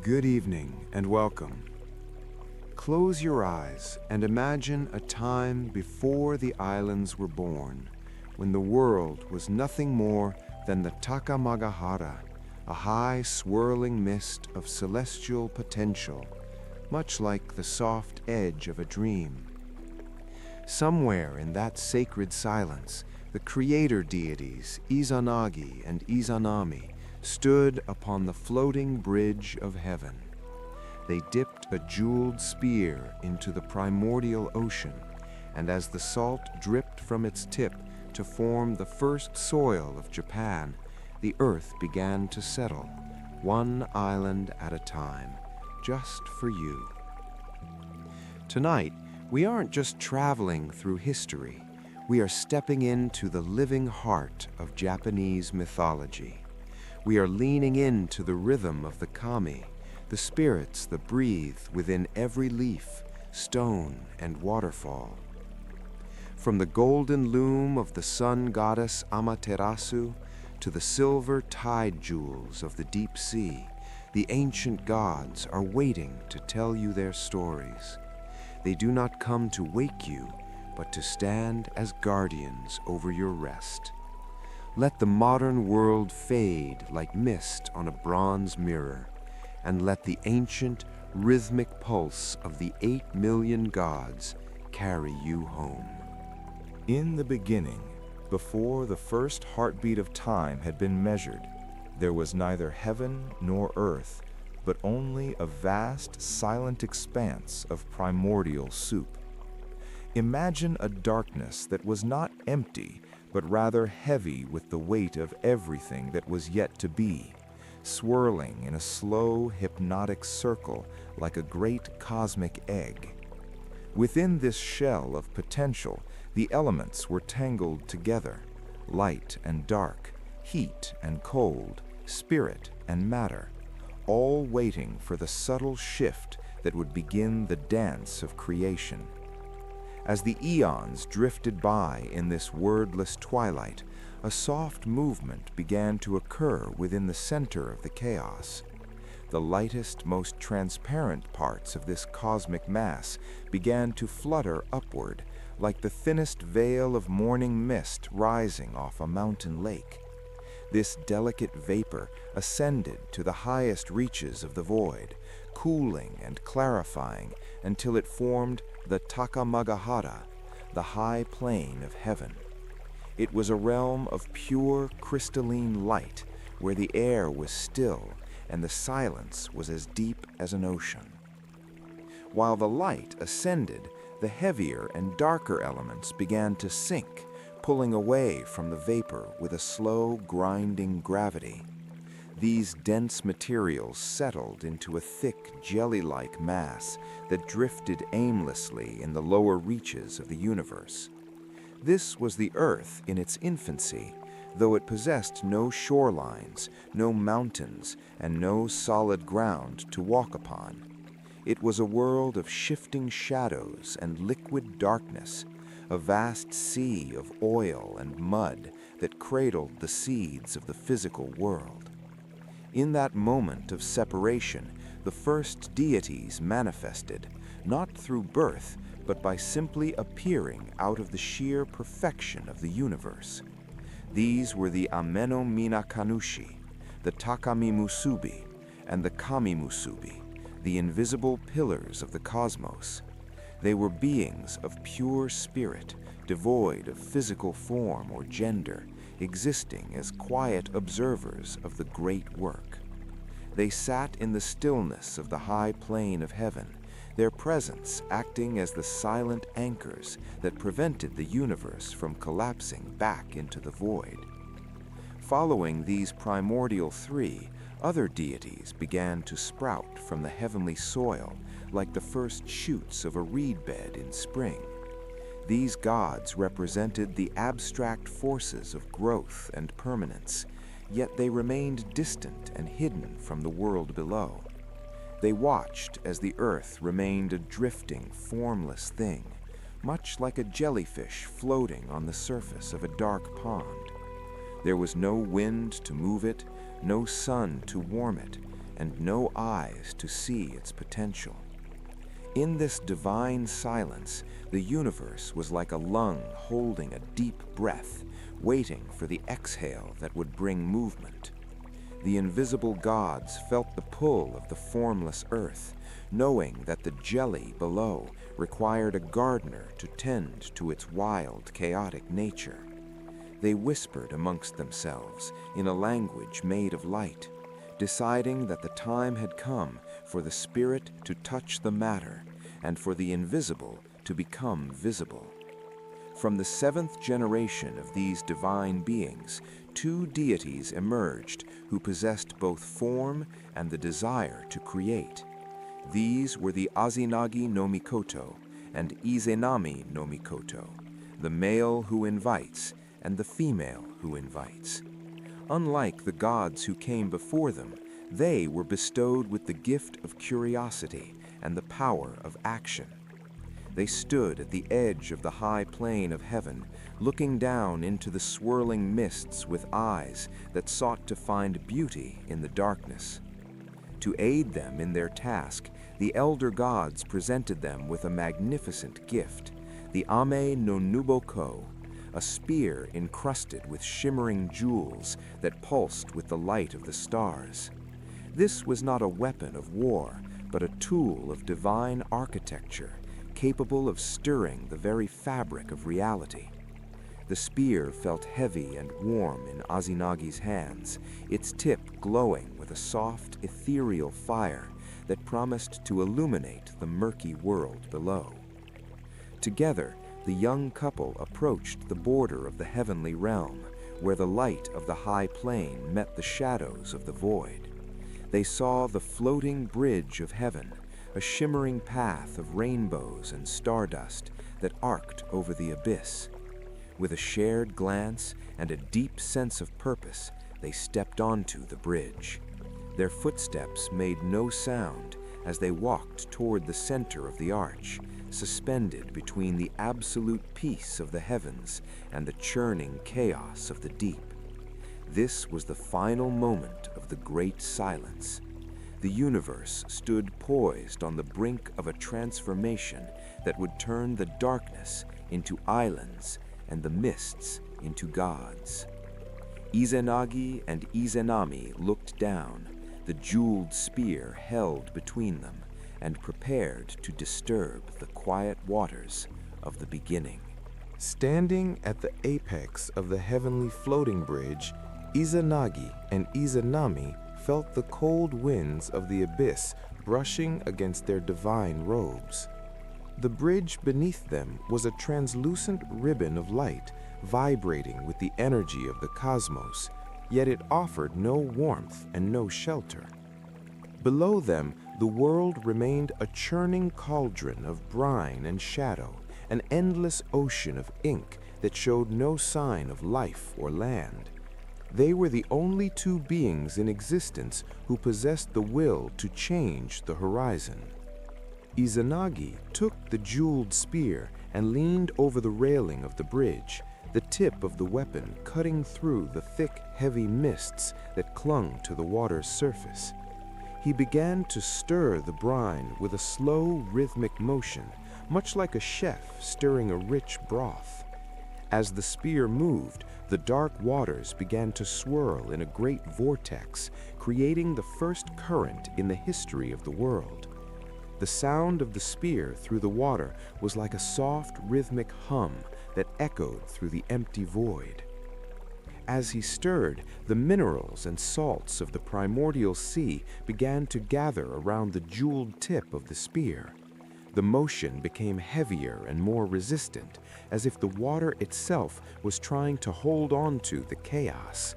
Good evening and welcome. Close your eyes and imagine a time before the islands were born, when the world was nothing more than the Takamagahara, a high swirling mist of celestial potential, much like the soft edge of a dream. Somewhere in that sacred silence, the creator deities, Izanagi and Izanami, stood upon the floating bridge of heaven. They dipped a jeweled spear into the primordial ocean, and as the salt dripped from its tip to form the first soil of Japan, the earth began to settle, one island at a time, just for you. Tonight, we aren't just traveling through history, we are stepping into the living heart of Japanese mythology. We are leaning into the rhythm of the kami, the spirits that breathe within every leaf, stone, and waterfall. From the golden loom of the Sun Goddess Amaterasu to the silver tide jewels of the deep sea, the ancient gods are waiting to tell you their stories. They do not come to wake you, but to stand as guardians over your rest. Let the modern world fade like mist on a bronze mirror, and let the ancient, rhythmic pulse of the 8 million gods carry you home. In the beginning, before the first heartbeat of time had been measured, there was neither heaven nor earth, but only a vast, silent expanse of primordial soup. Imagine a darkness that was not empty, but rather heavy with the weight of everything that was yet to be, swirling in a slow, hypnotic circle like a great cosmic egg. Within this shell of potential, the elements were tangled together, light and dark, heat and cold, spirit and matter, all waiting for the subtle shift that would begin the dance of creation. As the eons drifted by in this wordless twilight, a soft movement began to occur within the center of the chaos. The lightest, most transparent parts of this cosmic mass began to flutter upward, like the thinnest veil of morning mist rising off a mountain lake. This delicate vapor ascended to the highest reaches of the void, cooling and clarifying until it formed the Takamagahara, the high plane of heaven. It was a realm of pure crystalline light, where the air was still and the silence was as deep as an ocean. While the light ascended, the heavier and darker elements began to sink, pulling away from the vapor with a slow, grinding gravity. These dense materials settled into a thick, jelly-like mass that drifted aimlessly in the lower reaches of the universe. This was the Earth in its infancy, though it possessed no shorelines, no mountains, and no solid ground to walk upon. It was a world of shifting shadows and liquid darkness, a vast sea of oil and mud that cradled the seeds of the physical world. In that moment of separation, the first deities manifested, not through birth, but by simply appearing out of the sheer perfection of the universe. These were the Ameno Minakanushi, the Takami Musubi, and the Kami Musubi, the invisible pillars of the cosmos. They were beings of pure spirit, devoid of physical form or gender, existing as quiet observers of the great work. They sat in the stillness of the high plane of heaven, their presence acting as the silent anchors that prevented the universe from collapsing back into the void. Following these primordial three, other deities began to sprout from the heavenly soil like the first shoots of a reed bed in spring. These gods represented the abstract forces of growth and permanence, yet they remained distant and hidden from the world below. They watched as the earth remained a drifting, formless thing, much like a jellyfish floating on the surface of a dark pond. There was no wind to move it, no sun to warm it, and no eyes to see its potential. In this divine silence, the universe was like a lung holding a deep breath, waiting for the exhale that would bring movement. The invisible gods felt the pull of the formless earth, knowing that the jelly below required a gardener to tend to its wild, chaotic nature. They whispered amongst themselves in a language made of light, deciding that the time had come for the spirit to touch the matter and for the invisible to become visible. From the seventh generation of these divine beings, two deities emerged who possessed both form and the desire to create. These were the Izanagi no Mikoto and Izanami no Mikoto, the male who invites and the female who invites. Unlike the gods who came before them, they were bestowed with the gift of curiosity and the power of action. They stood at the edge of the high plane of heaven, looking down into the swirling mists with eyes that sought to find beauty in the darkness. To aid them in their task, the elder gods presented them with a magnificent gift, the Ame no Nuboko, a spear encrusted with shimmering jewels that pulsed with the light of the stars. This was not a weapon of war, but a tool of divine architecture, capable of stirring the very fabric of reality. The spear felt heavy and warm in Izanagi's hands, its tip glowing with a soft, ethereal fire that promised to illuminate the murky world below. Together, the young couple approached the border of the heavenly realm, where the light of the high plane met the shadows of the void. They saw the floating bridge of heaven, a shimmering path of rainbows and stardust that arced over the abyss. With a shared glance and a deep sense of purpose, they stepped onto the bridge. Their footsteps made no sound as they walked toward the center of the arch, suspended between the absolute peace of the heavens and the churning chaos of the deep. This was the final moment of the great silence. The universe stood poised on the brink of a transformation that would turn the darkness into islands and the mists into gods. Izanagi and Izanami looked down, the jeweled spear held between them, and prepared to disturb the quiet waters of the beginning. Standing at the apex of the heavenly floating bridge, Izanagi and Izanami felt the cold winds of the abyss brushing against their divine robes. The bridge beneath them was a translucent ribbon of light, vibrating with the energy of the cosmos, yet it offered no warmth and no shelter. Below them, the world remained a churning cauldron of brine and shadow, an endless ocean of ink that showed no sign of life or land. They were the only two beings in existence who possessed the will to change the horizon. Izanagi took the jeweled spear and leaned over the railing of the bridge, the tip of the weapon cutting through the thick, heavy mists that clung to the water's surface. He began to stir the brine with a slow, rhythmic motion, much like a chef stirring a rich broth. As the spear moved, the dark waters began to swirl in a great vortex, creating the first current in the history of the world. The sound of the spear through the water was like a soft, rhythmic hum that echoed through the empty void. As he stirred, the minerals and salts of the primordial sea began to gather around the jeweled tip of the spear. The motion became heavier and more resistant, as if the water itself was trying to hold on to the chaos.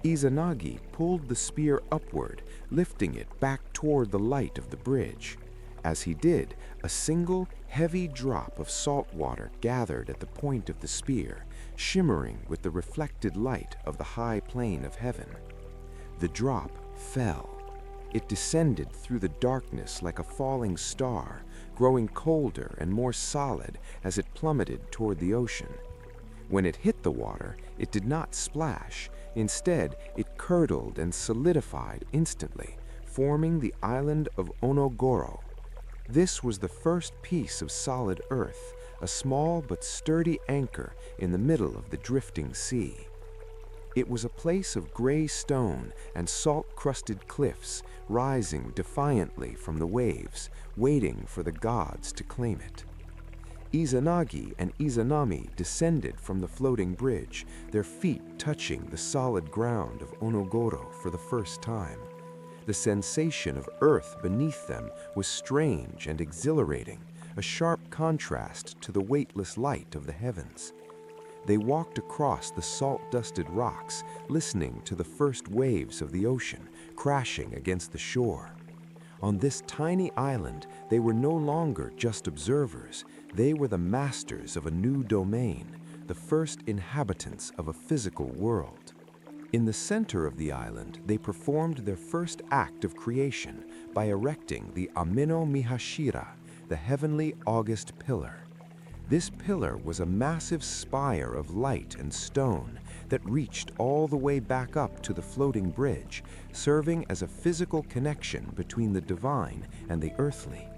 Izanagi pulled the spear upward, lifting it back toward the light of the bridge. As he did, a single, heavy drop of salt water gathered at the point of the spear, shimmering with the reflected light of the high plane of heaven. The drop fell. It descended through the darkness like a falling star, growing colder and more solid as it plummeted toward the ocean. When it hit the water, it did not splash. Instead, it curdled and solidified instantly, forming the island of Onogoro. This was the first piece of solid earth, a small but sturdy anchor in the middle of the drifting sea. It was a place of gray stone and salt-crusted cliffs rising defiantly from the waves, waiting for the gods to claim it. Izanagi and Izanami descended from the floating bridge, their feet touching the solid ground of Onogoro for the first time. The sensation of earth beneath them was strange and exhilarating, a sharp contrast to the weightless light of the heavens. They walked across the salt-dusted rocks, listening to the first waves of the ocean crashing against the shore. On this tiny island, they were no longer just observers. They were the masters of a new domain, the first inhabitants of a physical world. In the center of the island, they performed their first act of creation by erecting the Amino Mihashira, the heavenly August pillar. This pillar was a massive spire of light and stone that reached all the way back up to the floating bridge, serving as a physical connection between the divine and the earthly.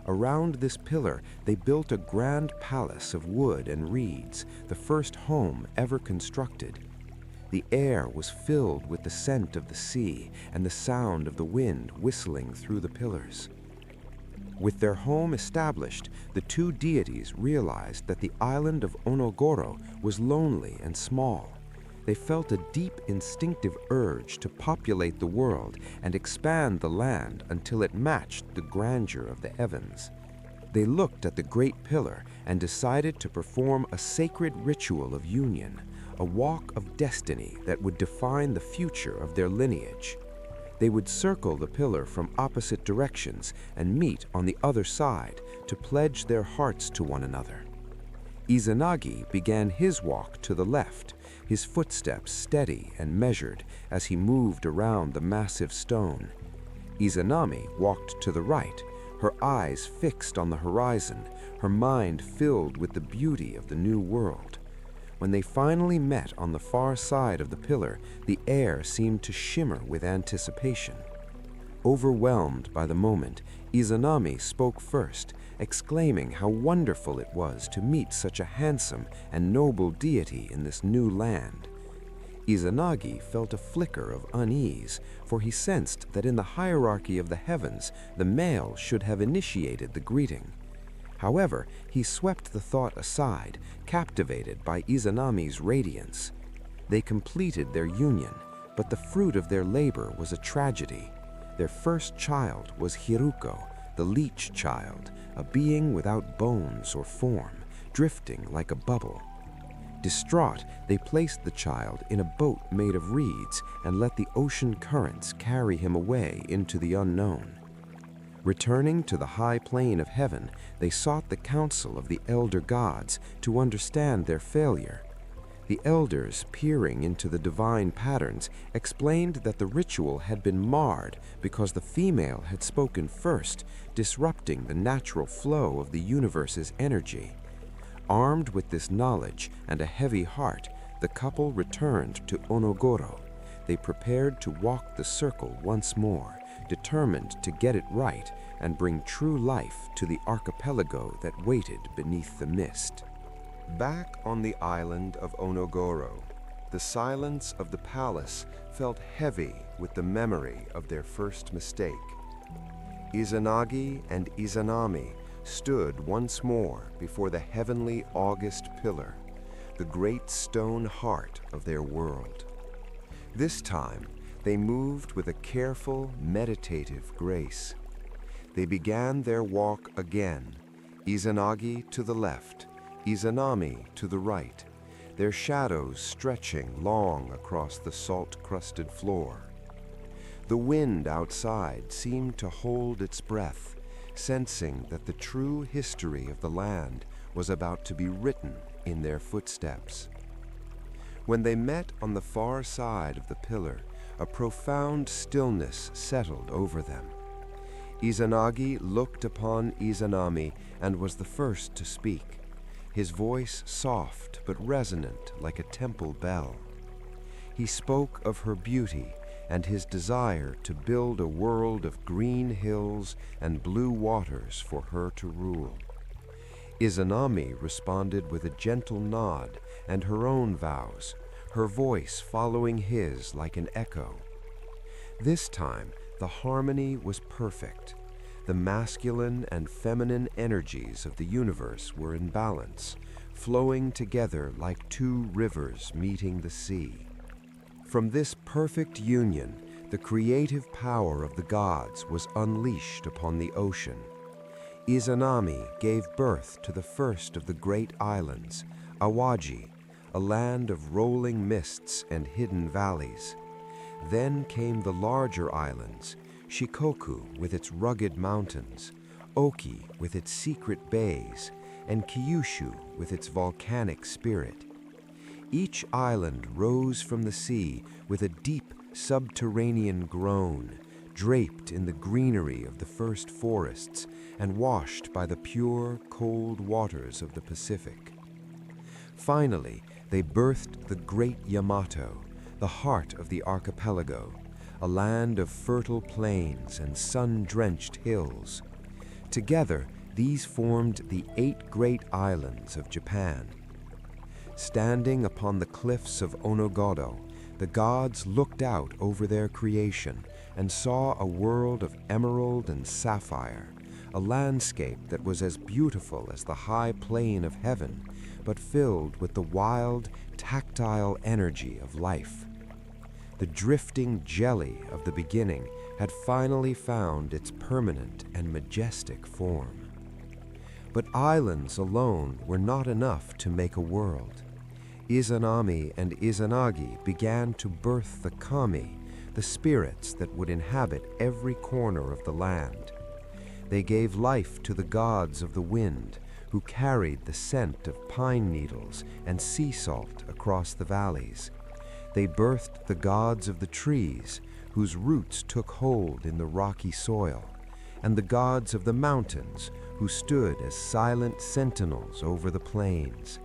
Around this pillar, they built a grand palace of wood and reeds, the first home ever constructed. The air was filled with the scent of the sea and the sound of the wind whistling through the pillars. With their home established, the two deities realized that the island of Onogoro was lonely and small. They felt a deep instinctive urge to populate the world and expand the land until it matched the grandeur of the heavens. They looked at the great pillar and decided to perform a sacred ritual of union, a walk of destiny that would define the future of their lineage. They would circle the pillar from opposite directions and meet on the other side to pledge their hearts to one another. Izanagi began his walk to the left, his footsteps steady and measured as he moved around the massive stone. Izanami walked to the right, her eyes fixed on the horizon, her mind filled with the beauty of the new world. When they finally met on the far side of the pillar, the air seemed to shimmer with anticipation. Overwhelmed by the moment, Izanami spoke first, exclaiming how wonderful it was to meet such a handsome and noble deity in this new land. Izanagi felt a flicker of unease, for he sensed that in the hierarchy of the heavens, the male should have initiated the greeting. However, he swept the thought aside, captivated by Izanami's radiance. They completed their union, but the fruit of their labor was a tragedy. Their first child was Hiruko, the leech child, a being without bones or form, drifting like a bubble. Distraught, they placed the child in a boat made of reeds and let the ocean currents carry him away into the unknown. Returning to the high plane of heaven, they sought the counsel of the elder gods to understand their failure. The elders, peering into the divine patterns, explained that the ritual had been marred because the female had spoken first, disrupting the natural flow of the universe's energy. Armed with this knowledge and a heavy heart, the couple returned to Onogoro. They prepared to walk the circle once more, determined to get it right and bring true life to the archipelago that waited beneath the mist. Back on the island of Onogoro, the silence of the palace felt heavy with the memory of their first mistake. Izanagi and Izanami stood once more before the heavenly August pillar, the great stone heart of their world. This time, they moved with a careful, meditative grace. They began their walk again, Izanagi to the left, Izanami to the right, their shadows stretching long across the salt-crusted floor. The wind outside seemed to hold its breath, sensing that the true history of the land was about to be written in their footsteps. When they met on the far side of the pillar, a profound stillness settled over them. Izanagi looked upon Izanami and was the first to speak, his voice soft but resonant like a temple bell. He spoke of her beauty, and his desire to build a world of green hills and blue waters for her to rule. Izanami responded with a gentle nod and her own vows, her voice following his like an echo. This time, the harmony was perfect. The masculine and feminine energies of the universe were in balance, flowing together like two rivers meeting the sea. From this perfect union, the creative power of the gods was unleashed upon the ocean. Izanami gave birth to the first of the great islands, Awaji, a land of rolling mists and hidden valleys. Then came the larger islands, Shikoku with its rugged mountains, Oki with its secret bays, and Kyushu with its volcanic spirit. Each island rose from the sea with a deep subterranean groan, draped in the greenery of the first forests and washed by the pure, cold waters of the Pacific. Finally, they birthed the great Yamato, the heart of the archipelago, a land of fertile plains and sun-drenched hills. Together, these formed the 8 great islands of Japan. Standing upon the cliffs of Onogodo, the gods looked out over their creation and saw a world of emerald and sapphire, a landscape that was as beautiful as the high plain of heaven, but filled with the wild, tactile energy of life. The drifting jelly of the beginning had finally found its permanent and majestic form. But islands alone were not enough to make a world. Izanami and Izanagi began to birth the kami, the spirits that would inhabit every corner of the land. They gave life to the gods of the wind, who carried the scent of pine needles and sea salt across the valleys. They birthed the gods of the trees, whose roots took hold in the rocky soil, and the gods of the mountains, who stood as silent sentinels over the plains.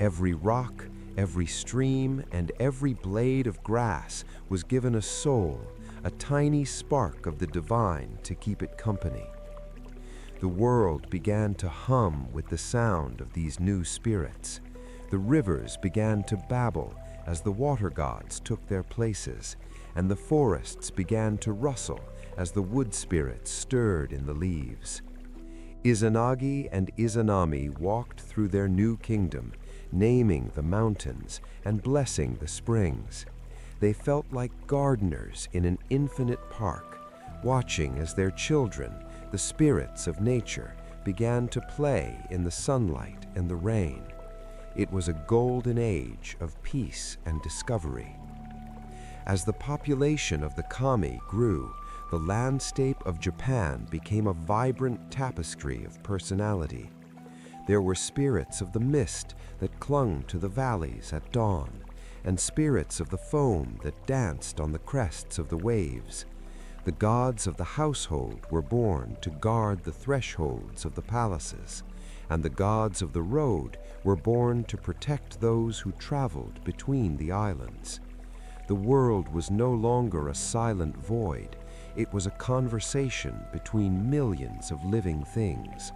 Every rock, every stream, and every blade of grass was given a soul, a tiny spark of the divine to keep it company. The world began to hum with the sound of these new spirits. The rivers began to babble as the water gods took their places, and the forests began to rustle as the wood spirits stirred in the leaves. Izanagi and Izanami walked through their new kingdom, naming the mountains and blessing the springs. They felt like gardeners in an infinite park, watching as their children, the spirits of nature, began to play in the sunlight and the rain. It was a golden age of peace and discovery. As the population of the kami grew, the landscape of Japan became a vibrant tapestry of personality. There were spirits of the mist that clung to the valleys at dawn, and spirits of the foam that danced on the crests of the waves. The gods of the household were born to guard the thresholds of the palaces, and the gods of the road were born to protect those who traveled between the islands. The world was no longer a silent void. It was a conversation between millions of living things.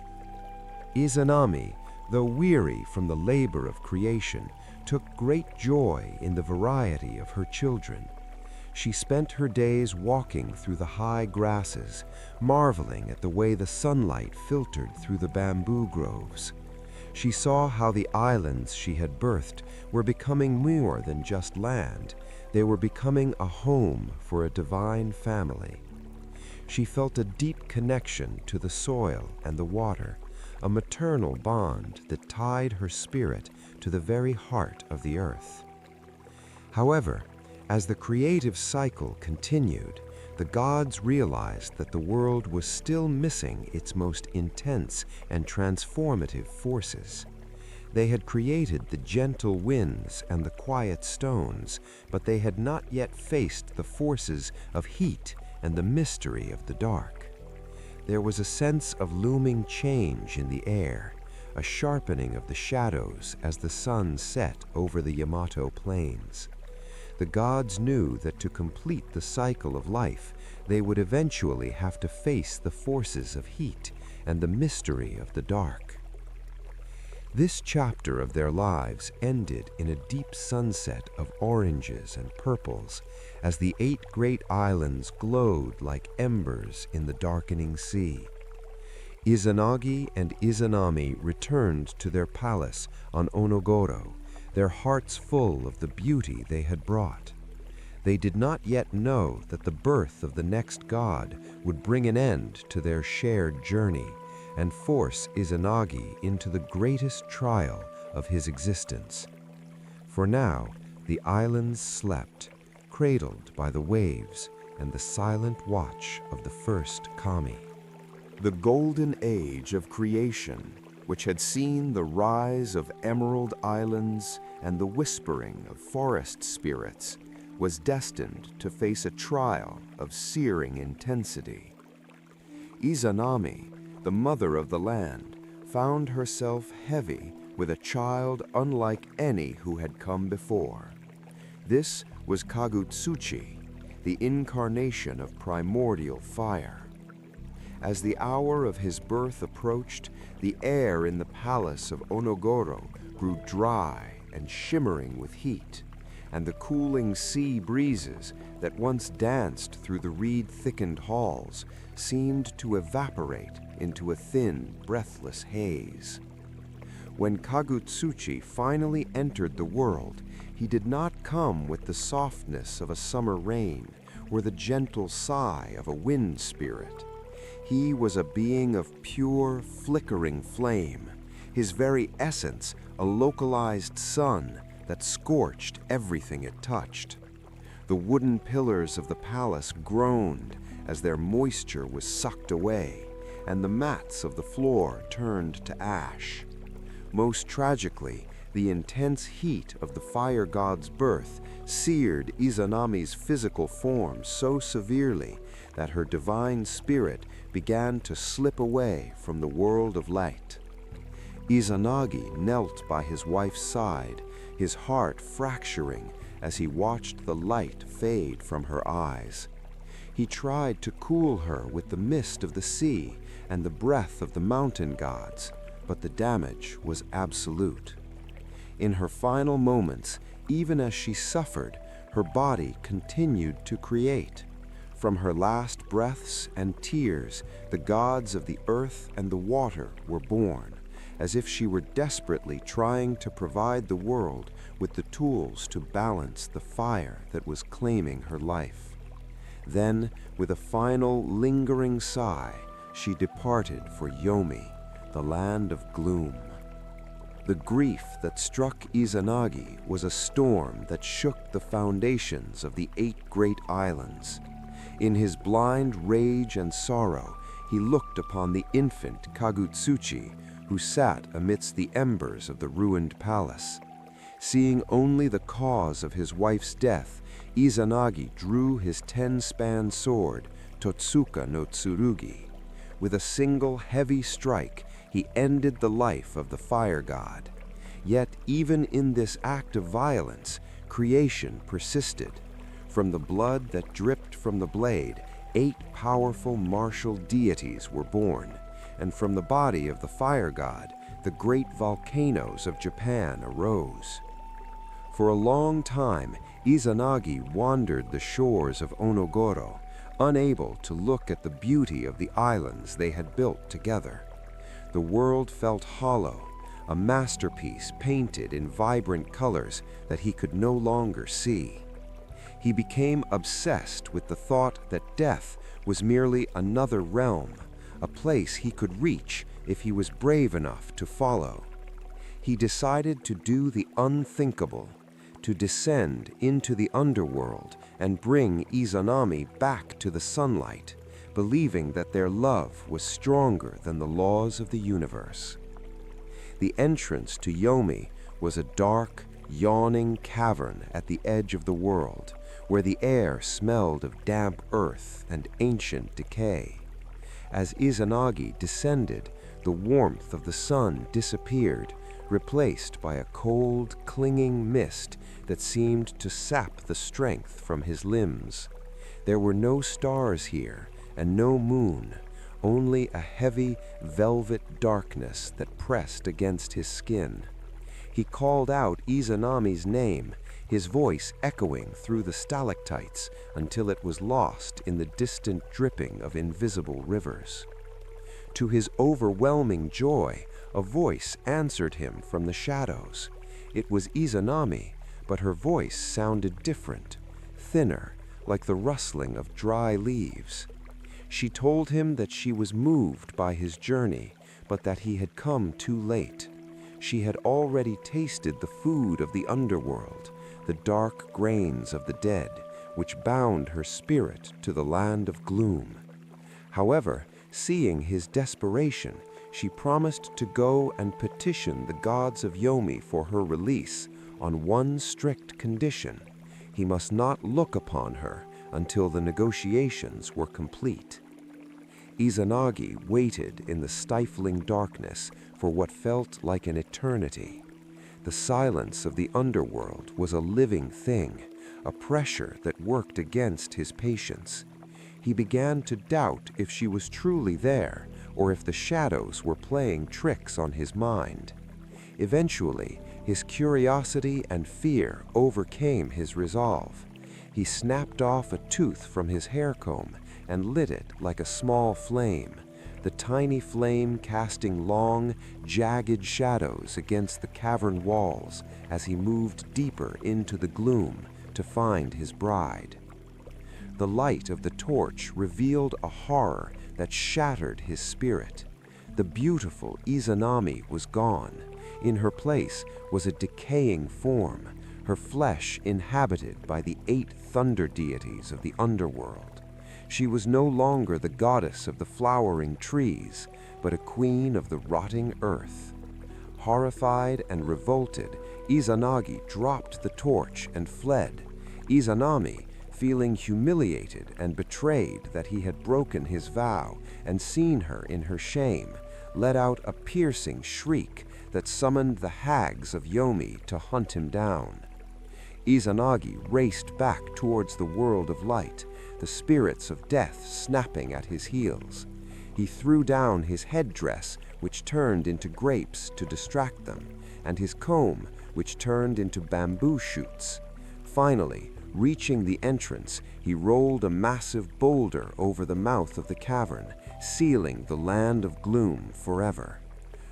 Izanami, though weary from the labor of creation, took great joy in the variety of her children. She spent her days walking through the high grasses, marveling at the way the sunlight filtered through the bamboo groves. She saw how the islands she had birthed were becoming more than just land. They were becoming a home for a divine family. She felt a deep connection to the soil and the water, a maternal bond that tied her spirit to the very heart of the earth. However, as the creative cycle continued, the gods realized that the world was still missing its most intense and transformative forces. They had created the gentle winds and the quiet stones, but they had not yet faced the forces of heat and the mystery of the dark. There was a sense of looming change in the air, a sharpening of the shadows as the sun set over the Yamato plains. The gods knew that to complete the cycle of life, they would eventually have to face the forces of heat and the mystery of the dark. This chapter of their lives ended in a deep sunset of oranges and purples as the 8 great islands glowed like embers in the darkening sea. Izanagi and Izanami returned to their palace on Onogoro, their hearts full of the beauty they had brought. They did not yet know that the birth of the next god would bring an end to their shared journey and force Izanagi into the greatest trial of his existence. For now, the islands slept, cradled by the waves and the silent watch of the first kami. The golden age of creation, which had seen the rise of emerald islands and the whispering of forest spirits, was destined to face a trial of searing intensity. Izanami, the mother of the land, found herself heavy with a child unlike any who had come before. This was Kagutsuchi, the incarnation of primordial fire. As the hour of his birth approached, the air in the palace of Onogoro grew dry and shimmering with heat, and the cooling sea breezes that once danced through the reed-thickened halls seemed to evaporate into a thin, breathless haze. When Kagutsuchi finally entered the world, he did not come with the softness of a summer rain or the gentle sigh of a wind spirit. He was a being of pure, flickering flame, his very essence a localized sun that scorched everything it touched. The wooden pillars of the palace groaned as their moisture was sucked away, and the mats of the floor turned to ash. Most tragically, the intense heat of the fire god's birth seared Izanami's physical form so severely that her divine spirit began to slip away from the world of light. Izanagi knelt by his wife's side, his heart fracturing as he watched the light fade from her eyes. He tried to cool her with the mist of the sea and the breath of the mountain gods, but the damage was absolute. In her final moments, even as she suffered, her body continued to create. From her last breaths and tears, the gods of the earth and the water were born, as if she were desperately trying to provide the world with the tools to balance the fire that was claiming her life. Then, with a final lingering sigh, she departed for Yomi, the land of gloom. The grief that struck Izanagi was a storm that shook the foundations of the 8 great islands. In his blind rage and sorrow, he looked upon the infant Kagutsuchi, who sat amidst the embers of the ruined palace. Seeing only the cause of his wife's death, Izanagi drew his 10-span sword, Totsuka no Tsurugi. With a single heavy strike, he ended the life of the fire god. Yet even in this act of violence, creation persisted. From the blood that dripped from the blade, 8 powerful martial deities were born, and from the body of the fire god, the great volcanoes of Japan arose. For a long time, Izanagi wandered the shores of Onogoro, unable to look at the beauty of the islands they had built together. The world felt hollow, a masterpiece painted in vibrant colors that he could no longer see. He became obsessed with the thought that death was merely another realm, a place he could reach if he was brave enough to follow. He decided to do the unthinkable, to descend into the underworld and bring Izanami back to the sunlight, believing that their love was stronger than the laws of the universe. The entrance to Yomi was a dark, yawning cavern at the edge of the world, where the air smelled of damp earth and ancient decay. As Izanagi descended, the warmth of the sun disappeared, replaced by a cold, clinging mist that seemed to sap the strength from his limbs. There were no stars here, and no moon, only a heavy, velvet darkness that pressed against his skin. He called out Izanami's name, his voice echoing through the stalactites until it was lost in the distant dripping of invisible rivers. To his overwhelming joy, a voice answered him from the shadows. It was Izanami, but her voice sounded different, thinner, like the rustling of dry leaves. She told him that she was moved by his journey, but that he had come too late. She had already tasted the food of the underworld, the dark grains of the dead, which bound her spirit to the land of gloom. However, seeing his desperation, she promised to go and petition the gods of Yomi for her release on one strict condition: he must not look upon her until the negotiations were complete. Izanagi waited in the stifling darkness for what felt like an eternity. The silence of the underworld was a living thing, a pressure that worked against his patience. He began to doubt if she was truly there, or if the shadows were playing tricks on his mind. Eventually, his curiosity and fear overcame his resolve. He snapped off a tooth from his hair comb and lit it like a small flame, the tiny flame casting long, jagged shadows against the cavern walls as he moved deeper into the gloom to find his bride. The light of the torch revealed a horror that shattered his spirit. The beautiful Izanami was gone. In her place was a decaying form, her flesh inhabited by the 8 thunder deities of the underworld. She was no longer the goddess of the flowering trees, but a queen of the rotting earth. Horrified and revolted, Izanagi dropped the torch and fled. Izanami, feeling humiliated and betrayed that he had broken his vow and seen her in her shame, let out a piercing shriek that summoned the hags of Yomi to hunt him down. Izanagi raced back towards the world of light, the spirits of death snapping at his heels. He threw down his headdress, which turned into grapes to distract them, and his comb, which turned into bamboo shoots. Finally, reaching the entrance, he rolled a massive boulder over the mouth of the cavern, sealing the land of gloom forever.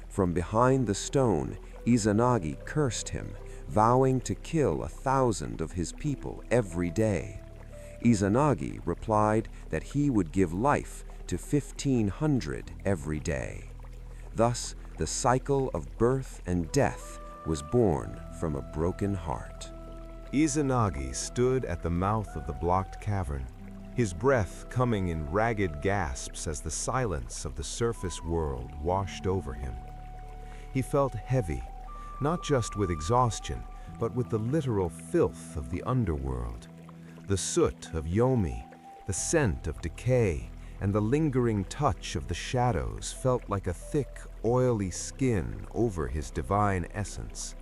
From behind the stone, Izanagi cursed him, vowing to kill 1,000 of his people every day. Izanagi replied that he would give life to 1,500 every day. Thus, the cycle of birth and death was born from a broken heart. Izanagi stood at the mouth of the blocked cavern, his breath coming in ragged gasps as the silence of the surface world washed over him. He felt heavy, not just with exhaustion, but with the literal filth of the underworld. The soot of Yomi, the scent of decay, and the lingering touch of the shadows felt like a thick, oily skin over his divine essence.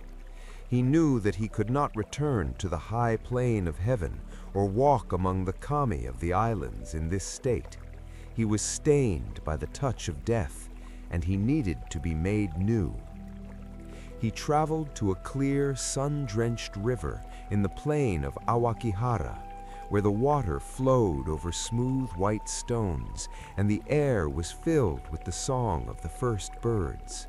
He knew that he could not return to the high plane of heaven or walk among the kami of the islands in this state. He was stained by the touch of death, and he needed to be made new. He traveled to a clear, sun-drenched river in the plain of Awakihara, where the water flowed over smooth white stones and the air was filled with the song of the first birds.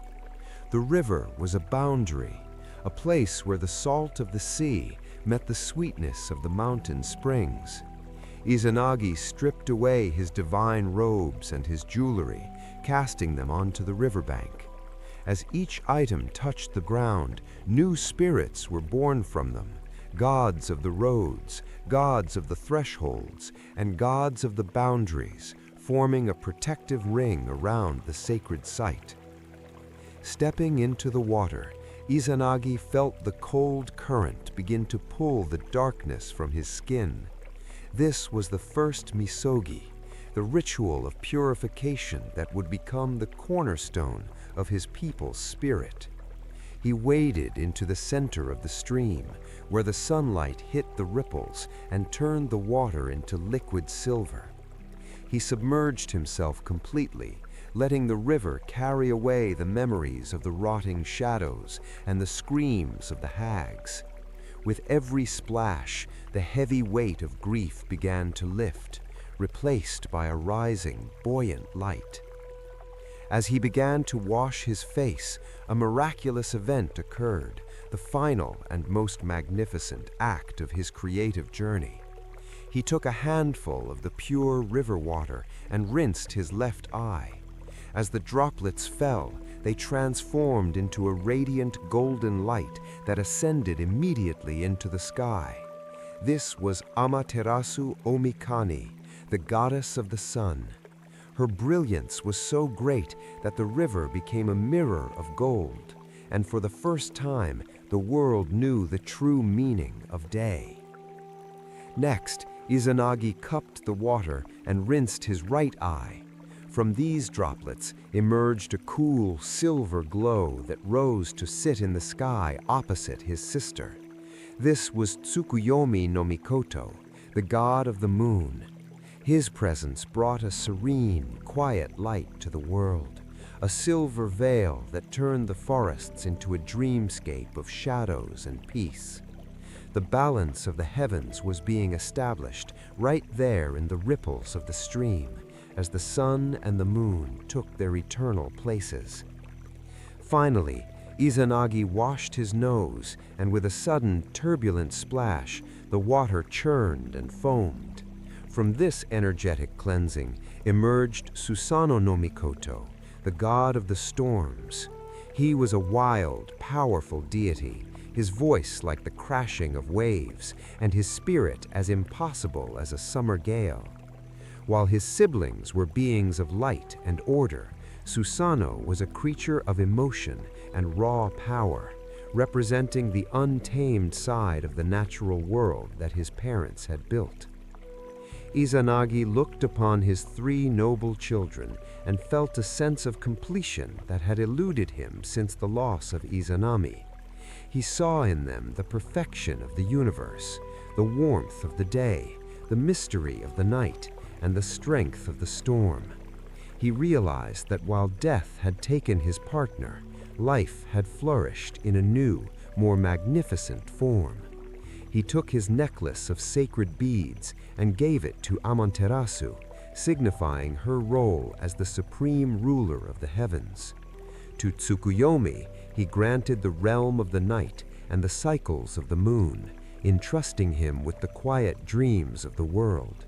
The river was a boundary, a place where the salt of the sea met the sweetness of the mountain springs. Izanagi stripped away his divine robes and his jewelry, casting them onto the riverbank. As each item touched the ground, new spirits were born from them, gods of the roads, gods of the thresholds, and gods of the boundaries, forming a protective ring around the sacred site. Stepping into the water, Izanagi felt the cold current begin to pull the darkness from his skin. This was the first misogi, the ritual of purification that would become the cornerstone of his people's spirit. He waded into the center of the stream, where the sunlight hit the ripples and turned the water into liquid silver. He submerged himself completely, letting the river carry away the memories of the rotting shadows and the screams of the hags. With every splash, the heavy weight of grief began to lift, replaced by a rising, buoyant light. As he began to wash his face, a miraculous event occurred, the final and most magnificent act of his creative journey. He took a handful of the pure river water and rinsed his left eye. As the droplets fell, they transformed into a radiant golden light that ascended immediately into the sky. This was Amaterasu Omikani, the goddess of the sun. Her brilliance was so great that the river became a mirror of gold, and for the first time, the world knew the true meaning of day. Next, Izanagi cupped the water and rinsed his right eye. From these droplets emerged a cool silver glow that rose to sit in the sky opposite his sister. This was Tsukuyomi no Mikoto, the god of the moon. His presence brought a serene, quiet light to the world, a silver veil that turned the forests into a dreamscape of shadows and peace. The balance of the heavens was being established right there in the ripples of the stream, as the sun and the moon took their eternal places. Finally, Izanagi washed his nose, and with a sudden turbulent splash, the water churned and foamed. From this energetic cleansing emerged Susanoo no Mikoto, the god of the storms. He was a wild, powerful deity, his voice like the crashing of waves, and his spirit as impossible as a summer gale. While his siblings were beings of light and order, Susanoo was a creature of emotion and raw power, representing the untamed side of the natural world that his parents had built. Izanagi looked upon his three noble children and felt a sense of completion that had eluded him since the loss of Izanami. He saw in them the perfection of the universe, the warmth of the day, the mystery of the night, and the strength of the storm. He realized that while death had taken his partner, life had flourished in a new, more magnificent form. He took his necklace of sacred beads and gave it to Amaterasu, signifying her role as the supreme ruler of the heavens. To Tsukuyomi, he granted the realm of the night and the cycles of the moon, entrusting him with the quiet dreams of the world.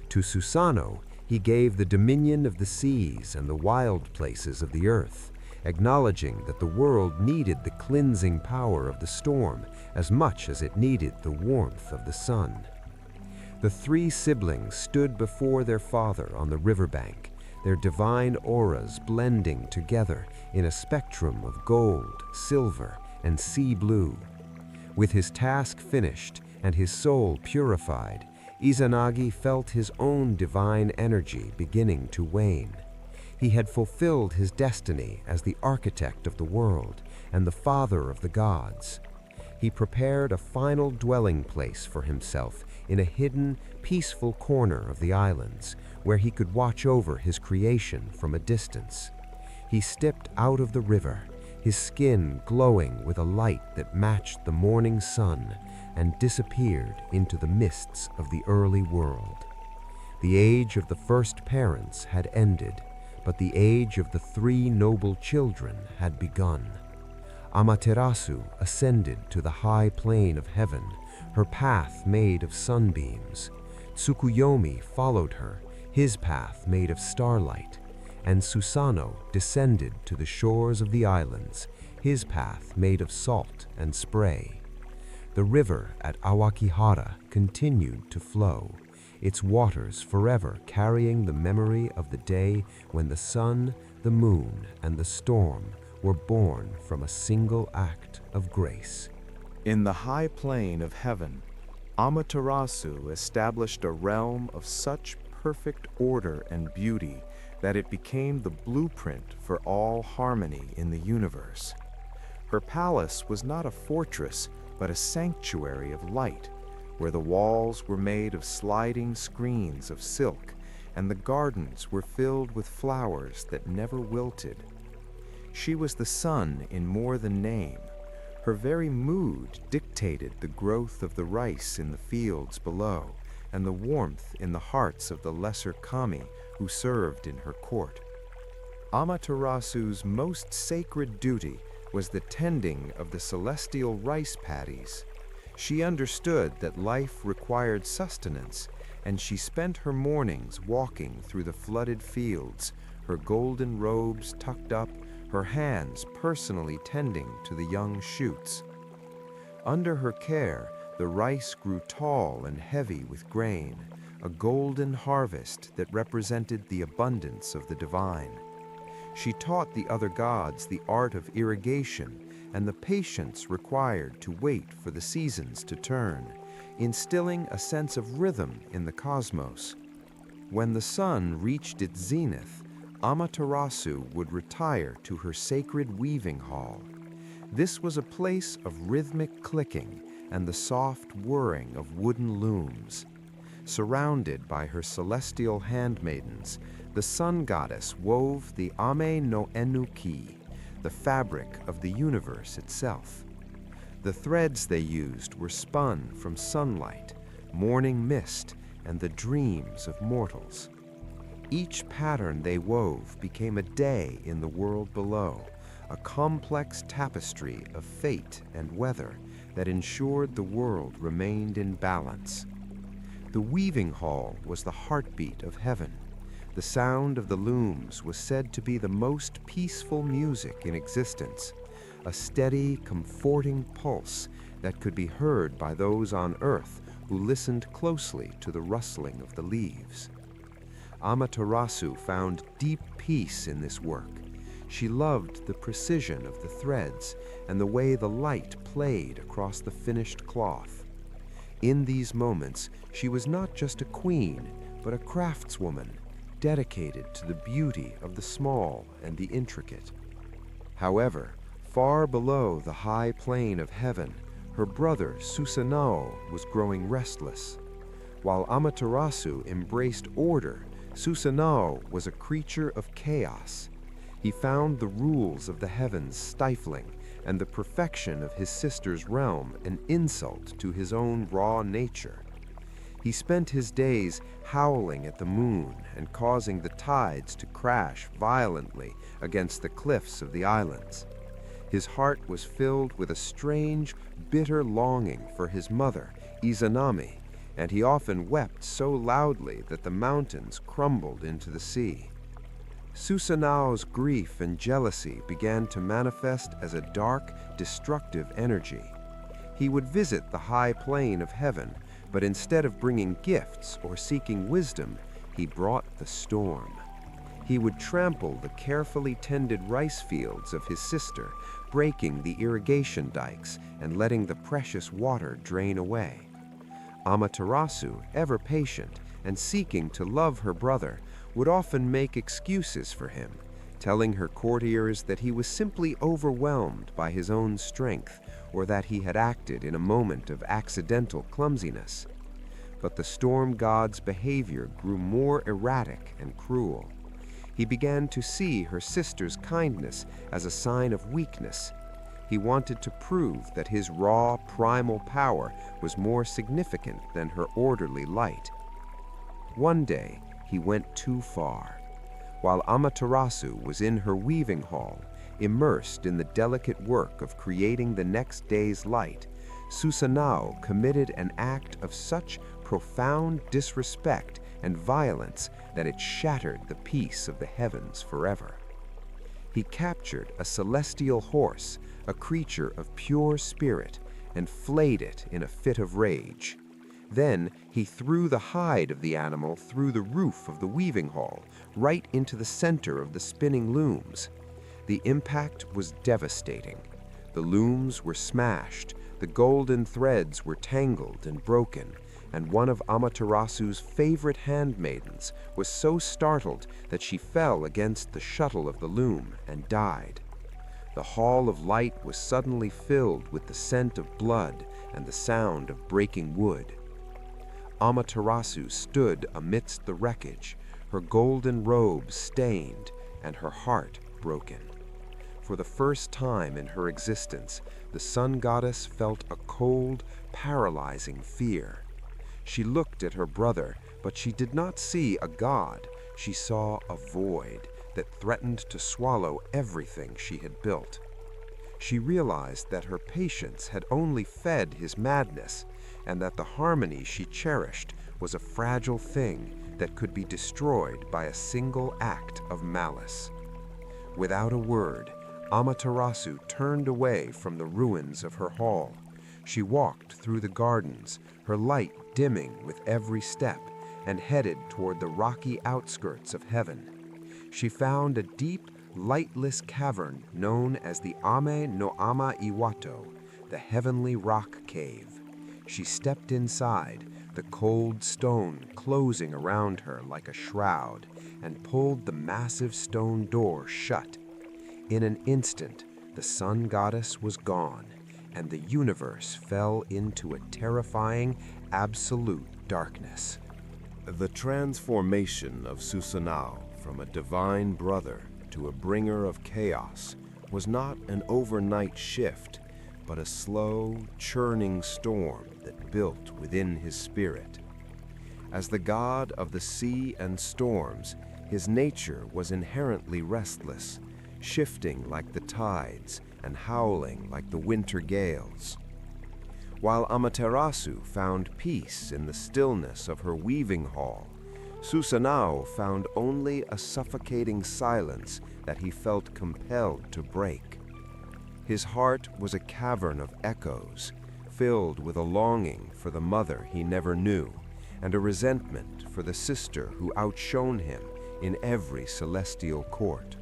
To Susanoo, he gave the dominion of the seas and the wild places of the earth, acknowledging that the world needed the cleansing power of the storm as much as it needed the warmth of the sun. The three siblings stood before their father on the riverbank, their divine auras blending together in a spectrum of gold, silver, and sea blue. With his task finished and his soul purified, Izanagi felt his own divine energy beginning to wane. He had fulfilled his destiny as the architect of the world and the father of the gods. He prepared a final dwelling place for himself in a hidden, peaceful corner of the islands, where he could watch over his creation from a distance. He stepped out of the river, his skin glowing with a light that matched the morning sun, and disappeared into the mists of the early world. The age of the first parents had ended, but the age of the three noble children had begun. Amaterasu ascended to the high plane of heaven, her path made of sunbeams. Tsukuyomi followed her, his path made of starlight, and Susanoo descended to the shores of the islands, his path made of salt and spray. The river at Awakihara continued to flow, its waters forever carrying the memory of the day when the sun, the moon, and the storm were born from a single act of grace. In the high plane of heaven, Amaterasu established a realm of such perfect order and beauty that it became the blueprint for all harmony in the universe. Her palace was not a fortress, but a sanctuary of light, where the walls were made of sliding screens of silk, and the gardens were filled with flowers that never wilted. She was the sun in more than name. Her very mood dictated the growth of the rice in the fields below, and the warmth in the hearts of the lesser kami who served in her court. Amaterasu's most sacred duty was the tending of the celestial rice paddies. She understood that life required sustenance, and she spent her mornings walking through the flooded fields, her golden robes tucked up, her hands personally tending to the young shoots. Under her care, the rice grew tall and heavy with grain, a golden harvest that represented the abundance of the divine. She taught the other gods the art of irrigation and the patience required to wait for the seasons to turn, instilling a sense of rhythm in the cosmos. When the sun reached its zenith, Amaterasu would retire to her sacred weaving hall. This was a place of rhythmic clicking and the soft whirring of wooden looms. Surrounded by her celestial handmaidens, the Sun Goddess wove the Ame no Enuki, the fabric of the universe itself. The threads they used were spun from sunlight, morning mist, and the dreams of mortals. Each pattern they wove became a day in the world below, a complex tapestry of fate and weather that ensured the world remained in balance. The weaving hall was the heartbeat of heaven. The sound of the looms was said to be the most peaceful music in existence, a steady, comforting pulse that could be heard by those on earth who listened closely to the rustling of the leaves. Amaterasu found deep peace in this work. She loved the precision of the threads and the way the light played across the finished cloth. In these moments, she was not just a queen, but a craftswoman, dedicated to the beauty of the small and the intricate. However, far below the high plane of heaven, her brother Susanoo was growing restless. While Amaterasu embraced order, Susanoo was a creature of chaos. He found the rules of the heavens stifling, and the perfection of his sister's realm an insult to his own raw nature. He spent his days howling at the moon and causing the tides to crash violently against the cliffs of the islands. His heart was filled with a strange, bitter longing for his mother, Izanami, and he often wept so loudly that the mountains crumbled into the sea. Susanoo's grief and jealousy began to manifest as a dark, destructive energy. He would visit the high plane of heaven, but instead of bringing gifts or seeking wisdom, he brought the storm. He would trample the carefully tended rice fields of his sister, breaking the irrigation dikes and letting the precious water drain away. Amaterasu, ever patient and seeking to love her brother, would often make excuses for him, telling her courtiers that he was simply overwhelmed by his own strength or that he had acted in a moment of accidental clumsiness. But the storm god's behavior grew more erratic and cruel. He began to see her sister's kindness as a sign of weakness. He wanted to prove that his raw, primal power was more significant than her orderly light. One day, he went too far. While Amaterasu was in her weaving hall, immersed in the delicate work of creating the next day's light, Susanoo committed an act of such profound disrespect and violence that it shattered the peace of the heavens forever. He captured a celestial horse, a creature of pure spirit, and flayed it in a fit of rage. Then he threw the hide of the animal through the roof of the weaving hall, right into the center of the spinning looms. The impact was devastating. The looms were smashed, the golden threads were tangled and broken, and one of Amaterasu's favorite handmaidens was so startled that she fell against the shuttle of the loom and died. The hall of light was suddenly filled with the scent of blood and the sound of breaking wood. Amaterasu stood amidst the wreckage, her golden robes stained and her heart broken. For the first time in her existence, the Sun Goddess felt a cold, paralyzing fear. She looked at her brother, but she did not see a god. She saw a void that threatened to swallow everything she had built. She realized that her patience had only fed his madness, and that the harmony she cherished was a fragile thing that could be destroyed by a single act of malice. Without a word, Amaterasu turned away from the ruins of her hall. She walked through the gardens, her light dimming with every step, and headed toward the rocky outskirts of heaven. She found a deep, lightless cavern known as the Ame no Ama Iwato, the heavenly rock cave. She stepped inside, the cold stone closing around her like a shroud, and pulled the massive stone door shut. In an instant, the Sun Goddess was gone, and the universe fell into a terrifying, absolute darkness. The transformation of Susanoo from a divine brother to a bringer of chaos was not an overnight shift, but a slow, churning storm that built within his spirit. As the god of the sea and storms, his nature was inherently restless, shifting like the tides and howling like the winter gales. While Amaterasu found peace in the stillness of her weaving hall, Susanoo found only a suffocating silence that he felt compelled to break. His heart was a cavern of echoes, filled with a longing for the mother he never knew, and a resentment for the sister who outshone him in every celestial court.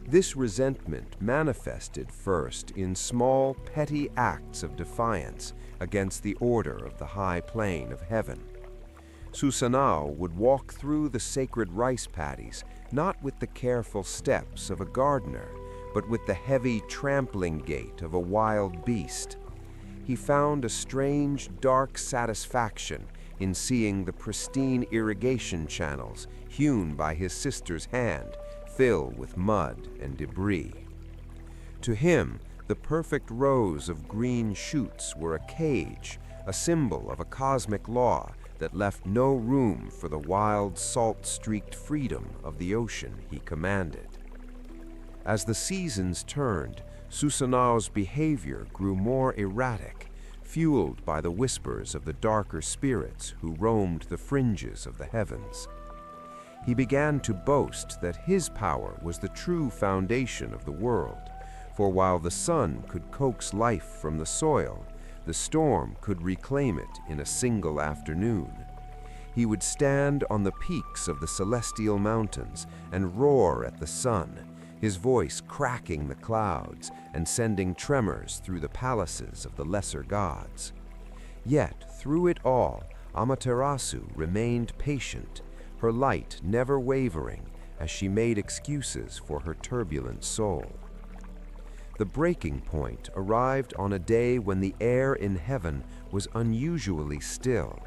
This resentment manifested first in small, petty acts of defiance against the order of the high plane of heaven. Susanoo would walk through the sacred rice paddies not with the careful steps of a gardener, but with the heavy trampling gait of a wild beast. He found a strange, dark satisfaction in seeing the pristine irrigation channels hewn by his sister's hand fill with mud and debris. To him, the perfect rows of green shoots were a cage, a symbol of a cosmic law that left no room for the wild, salt-streaked freedom of the ocean he commanded. As the seasons turned, Susanoo's behavior grew more erratic, fueled by the whispers of the darker spirits who roamed the fringes of the heavens. He began to boast that his power was the true foundation of the world, for while the sun could coax life from the soil, the storm could reclaim it in a single afternoon. He would stand on the peaks of the celestial mountains and roar at the sun, his voice cracking the clouds and sending tremors through the palaces of the lesser gods. Yet, through it all, Amaterasu remained patient, her light never wavering as she made excuses for her turbulent soul. The breaking point arrived on a day when the air in heaven was unusually still,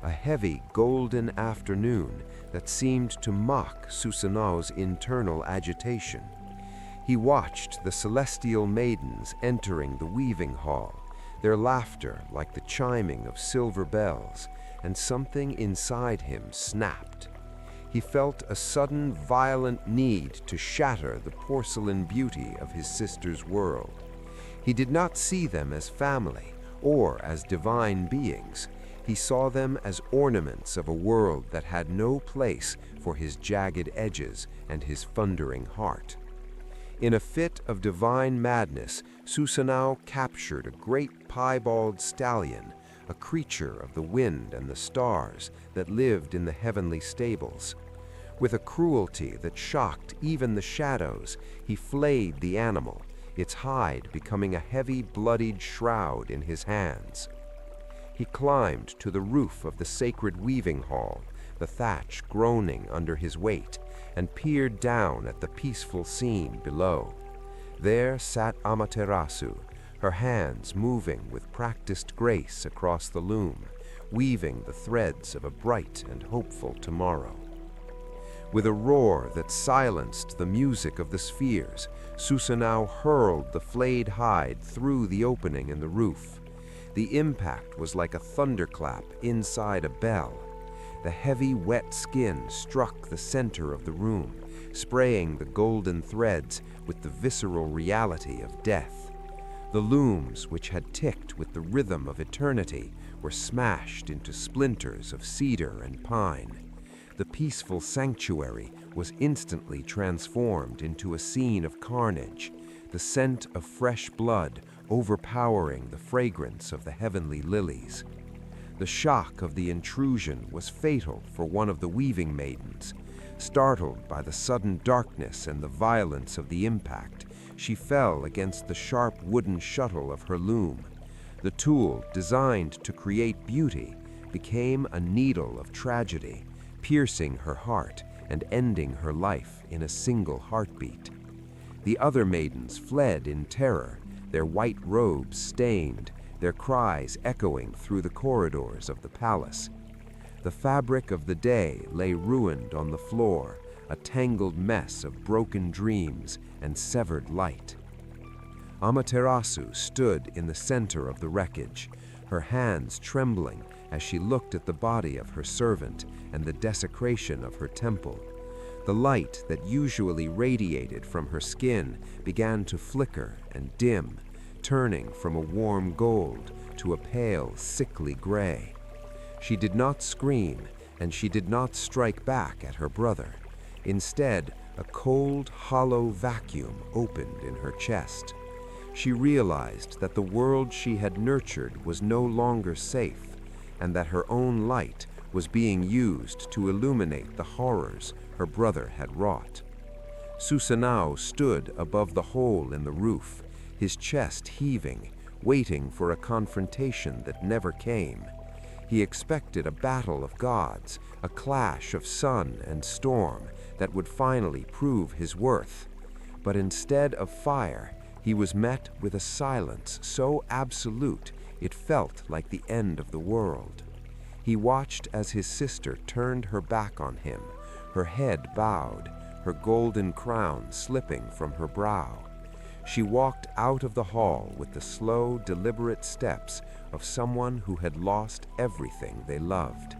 a heavy golden afternoon that seemed to mock Susanoo's internal agitation. He watched the celestial maidens entering the weaving hall, their laughter like the chiming of silver bells, and something inside him snapped. He felt a sudden, violent need to shatter the porcelain beauty of his sister's world. He did not see them as family or as divine beings. He saw them as ornaments of a world that had no place for his jagged edges and his thundering heart. In a fit of divine madness, Susanoo captured a great piebald stallion, a creature of the wind and the stars that lived in the heavenly stables. With a cruelty that shocked even the shadows, he flayed the animal, its hide becoming a heavy, bloodied shroud in his hands. He climbed to the roof of the sacred weaving hall, the thatch groaning under his weight, and peered down at the peaceful scene below. There sat Amaterasu, her hands moving with practiced grace across the loom, weaving the threads of a bright and hopeful tomorrow. With a roar that silenced the music of the spheres, Susanoo hurled the flayed hide through the opening in the roof. The impact was like a thunderclap inside a bell. The heavy, wet skin struck the center of the room, spraying the golden threads with the visceral reality of death. The looms, which had ticked with the rhythm of eternity, were smashed into splinters of cedar and pine. The peaceful sanctuary was instantly transformed into a scene of carnage, the scent of fresh blood overpowering the fragrance of the heavenly lilies. The shock of the intrusion was fatal for one of the weaving maidens. Startled by the sudden darkness and the violence of the impact, she fell against the sharp wooden shuttle of her loom. The tool, designed to create beauty, became a needle of tragedy, piercing her heart and ending her life in a single heartbeat. The other maidens fled in terror, their white robes stained, their cries echoing through the corridors of the palace. The fabric of the day lay ruined on the floor, a tangled mess of broken dreams and severed light. Amaterasu stood in the center of the wreckage, her hands trembling as she looked at the body of her servant and the desecration of her temple. The light that usually radiated from her skin began to flicker and dim, turning from a warm gold to a pale, sickly gray. She did not scream, and she did not strike back at her brother. Instead, a cold, hollow vacuum opened in her chest. She realized that the world she had nurtured was no longer safe, and that her own light was being used to illuminate the horrors her brother had wrought. Susanoo stood above the hole in the roof, his chest heaving, waiting for a confrontation that never came. He expected a battle of gods, a clash of sun and storm that would finally prove his worth. But instead of fire, he was met with a silence so absolute it felt like the end of the world. He watched as his sister turned her back on him, her head bowed, her golden crown slipping from her brow. She walked out of the hall with the slow, deliberate steps of someone who had lost everything they loved.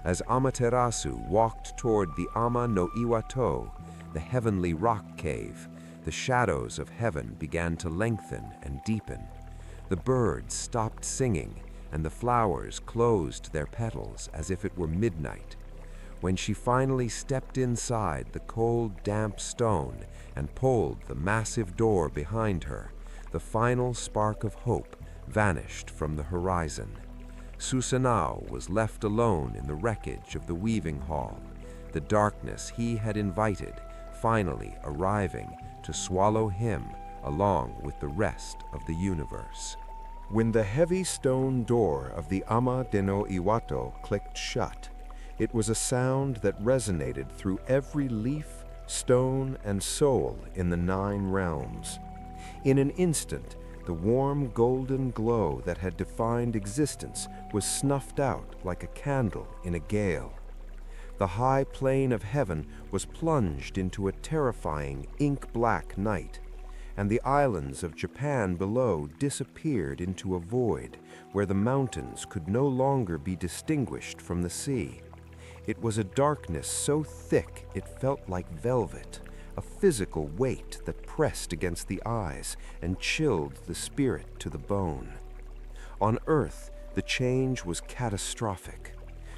As Amaterasu walked toward the Ama no Iwato, the heavenly rock cave, the shadows of heaven began to lengthen and deepen. The birds stopped singing, and the flowers closed their petals as if it were midnight. When she finally stepped inside the cold, damp stone and pulled the massive door behind her, the final spark of hope vanished from the horizon. Susanoo was left alone in the wreckage of the weaving hall, the darkness he had invited finally arriving to swallow him along with the rest of the universe. When the heavy stone door of the Ama no Iwato clicked shut, it was a sound that resonated through every leaf, stone, and soul in the 9 realms. In an instant, the warm golden glow that had defined existence was snuffed out like a candle in a gale. The high plane of heaven was plunged into a terrifying ink-black night, and the islands of Japan below disappeared into a void where the mountains could no longer be distinguished from the sea. It was a darkness so thick it felt like velvet, a physical weight that pressed against the eyes and chilled the spirit to the bone. On Earth, the change was catastrophic.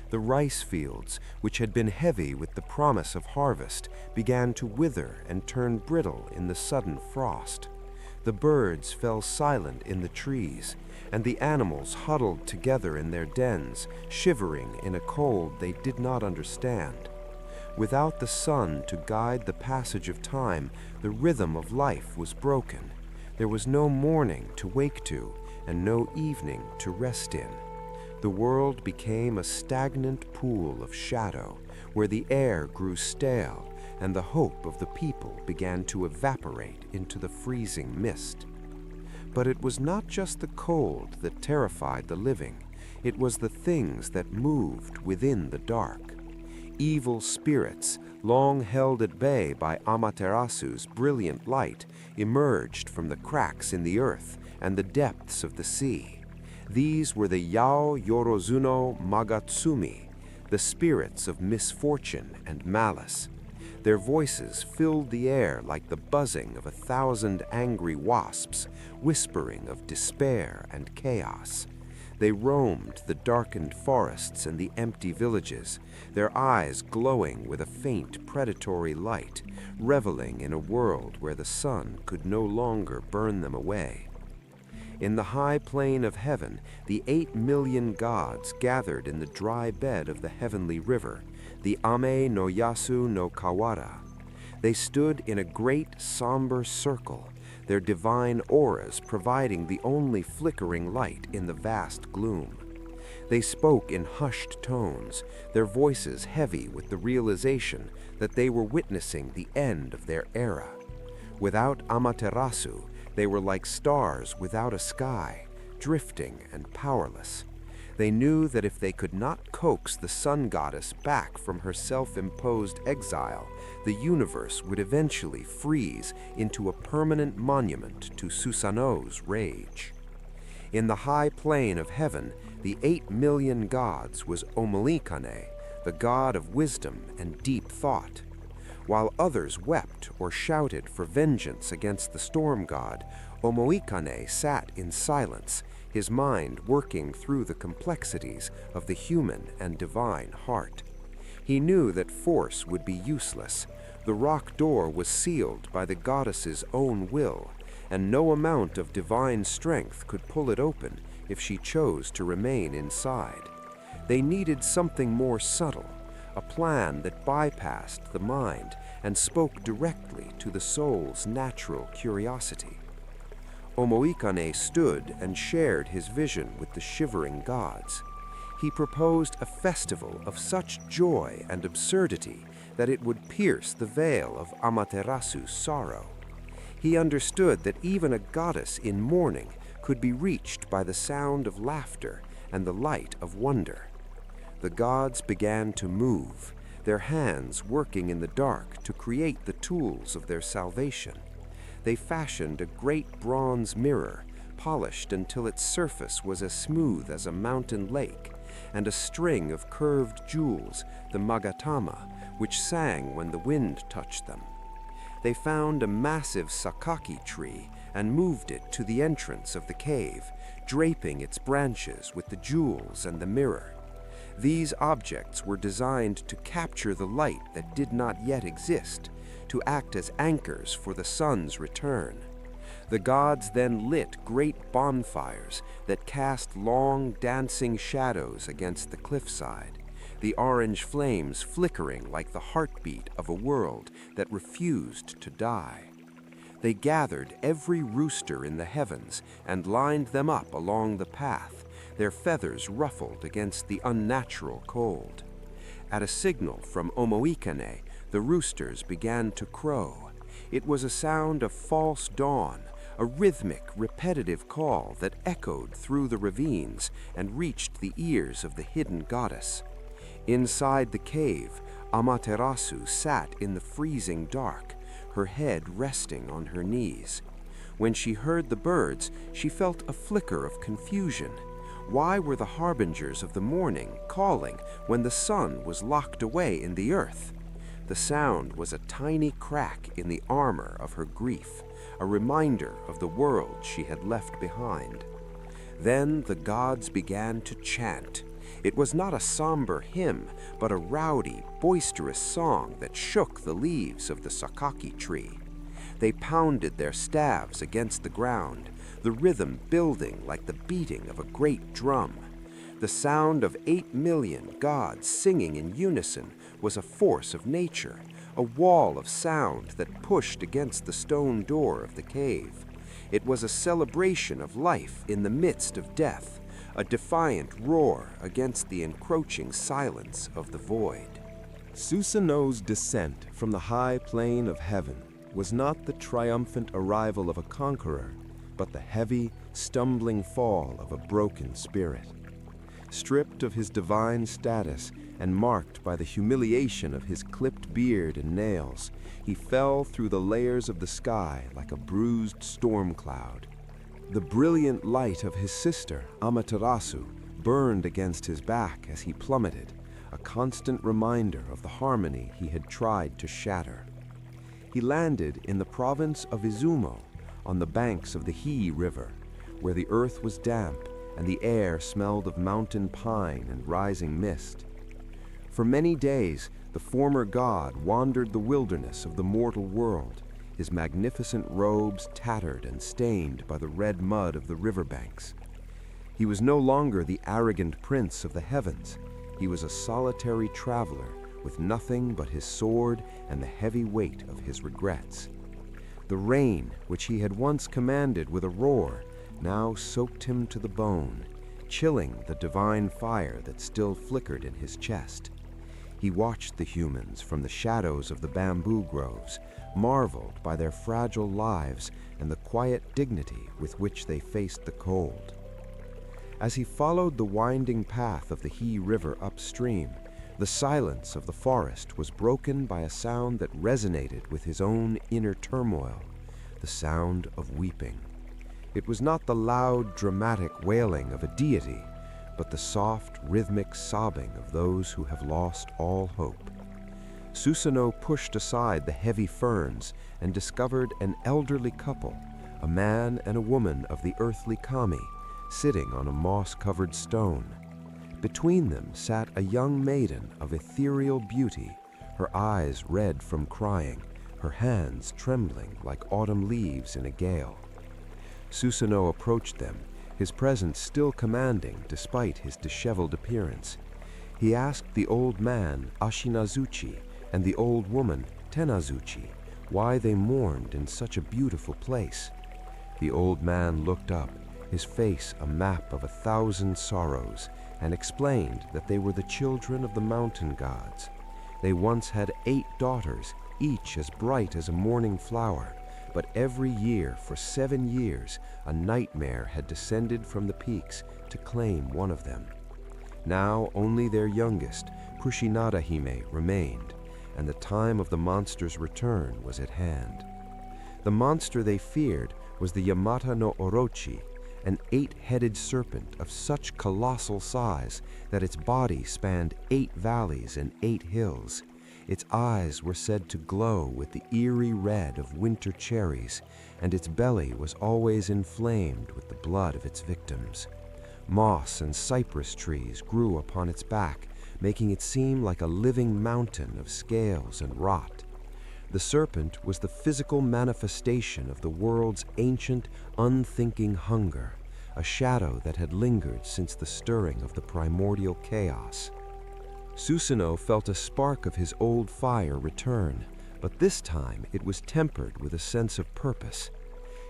The rice fields, which had been heavy with the promise of harvest, began to wither and turn brittle in the sudden frost. The birds fell silent in the trees, and the animals huddled together in their dens, shivering in a cold they did not understand. Without the sun to guide the passage of time, the rhythm of life was broken. There was no morning to wake to, and no evening to rest in. The world became a stagnant pool of shadow, where the air grew stale and the hope of the people began to evaporate into the freezing mist. But it was not just the cold that terrified the living, it was the things that moved within the dark. Evil spirits, long held at bay by Amaterasu's brilliant light, emerged from the cracks in the earth and the depths of the sea. These were the Yao Yorozuno Magatsumi, the spirits of misfortune and malice. Their voices filled the air like the buzzing of 1,000 angry wasps, whispering of despair and chaos. They roamed the darkened forests and the empty villages, their eyes glowing with a faint predatory light, reveling in a world where the sun could no longer burn them away. In the high plain of heaven, the 8 million gods gathered in the dry bed of the heavenly river, the Ame no Yasu no Kawara. They stood in a great somber circle, their divine auras providing the only flickering light in the vast gloom. They spoke in hushed tones, their voices heavy with the realization that they were witnessing the end of their era. Without Amaterasu, they were like stars without a sky, drifting and powerless. They knew that if they could not coax the Sun Goddess back from her self-imposed exile, the universe would eventually freeze into a permanent monument to Susanoo's rage. In the high plain of heaven, the 8 million gods was Omoikane, the god of wisdom and deep thought. While others wept or shouted for vengeance against the storm god, Omoikane sat in silence, his mind working through the complexities of the human and divine heart. He knew that force would be useless. The rock door was sealed by the goddess's own will, and no amount of divine strength could pull it open if she chose to remain inside. They needed something more subtle, a plan that bypassed the mind and spoke directly to the soul's natural curiosity. Omoikane stood and shared his vision with the shivering gods. He proposed a festival of such joy and absurdity that it would pierce the veil of Amaterasu's sorrow. He understood that even a goddess in mourning could be reached by the sound of laughter and the light of wonder. The gods began to move, their hands working in the dark to create the tools of their salvation. They fashioned a great bronze mirror, polished until its surface was as smooth as a mountain lake, and a string of curved jewels, the magatama, which sang when the wind touched them. They found a massive sakaki tree and moved it to the entrance of the cave, draping its branches with the jewels and the mirror. These objects were designed to capture the light that did not yet exist, to act as anchors for the sun's return. The gods then lit great bonfires that cast long, dancing shadows against the cliffside, the orange flames flickering like the heartbeat of a world that refused to die. They gathered every rooster in the heavens and lined them up along the path, their feathers ruffled against the unnatural cold. At a signal from Omoikane, the roosters began to crow. It was a sound of false dawn, a rhythmic, repetitive call that echoed through the ravines and reached the ears of the hidden goddess. Inside the cave, Amaterasu sat in the freezing dark, her head resting on her knees. When she heard the birds, she felt a flicker of confusion. Why were the harbingers of the morning calling when the sun was locked away in the earth? The sound was a tiny crack in the armor of her grief, a reminder of the world she had left behind. Then the gods began to chant. It was not a somber hymn, but a rowdy, boisterous song that shook the leaves of the sakaki tree. They pounded their staves against the ground, the rhythm building like the beating of a great drum. The sound of 8 million gods singing in unison was a force of nature, a wall of sound that pushed against the stone door of the cave. It was a celebration of life in the midst of death, a defiant roar against the encroaching silence of the void. Susanoo's descent from the high plane of heaven was not the triumphant arrival of a conqueror, but the heavy, stumbling fall of a broken spirit. Stripped of his divine status and marked by the humiliation of his clipped beard and nails, he fell through the layers of the sky like a bruised storm cloud. The brilliant light of his sister, Amaterasu, burned against his back as he plummeted, a constant reminder of the harmony he had tried to shatter. He landed in the province of Izumo, on the banks of the Hii River, where the earth was damp and the air smelled of mountain pine and rising mist. For many days, the former god wandered the wilderness of the mortal world, his magnificent robes tattered and stained by the red mud of the riverbanks. He was no longer the arrogant prince of the heavens. He was a solitary traveler with nothing but his sword and the heavy weight of his regrets. The rain, which he had once commanded with a roar, now soaked him to the bone, chilling the divine fire that still flickered in his chest. He watched the humans from the shadows of the bamboo groves, marveled by their fragile lives and the quiet dignity with which they faced the cold. As he followed the winding path of the Hii River upstream, the silence of the forest was broken by a sound that resonated with his own inner turmoil, the sound of weeping. It was not the loud, dramatic wailing of a deity, but the soft, rhythmic sobbing of those who have lost all hope. Susanoo pushed aside the heavy ferns and discovered an elderly couple, a man and a woman of the earthly kami, sitting on a moss-covered stone. Between them sat a young maiden of ethereal beauty, her eyes red from crying, her hands trembling like autumn leaves in a gale. Susanoo approached them, his presence still commanding despite his disheveled appearance. He asked the old man, Ashinazuchi, and the old woman, Tenazuchi, why they mourned in such a beautiful place. The old man looked up, his face a map of 1,000 sorrows, and explained that they were the children of the mountain gods. They once had 8 daughters, each as bright as a morning flower, but every year for 7 years a nightmare had descended from the peaks to claim one of them. Now only their youngest, Kushinada-hime, remained, and the time of the monster's return was at hand. The monster they feared was the Yamata no Orochi, an 8-headed serpent of such colossal size that its body spanned 8 valleys and 8 hills. Its eyes were said to glow with the eerie red of winter cherries, and its belly was always inflamed with the blood of its victims. Moss and cypress trees grew upon its back, making it seem like a living mountain of scales and rot. The serpent was the physical manifestation of the world's ancient, unthinking hunger, a shadow that had lingered since the stirring of the primordial chaos. Susanoo felt a spark of his old fire return, but this time it was tempered with a sense of purpose.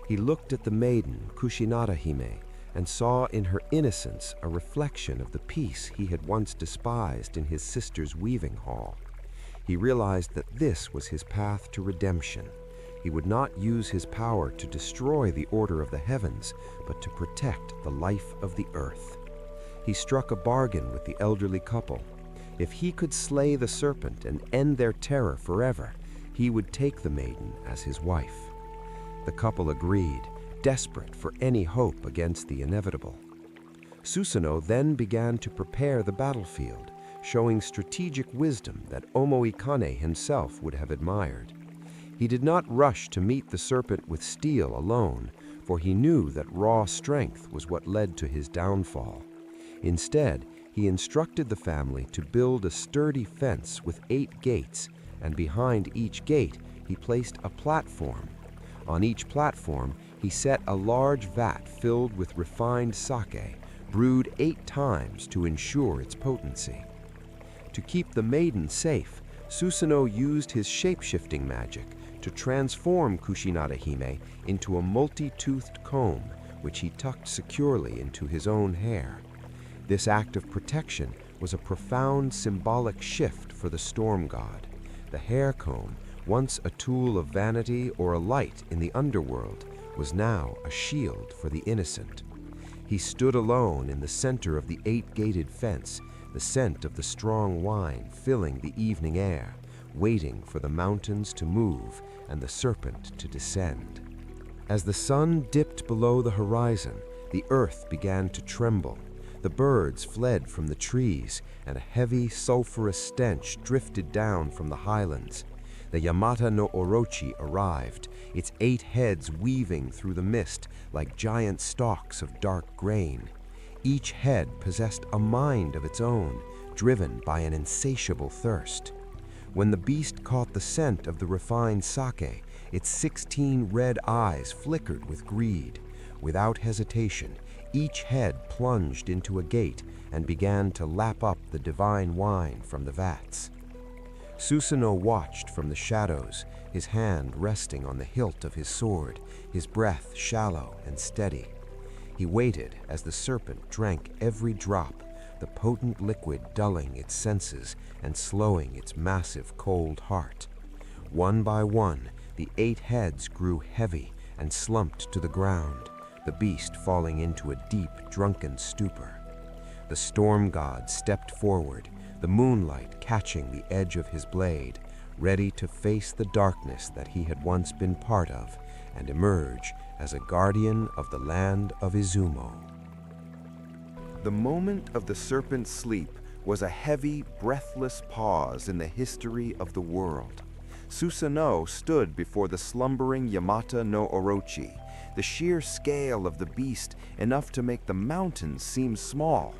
He looked at the maiden, Kushinada-hime, and saw in her innocence a reflection of the peace he had once despised in his sister's weaving hall. He realized that this was his path to redemption. He would not use his power to destroy the order of the heavens, but to protect the life of the earth. He struck a bargain with the elderly couple. If he could slay the serpent and end their terror forever, he would take the maiden as his wife. The couple agreed, desperate for any hope against the inevitable. Susanoo then began to prepare the battlefield, showing strategic wisdom that Omoikane himself would have admired. He did not rush to meet the serpent with steel alone, for he knew that raw strength was what led to his downfall. Instead, he instructed the family to build a sturdy fence with 8 gates, and behind each gate he placed a platform. On each platform, he set a large vat filled with refined sake, brewed 8 times to ensure its potency. To keep the maiden safe, Susanoo used his shape-shifting magic to transform Kushinada-hime into a multi-toothed comb, which he tucked securely into his own hair. This act of protection was a profound symbolic shift for the storm god. The hair comb, once a tool of vanity or a light in the underworld, was now a shield for the innocent. He stood alone in the center of the 8-gated fence, the scent of the strong wine filling the evening air, waiting for the mountains to move and the serpent to descend. As the sun dipped below the horizon, the earth began to tremble. The birds fled from the trees, and a heavy, sulfurous stench drifted down from the highlands. The Yamata no Orochi arrived, its 8 heads weaving through the mist like giant stalks of dark grain. Each head possessed a mind of its own, driven by an insatiable thirst. When the beast caught the scent of the refined sake, its 16 red eyes flickered with greed. Without hesitation, each head plunged into a gate and began to lap up the divine wine from the vats. Susanoo watched from the shadows, his hand resting on the hilt of his sword, his breath shallow and steady. He waited as the serpent drank every drop, the potent liquid dulling its senses and slowing its massive cold heart. One by one, the 8 heads grew heavy and slumped to the ground, the beast falling into a deep, drunken stupor. The storm god stepped forward, the moonlight catching the edge of his blade, ready to face the darkness that he had once been part of and emerge as a guardian of the land of Izumo. The moment of the serpent's sleep was a heavy, breathless pause in the history of the world. Susanoo stood before the slumbering Yamata no Orochi, the sheer scale of the beast enough to make the mountains seem small.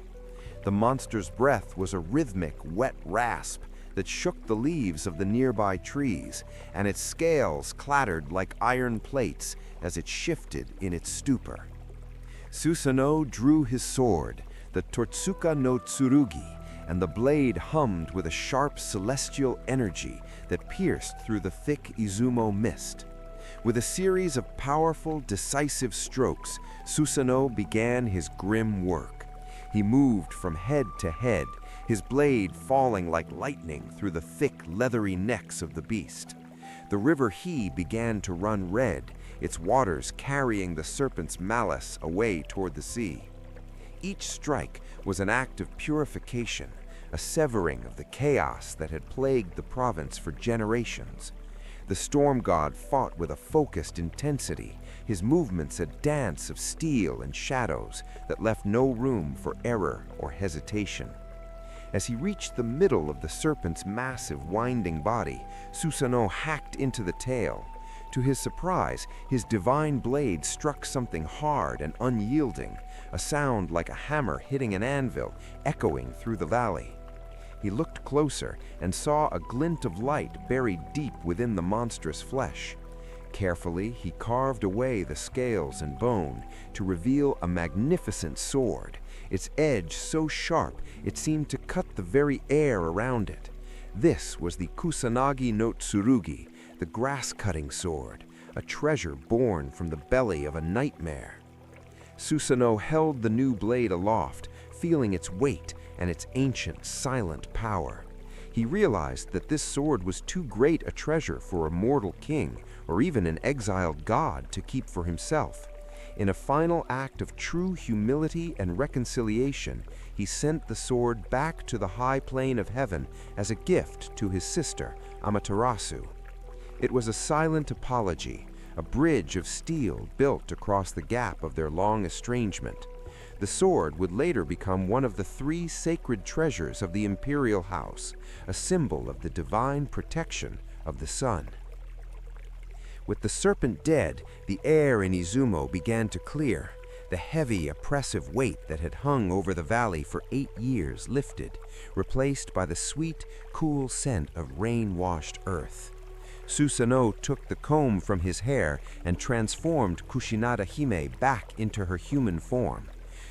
The monster's breath was a rhythmic, wet rasp that shook the leaves of the nearby trees, and its scales clattered like iron plates as it shifted in its stupor. Susanoo drew his sword, the Tortsuka no Tsurugi, and the blade hummed with a sharp celestial energy that pierced through the thick Izumo mist. With a series of powerful, decisive strokes, Susanoo began his grim work. He moved from head to head, his blade falling like lightning through the thick, leathery necks of the beast. The river He began to run red, its waters carrying the serpent's malice away toward the sea. Each strike was an act of purification, a severing of the chaos that had plagued the province for generations. The storm god fought with a focused intensity, his movements a dance of steel and shadows that left no room for error or hesitation. As he reached the middle of the serpent's massive winding body, Susanoo hacked into the tail. To his surprise, his divine blade struck something hard and unyielding, a sound like a hammer hitting an anvil, echoing through the valley. He looked closer and saw a glint of light buried deep within the monstrous flesh. Carefully, he carved away the scales and bone to reveal a magnificent sword, its edge so sharp it seemed to cut the very air around it. This was the Kusanagi no Tsurugi, the grass-cutting sword, a treasure born from the belly of a nightmare. Susanoo held the new blade aloft, feeling its weight and its ancient, silent power. He realized that this sword was too great a treasure for a mortal king or even an exiled god to keep for himself. In a final act of true humility and reconciliation, he sent the sword back to the high plane of heaven as a gift to his sister, Amaterasu. It was a silent apology, a bridge of steel built across the gap of their long estrangement. The sword would later become one of the 3 sacred treasures of the imperial house, a symbol of the divine protection of the sun. With the serpent dead, the air in Izumo began to clear. The heavy, oppressive weight that had hung over the valley for 8 years lifted, replaced by the sweet, cool scent of rain-washed earth. Susanoo took the comb from his hair and transformed Kushinada Hime back into her human form.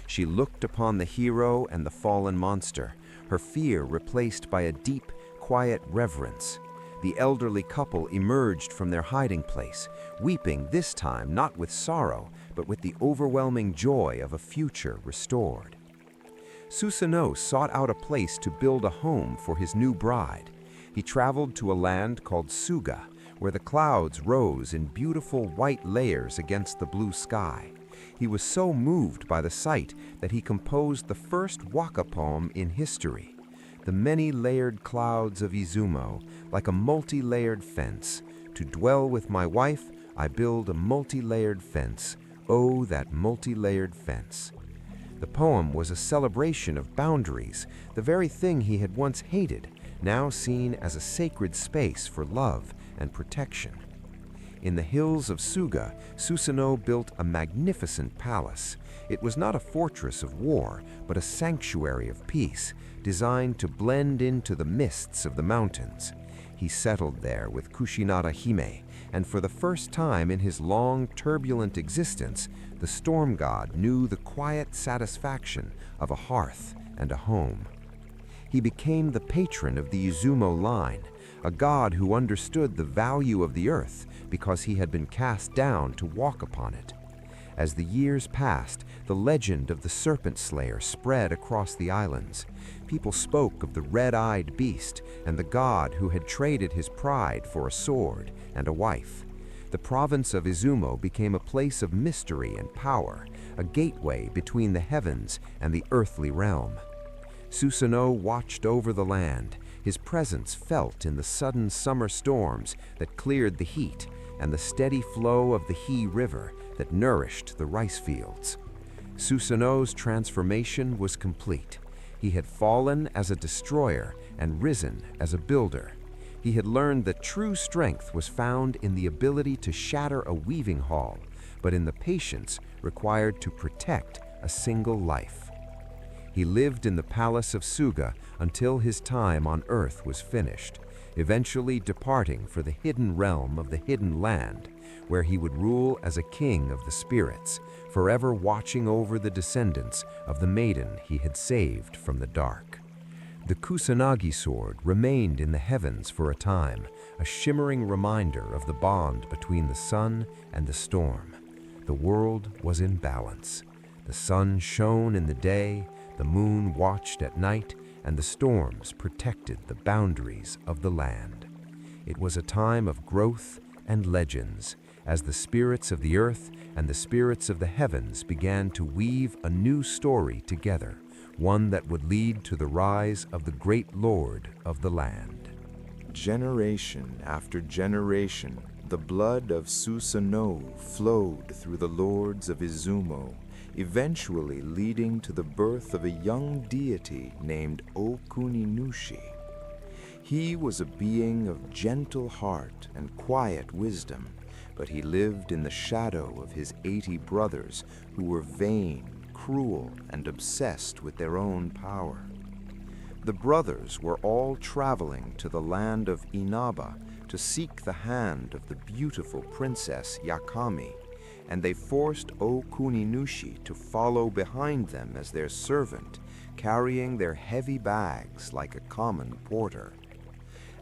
She looked upon the hero and the fallen monster, her fear replaced by a deep, quiet reverence. The elderly couple emerged from their hiding place, weeping this time not with sorrow, but with the overwhelming joy of a future restored. Susanoo sought out a place to build a home for his new bride. He traveled to a land called Suga, where the clouds rose in beautiful white layers against the blue sky. He was so moved by the sight that he composed the first waka poem in history. The many-layered clouds of Izumo, like a multi-layered fence. To dwell with my wife, I build a multi-layered fence. Oh, that multi-layered fence. The poem was a celebration of boundaries, the very thing he had once hated, now seen as a sacred space for love and protection. In the hills of Suga, Susanoo built a magnificent palace. It was not a fortress of war, but a sanctuary of peace, designed to blend into the mists of the mountains. He settled there with Kushinada Hime, and for the first time in his long, turbulent existence, the storm god knew the quiet satisfaction of a hearth and a home. He became the patron of the Izumo line, a god who understood the value of the earth because he had been cast down to walk upon it. As the years passed, the legend of the serpent slayer spread across the islands. People spoke of the red-eyed beast and the god who had traded his pride for a sword and a wife. The province of Izumo became a place of mystery and power, a gateway between the heavens and the earthly realm. Susanoo watched over the land, his presence felt in the sudden summer storms that cleared the heat and the steady flow of the He River that nourished the rice fields. Susanoo's transformation was complete. He had fallen as a destroyer and risen as a builder. He had learned that true strength was found in the ability to shatter a weaving hall, but in the patience required to protect a single life. He lived in the palace of Suga until his time on earth was finished, eventually departing for the hidden realm of the hidden land, where he would rule as a king of the spirits, forever watching over the descendants of the maiden he had saved from the dark. The Kusanagi sword remained in the heavens for a time, a shimmering reminder of the bond between the sun and the storm. The world was in balance. The sun shone in the day, the moon watched at night, and the storms protected the boundaries of the land. It was a time of growth and legends, as the spirits of the earth and the spirits of the heavens began to weave a new story together, one that would lead to the rise of the great lord of the land. Generation after generation, the blood of Susanoo flowed through the lords of Izumo, eventually leading to the birth of a young deity named Okuninushi. He was a being of gentle heart and quiet wisdom, but he lived in the shadow of his 80 brothers who were vain, cruel, and obsessed with their own power. The brothers were all traveling to the land of Inaba to seek the hand of the beautiful princess Yakami, and they forced Okuninushi to follow behind them as their servant, carrying their heavy bags like a common porter.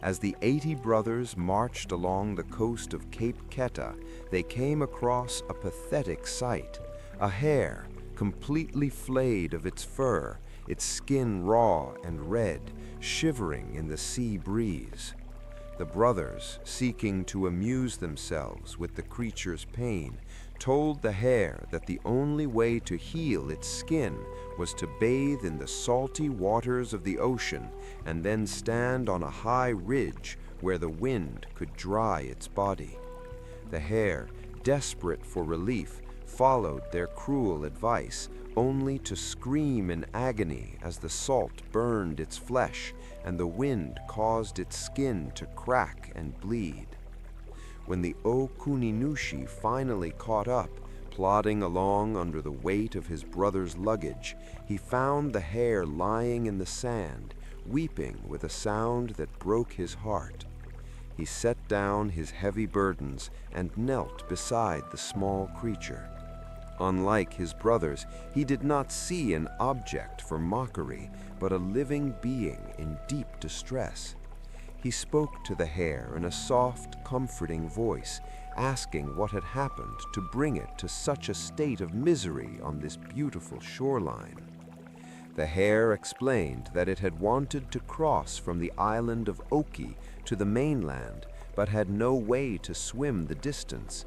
As the 80 brothers marched along the coast of Cape Keta, they came across a pathetic sight: a hare, completely flayed of its fur, its skin raw and red, shivering in the sea breeze. The brothers, seeking to amuse themselves with the creature's pain, told the hare that the only way to heal its skin was to bathe in the salty waters of the ocean and then stand on a high ridge where the wind could dry its body. The hare, desperate for relief, followed their cruel advice, only to scream in agony as the salt burned its flesh and the wind caused its skin to crack and bleed. When the Okuninushi finally caught up, plodding along under the weight of his brother's luggage, he found the hare lying in the sand, weeping with a sound that broke his heart. He set down his heavy burdens and knelt beside the small creature. Unlike his brothers, he did not see an object for mockery, but a living being in deep distress. He spoke to the hare in a soft, comforting voice, asking what had happened to bring it to such a state of misery on this beautiful shoreline. The hare explained that it had wanted to cross from the island of Oki to the mainland, but had no way to swim the distance.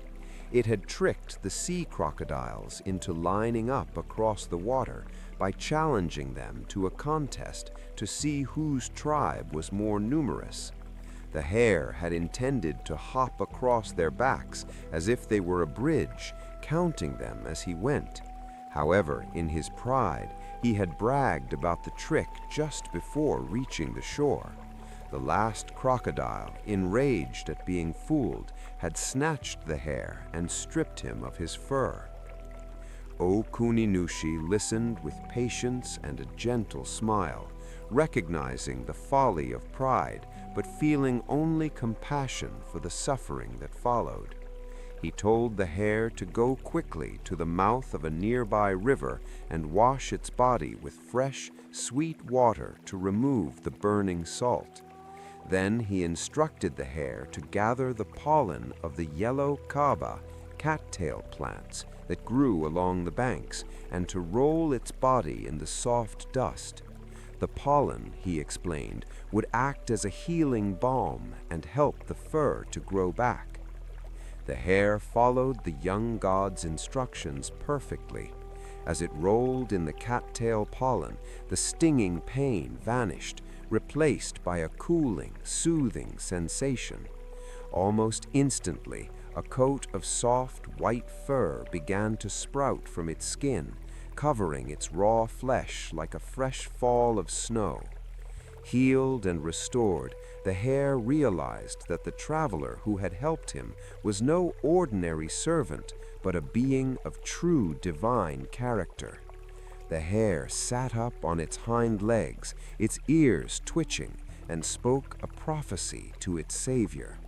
It had tricked the sea crocodiles into lining up across the water by challenging them to a contest to see whose tribe was more numerous. The hare had intended to hop across their backs as if they were a bridge, counting them as he went. However, in his pride, he had bragged about the trick just before reaching the shore. The last crocodile, enraged at being fooled, had snatched the hare and stripped him of his fur. Okuninushi listened with patience and a gentle smile, recognizing the folly of pride, but feeling only compassion for the suffering that followed. He told the hare to go quickly to the mouth of a nearby river and wash its body with fresh, sweet water to remove the burning salt. Then he instructed the hare to gather the pollen of the yellow kaba, cattail plants, that grew along the banks, and to roll its body in the soft dust. The pollen, he explained, would act as a healing balm and help the fur to grow back. The hare followed the young god's instructions perfectly. As it rolled in the cattail pollen, the stinging pain vanished, replaced by a cooling, soothing sensation. Almost instantly, a coat of soft white fur began to sprout from its skin, covering its raw flesh like a fresh fall of snow. Healed and restored, the hare realized that the traveler who had helped him was no ordinary servant, but a being of true divine character. The hare sat up on its hind legs, its ears twitching, and spoke a prophecy to its savior.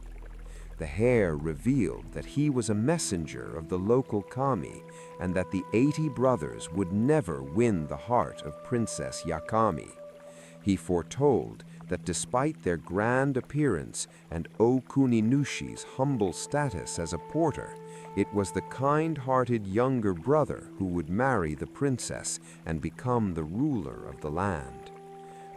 The hare revealed that he was a messenger of the local kami, and that the 80 brothers would never win the heart of Princess Yakami. He foretold that despite their grand appearance and Okuninushi's humble status as a porter, it was the kind-hearted younger brother who would marry the princess and become the ruler of the land.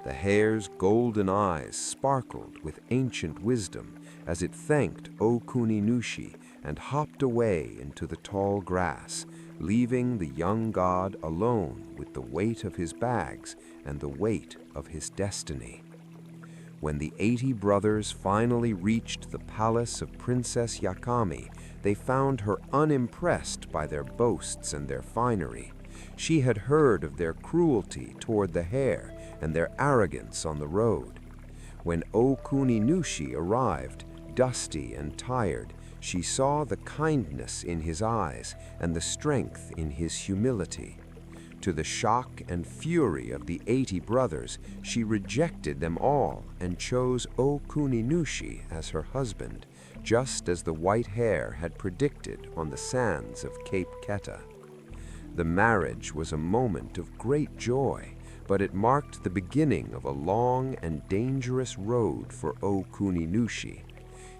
The hare's golden eyes sparkled with ancient wisdom as it thanked Okuninushi and hopped away into the tall grass, leaving the young god alone with the weight of his bags and the weight of his destiny. When the 80 brothers finally reached the palace of Princess Yakami, they found her unimpressed by their boasts and their finery. She had heard of their cruelty toward the hare and their arrogance on the road. When Okuninushi arrived, dusty and tired, she saw the kindness in his eyes and the strength in his humility. To the shock and fury of the 80 brothers, she rejected them all and chose Okuninushi as her husband, just as the white hare had predicted on the sands of Cape Keta. The marriage was a moment of great joy, but it marked the beginning of a long and dangerous road for Okuninushi.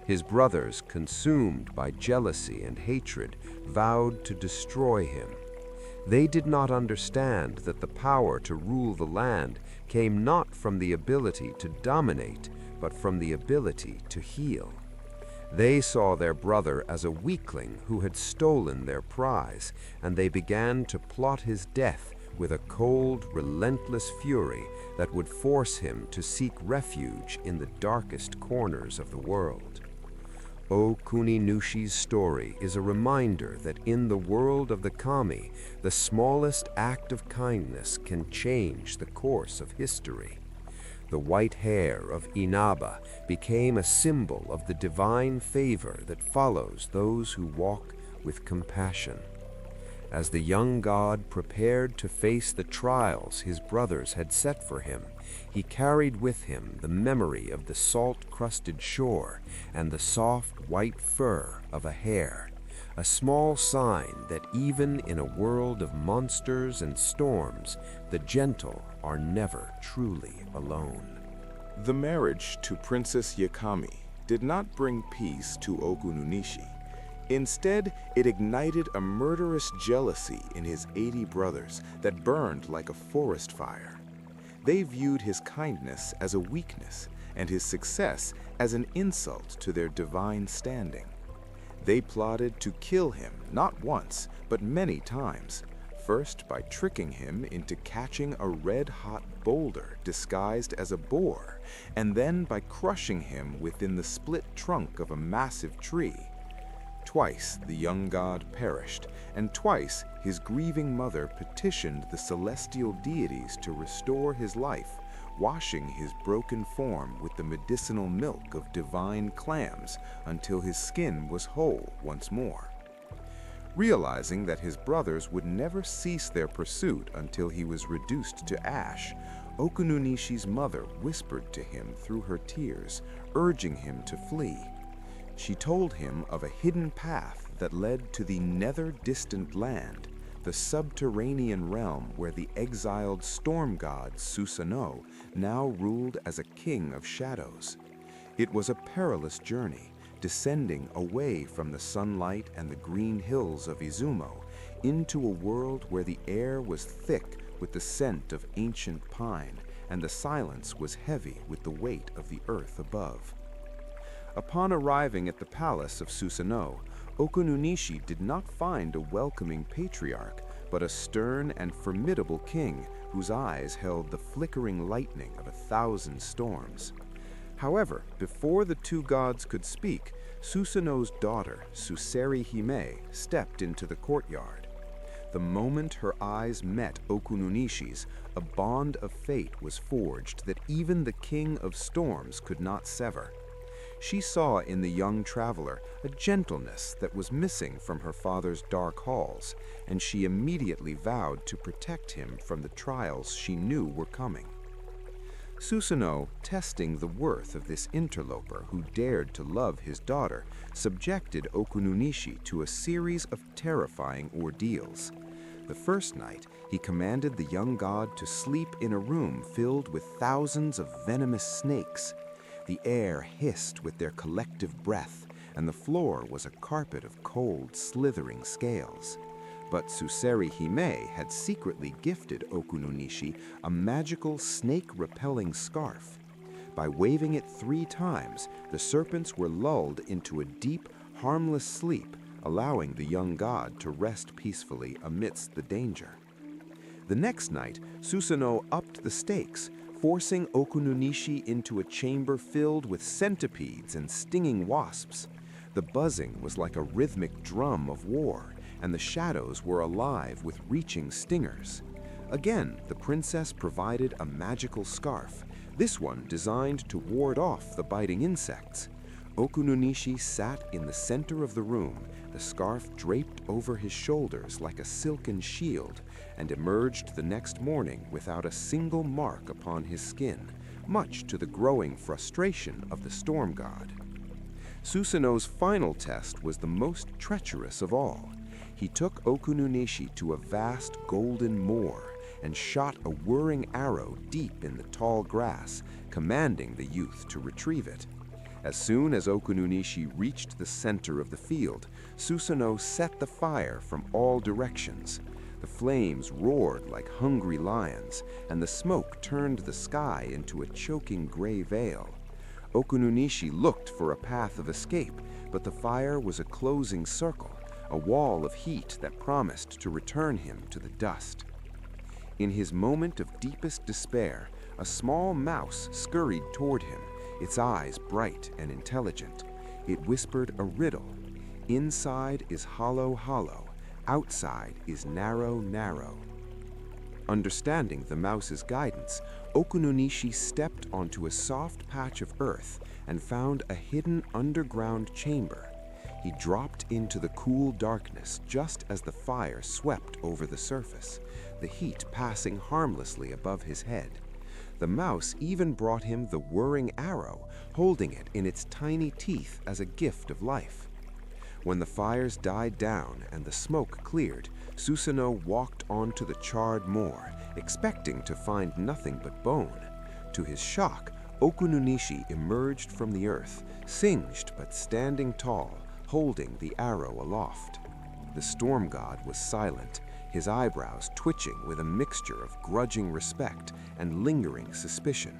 His brothers, consumed by jealousy and hatred, vowed to destroy him. They did not understand that the power to rule the land came not from the ability to dominate, but from the ability to heal. They saw their brother as a weakling who had stolen their prize, and they began to plot his death with a cold, relentless fury that would force him to seek refuge in the darkest corners of the world. Okuninushi's story is a reminder that in the world of the kami, the smallest act of kindness can change the course of history. The white hare of Inaba became a symbol of the divine favor that follows those who walk with compassion. As the young god prepared to face the trials his brothers had set for him, he carried with him the memory of the salt-crusted shore and the soft white fur of a hare, a small sign that even in a world of monsters and storms, the gentle are never truly alone. The marriage to Princess Yakami did not bring peace to Okuninushi. Instead, it ignited a murderous jealousy in his 80 brothers that burned like a forest fire. They viewed his kindness as a weakness and his success as an insult to their divine standing. They plotted to kill him not once, but many times, first by tricking him into catching a red-hot boulder disguised as a boar, and then by crushing him within the split trunk of a massive tree. Twice the young god perished, and twice his grieving mother petitioned the celestial deities to restore his life, washing his broken form with the medicinal milk of divine clams until his skin was whole once more. Realizing that his brothers would never cease their pursuit until he was reduced to ash, Okununishi's mother whispered to him through her tears, urging him to flee. She told him of a hidden path that led to the nether-distant land, the subterranean realm where the exiled storm god Susanoo now ruled as a king of shadows. It was a perilous journey, descending away from the sunlight and the green hills of Izumo into a world where the air was thick with the scent of ancient pine and the silence was heavy with the weight of the earth above. Upon arriving at the palace of Susanoo, Okununishi did not find a welcoming patriarch, but a stern and formidable king whose eyes held the flickering lightning of 1,000 storms. However, before the two gods could speak, Susanoo's daughter, Suseri Hime, stepped into the courtyard. The moment her eyes met Okununishi's, a bond of fate was forged that even the king of storms could not sever. She saw in the young traveler a gentleness that was missing from her father's dark halls, and she immediately vowed to protect him from the trials she knew were coming. Susanoo, testing the worth of this interloper who dared to love his daughter, subjected Okununishi to a series of terrifying ordeals. The first night, he commanded the young god to sleep in a room filled with thousands of venomous snakes. The air hissed with their collective breath, and the floor was a carpet of cold, slithering scales. But Suseri Hime had secretly gifted Okununishi a magical snake-repelling scarf. By waving it 3 times, the serpents were lulled into a deep, harmless sleep, allowing the young god to rest peacefully amidst the danger. The next night, Susanoo upped the stakes, forcing Okununishi into a chamber filled with centipedes and stinging wasps. The buzzing was like a rhythmic drum of war, and the shadows were alive with reaching stingers. Again, the princess provided a magical scarf, this one designed to ward off the biting insects. Okununishi sat in the center of the room, the scarf draped over his shoulders like a silken shield, and emerged the next morning without a single mark upon his skin, much to the growing frustration of the storm god. Susanoo's final test was the most treacherous of all. He took Okununishi to a vast golden moor and shot a whirring arrow deep in the tall grass, commanding the youth to retrieve it. As soon as Okununishi reached the center of the field, Susanoo set the fire from all directions. The flames roared like hungry lions, and the smoke turned the sky into a choking gray veil. Okununishi looked for a path of escape, but the fire was a closing circle, a wall of heat that promised to return him to the dust. In his moment of deepest despair, a small mouse scurried toward him, its eyes bright and intelligent. It whispered a riddle. Inside is hollow, hollow. Outside is narrow, narrow. Understanding the mouse's guidance, Okununishi stepped onto a soft patch of earth and found a hidden underground chamber. He dropped into the cool darkness just as the fire swept over the surface, the heat passing harmlessly above his head. The mouse even brought him the whirring arrow, holding it in its tiny teeth as a gift of life. When the fires died down and the smoke cleared, Susanoo walked onto the charred moor, expecting to find nothing but bone. To his shock, Okununishi emerged from the earth, singed but standing tall, holding the arrow aloft. The storm god was silent, his eyebrows twitching with a mixture of grudging respect and lingering suspicion.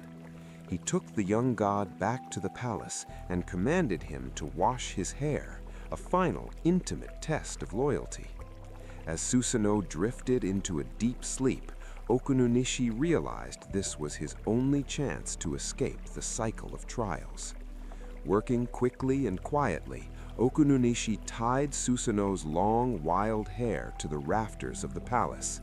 He took the young god back to the palace and commanded him to wash his hair, a final, intimate test of loyalty. As Susanoo drifted into a deep sleep, Okununishi realized this was his only chance to escape the cycle of trials. Working quickly and quietly, Okununishi tied Susanoo's long, wild hair to the rafters of the palace.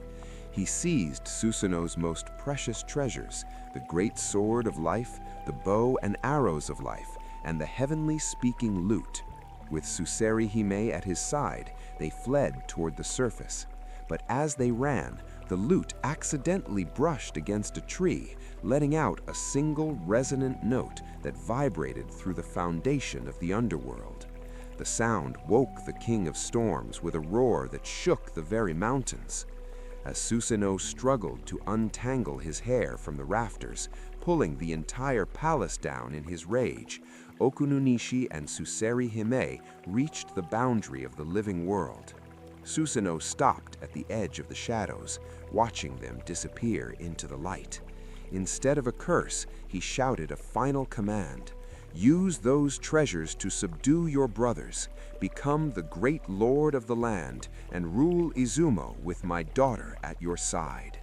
He seized Susanoo's most precious treasures, the great sword of life, the bow and arrows of life, and the heavenly speaking lute. With Suseri Hime at his side, they fled toward the surface. But as they ran, the lute accidentally brushed against a tree, letting out a single resonant note that vibrated through the foundation of the underworld. The sound woke the King of Storms with a roar that shook the very mountains. As Susanoo struggled to untangle his hair from the rafters, pulling the entire palace down in his rage, Okununishi and Suseri Hime reached the boundary of the living world. Susanoo stopped at the edge of the shadows, watching them disappear into the light. Instead of a curse, he shouted a final command. Use those treasures to subdue your brothers, become the great lord of the land, and rule Izumo with my daughter at your side.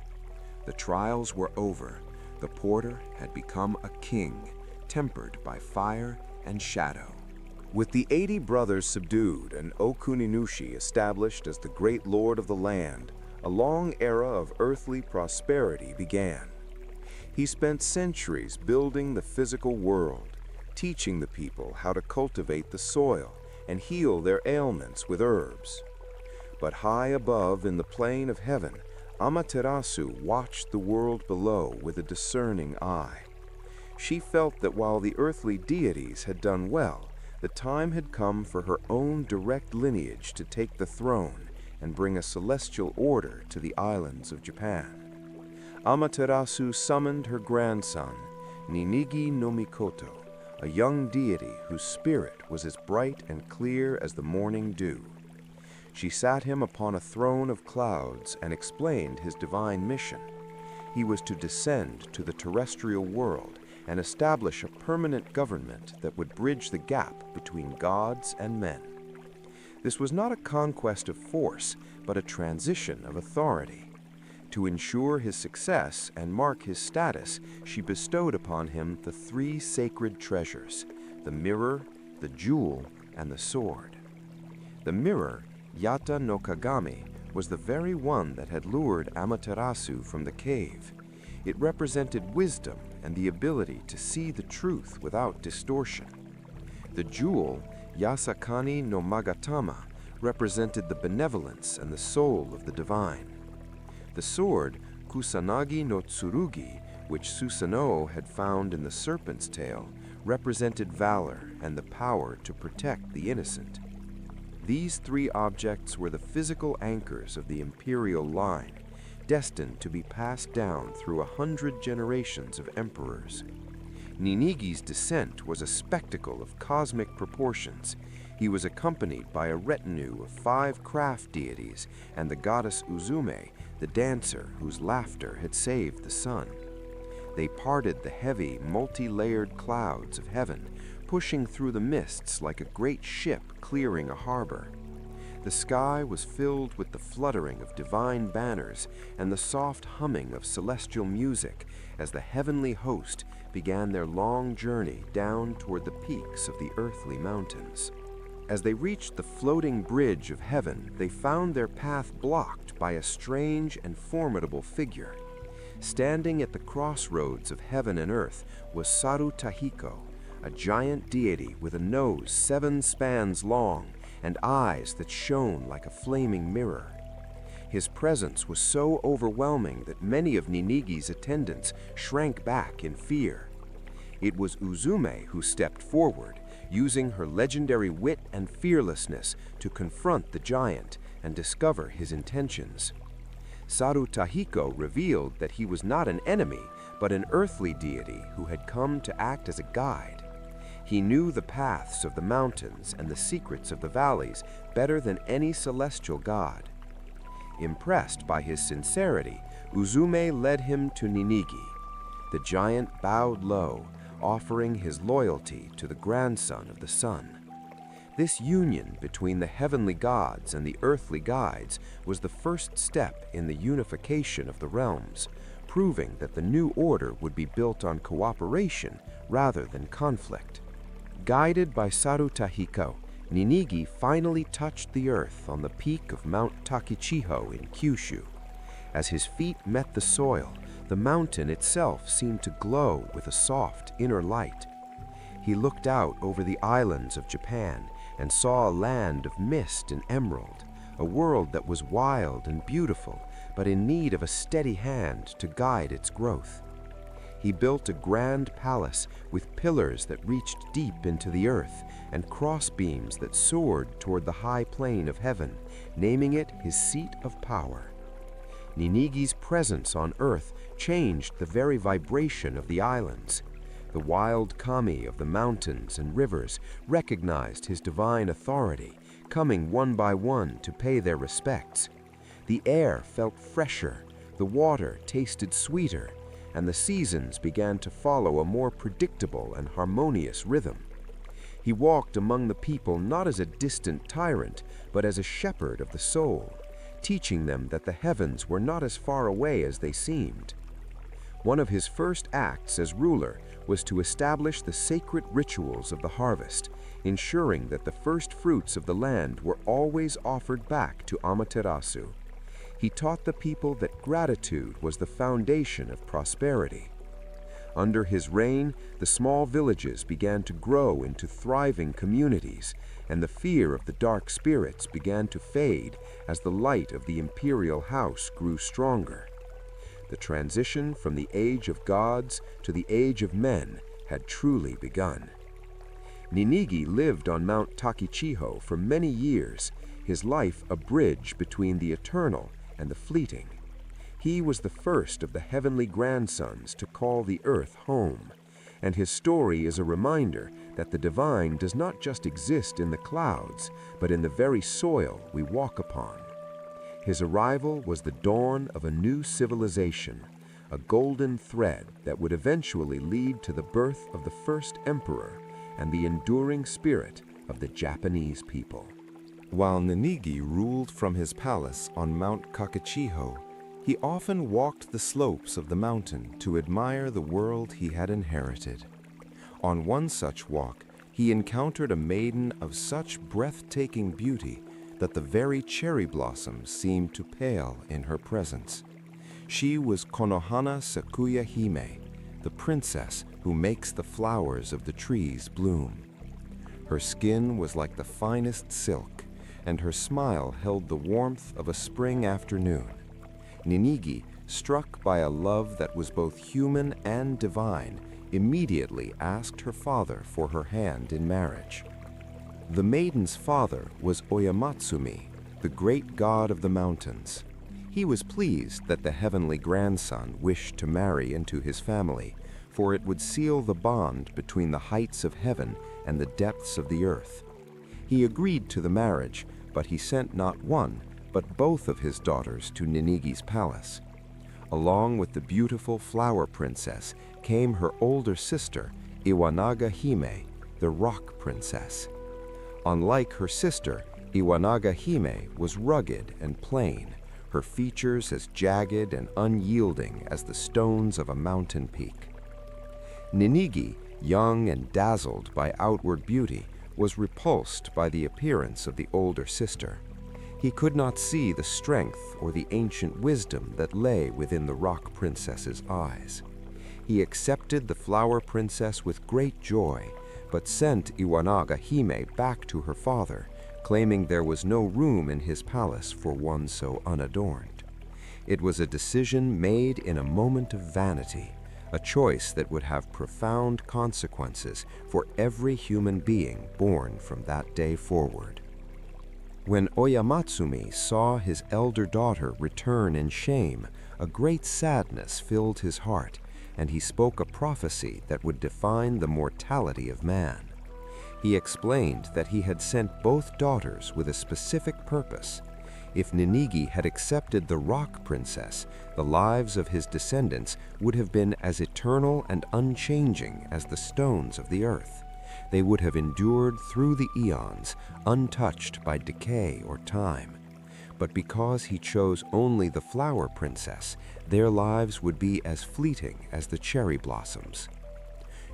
The trials were over. The porter had become a king, tempered by fire and shadow. With the 80 brothers subdued and Okuninushi established as the great lord of the land, a long era of earthly prosperity began. He spent centuries building the physical world, teaching the people how to cultivate the soil and heal their ailments with herbs. But high above in the plain of heaven, Amaterasu watched the world below with a discerning eye. She felt that while the earthly deities had done well, the time had come for her own direct lineage to take the throne and bring a celestial order to the islands of Japan. Amaterasu summoned her grandson, Ninigi no Mikoto, a young deity whose spirit was as bright and clear as the morning dew. She sat him upon a throne of clouds and explained his divine mission. He was to descend to the terrestrial world and establish a permanent government that would bridge the gap between gods and men. This was not a conquest of force, but a transition of authority. To ensure his success and mark his status, she bestowed upon him the 3 sacred treasures, the mirror, the jewel, and the sword. The mirror, Yata no Kagami, was the very one that had lured Amaterasu from the cave. It represented wisdom and the ability to see the truth without distortion. The jewel, Yasakani no Magatama, represented the benevolence and the soul of the divine. The sword, Kusanagi no Tsurugi, which Susanoo had found in the serpent's tail, represented valor and the power to protect the innocent. These 3 objects were the physical anchors of the imperial line, destined to be passed down through 100 generations of emperors. Ninigi's descent was a spectacle of cosmic proportions. He was accompanied by a retinue of 5 craft deities and the goddess Uzume, the dancer whose laughter had saved the sun. They parted the heavy, multi-layered clouds of heaven, pushing through the mists like a great ship clearing a harbor. The sky was filled with the fluttering of divine banners and the soft humming of celestial music as the heavenly host began their long journey down toward the peaks of the earthly mountains. As they reached the floating bridge of heaven, they found their path blocked by a strange and formidable figure. Standing at the crossroads of heaven and earth was Saru Tahiko, a giant deity with a nose 7 spans long and eyes that shone like a flaming mirror. His presence was so overwhelming that many of Ninigi's attendants shrank back in fear. It was Uzume who stepped forward, using her legendary wit and fearlessness to confront the giant and discover his intentions. Saru Tahiko revealed that he was not an enemy, but an earthly deity who had come to act as a guide. He knew the paths of the mountains and the secrets of the valleys better than any celestial god. Impressed by his sincerity, Uzume led him to Ninigi. The giant bowed low, offering his loyalty to the grandson of the sun. This union between the heavenly gods and the earthly guides was the first step in the unification of the realms, proving that the new order would be built on cooperation rather than conflict. Guided by Saru Tahiko, Ninigi finally touched the earth on the peak of Mount Takichiho in Kyushu. As his feet met the soil, the mountain itself seemed to glow with a soft inner light. He looked out over the islands of Japan and saw a land of mist and emerald, a world that was wild and beautiful, but in need of a steady hand to guide its growth. He built a grand palace with pillars that reached deep into the earth and crossbeams that soared toward the high plane of heaven, naming it his seat of power. Ninigi's presence on earth changed the very vibration of the islands. The wild kami of the mountains and rivers recognized his divine authority, coming one by one to pay their respects. The air felt fresher, the water tasted sweeter, and the seasons began to follow a more predictable and harmonious rhythm. He walked among the people not as a distant tyrant, but as a shepherd of the soul, teaching them that the heavens were not as far away as they seemed. One of his first acts as ruler was to establish the sacred rituals of the harvest, ensuring that the first fruits of the land were always offered back to Amaterasu. He taught the people that gratitude was the foundation of prosperity. Under his reign, the small villages began to grow into thriving communities, and the fear of the dark spirits began to fade as the light of the imperial house grew stronger. The transition from the age of gods to the age of men had truly begun. Ninigi lived on Mount Takichiho for many years, his life a bridge between the eternal and the fleeting. He was the first of the heavenly grandsons to call the earth home, and his story is a reminder that the divine does not just exist in the clouds, but in the very soil we walk upon. His arrival was the dawn of a new civilization, a golden thread that would eventually lead to the birth of the first emperor and the enduring spirit of the Japanese people. While Ninigi ruled from his palace on Mount Kakechiho, he often walked the slopes of the mountain to admire the world he had inherited. On one such walk, he encountered a maiden of such breathtaking beauty that the very cherry blossoms seemed to pale in her presence. She was Konohana Sakuya Hime, the princess who makes the flowers of the trees bloom. Her skin was like the finest silk, and her smile held the warmth of a spring afternoon. Ninigi, struck by a love that was both human and divine, immediately asked her father for her hand in marriage. The maiden's father was Oyamatsumi, the great god of the mountains. He was pleased that the heavenly grandson wished to marry into his family, for it would seal the bond between the heights of heaven and the depths of the earth. He agreed to the marriage, but he sent not one, but both of his daughters to Ninigi's palace. Along with the beautiful flower princess came her older sister, Iwanaga Hime, the rock princess. Unlike her sister, Iwanaga Hime was rugged and plain, her features as jagged and unyielding as the stones of a mountain peak. Ninigi, young and dazzled by outward beauty, was repulsed by the appearance of the older sister. He could not see the strength or the ancient wisdom that lay within the rock princess's eyes. He accepted the flower princess with great joy, but sent Iwanaga Hime back to her father, claiming there was no room in his palace for one so unadorned. It was a decision made in a moment of vanity, a choice that would have profound consequences for every human being born from that day forward. When Oyamatsumi saw his elder daughter return in shame, a great sadness filled his heart, and he spoke a prophecy that would define the mortality of man. He explained that he had sent both daughters with a specific purpose. If Ninigi had accepted the Rock Princess, the lives of his descendants would have been as eternal and unchanging as the stones of the earth. They would have endured through the eons, untouched by decay or time. But because he chose only the Flower Princess, their lives would be as fleeting as the cherry blossoms.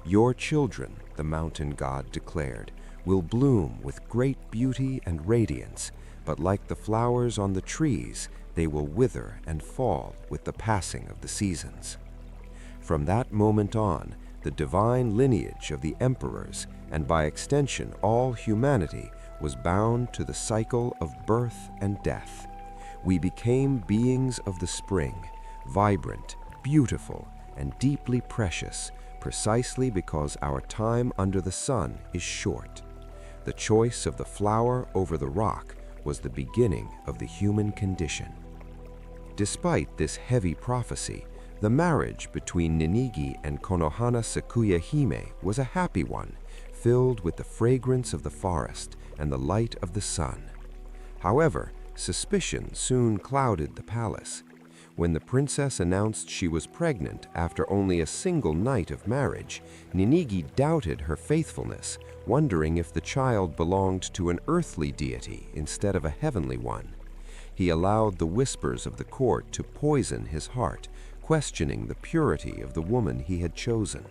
"Your children," the mountain god declared, "will bloom with great beauty and radiance, but like the flowers on the trees, they will wither and fall with the passing of the seasons." From that moment on, the divine lineage of the emperors, and by extension all humanity, was bound to the cycle of birth and death. We became beings of the spring, vibrant, beautiful, and deeply precious, precisely because our time under the sun is short. The choice of the flower over the rock was the beginning of the human condition. Despite this heavy prophecy, the marriage between Ninigi and Konohana Sakuya Hime was a happy one, filled with the fragrance of the forest and the light of the sun. However, suspicion soon clouded the palace. When the princess announced she was pregnant after only a single night of marriage, Ninigi doubted her faithfulness, wondering if the child belonged to an earthly deity instead of a heavenly one. He allowed the whispers of the court to poison his heart, questioning the purity of the woman he had chosen.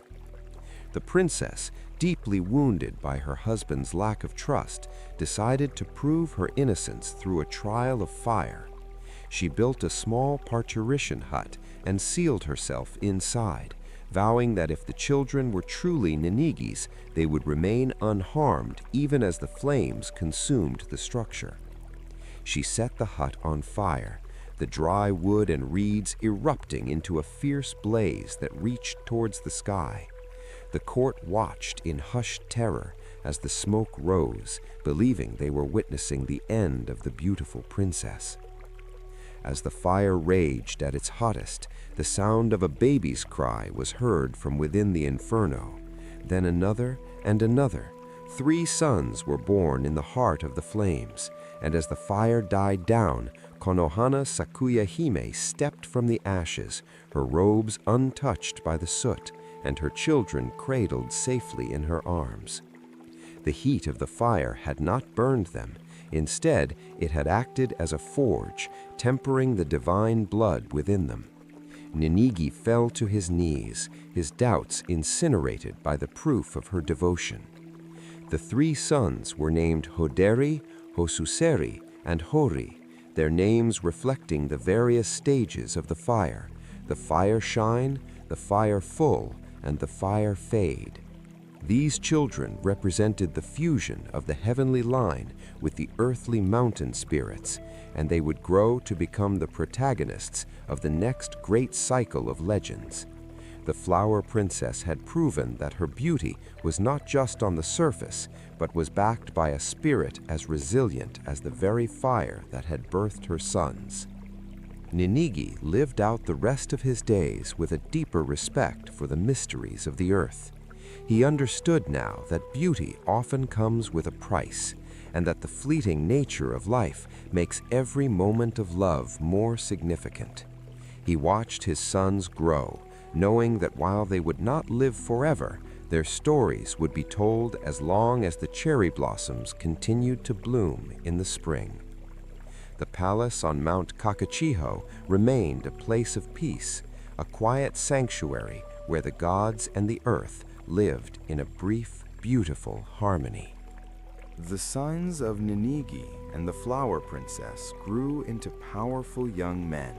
The princess, deeply wounded by her husband's lack of trust, decided to prove her innocence through a trial of fire. She built a small parturition hut and sealed herself inside, vowing that if the children were truly Ninigi's, they would remain unharmed even as the flames consumed the structure. She set the hut on fire, the dry wood and reeds erupting into a fierce blaze that reached towards the sky. The court watched in hushed terror as the smoke rose, believing they were witnessing the end of the beautiful princess. As the fire raged at its hottest, the sound of a baby's cry was heard from within the inferno. Then another and another. 3 sons were born in the heart of the flames, and as the fire died down, Konohana Sakuya Hime stepped from the ashes, her robes untouched by the soot, and her children cradled safely in her arms. The heat of the fire had not burned them. Instead, it had acted as a forge, tempering the divine blood within them. Ninigi fell to his knees, his doubts incinerated by the proof of her devotion. The 3 sons were named Hoderi, Hosuseri, and Hori, their names reflecting the various stages of the fire shine, the fire full, and the fire fade. These children represented the fusion of the heavenly line with the earthly mountain spirits, and they would grow to become the protagonists of the next great cycle of legends. The Flower Princess had proven that her beauty was not just on the surface, but was backed by a spirit as resilient as the very fire that had birthed her sons. Ninigi lived out the rest of his days with a deeper respect for the mysteries of the earth. He understood now that beauty often comes with a price, and that the fleeting nature of life makes every moment of love more significant. He watched his sons grow, knowing that while they would not live forever, their stories would be told as long as the cherry blossoms continued to bloom in the spring. The palace on Mount Kakachiho remained a place of peace, a quiet sanctuary where the gods and the earth lived in a brief, beautiful harmony. The sons of Ninigi and the Flower Princess grew into powerful young men,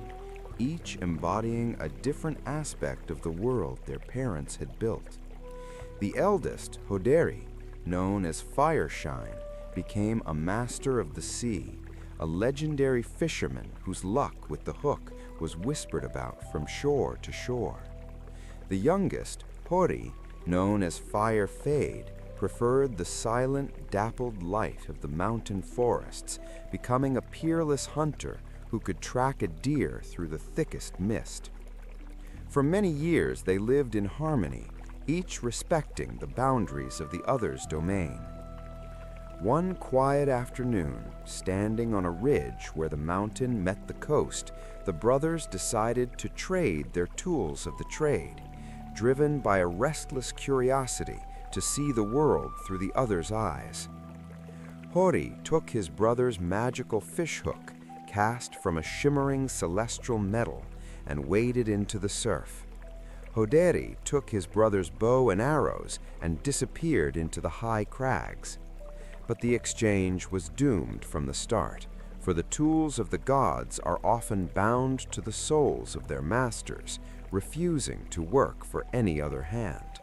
each embodying a different aspect of the world their parents had built. The eldest, Hoderi, known as Fireshine, became a master of the sea, a legendary fisherman whose luck with the hook was whispered about from shore to shore. The youngest, Hori, known as Fire Fade, preferred the silent, dappled light of the mountain forests, becoming a peerless hunter who could track a deer through the thickest mist. For many years they lived in harmony, each respecting the boundaries of the other's domain. One quiet afternoon, standing on a ridge where the mountain met the coast, the brothers decided to trade their tools of the trade, driven by a restless curiosity to see the world through the other's eyes. Hori took his brother's magical fishhook, cast from a shimmering celestial metal, and waded into the surf. Hoderi took his brother's bow and arrows and disappeared into the high crags. But the exchange was doomed from the start, for the tools of the gods are often bound to the souls of their masters, refusing to work for any other hand.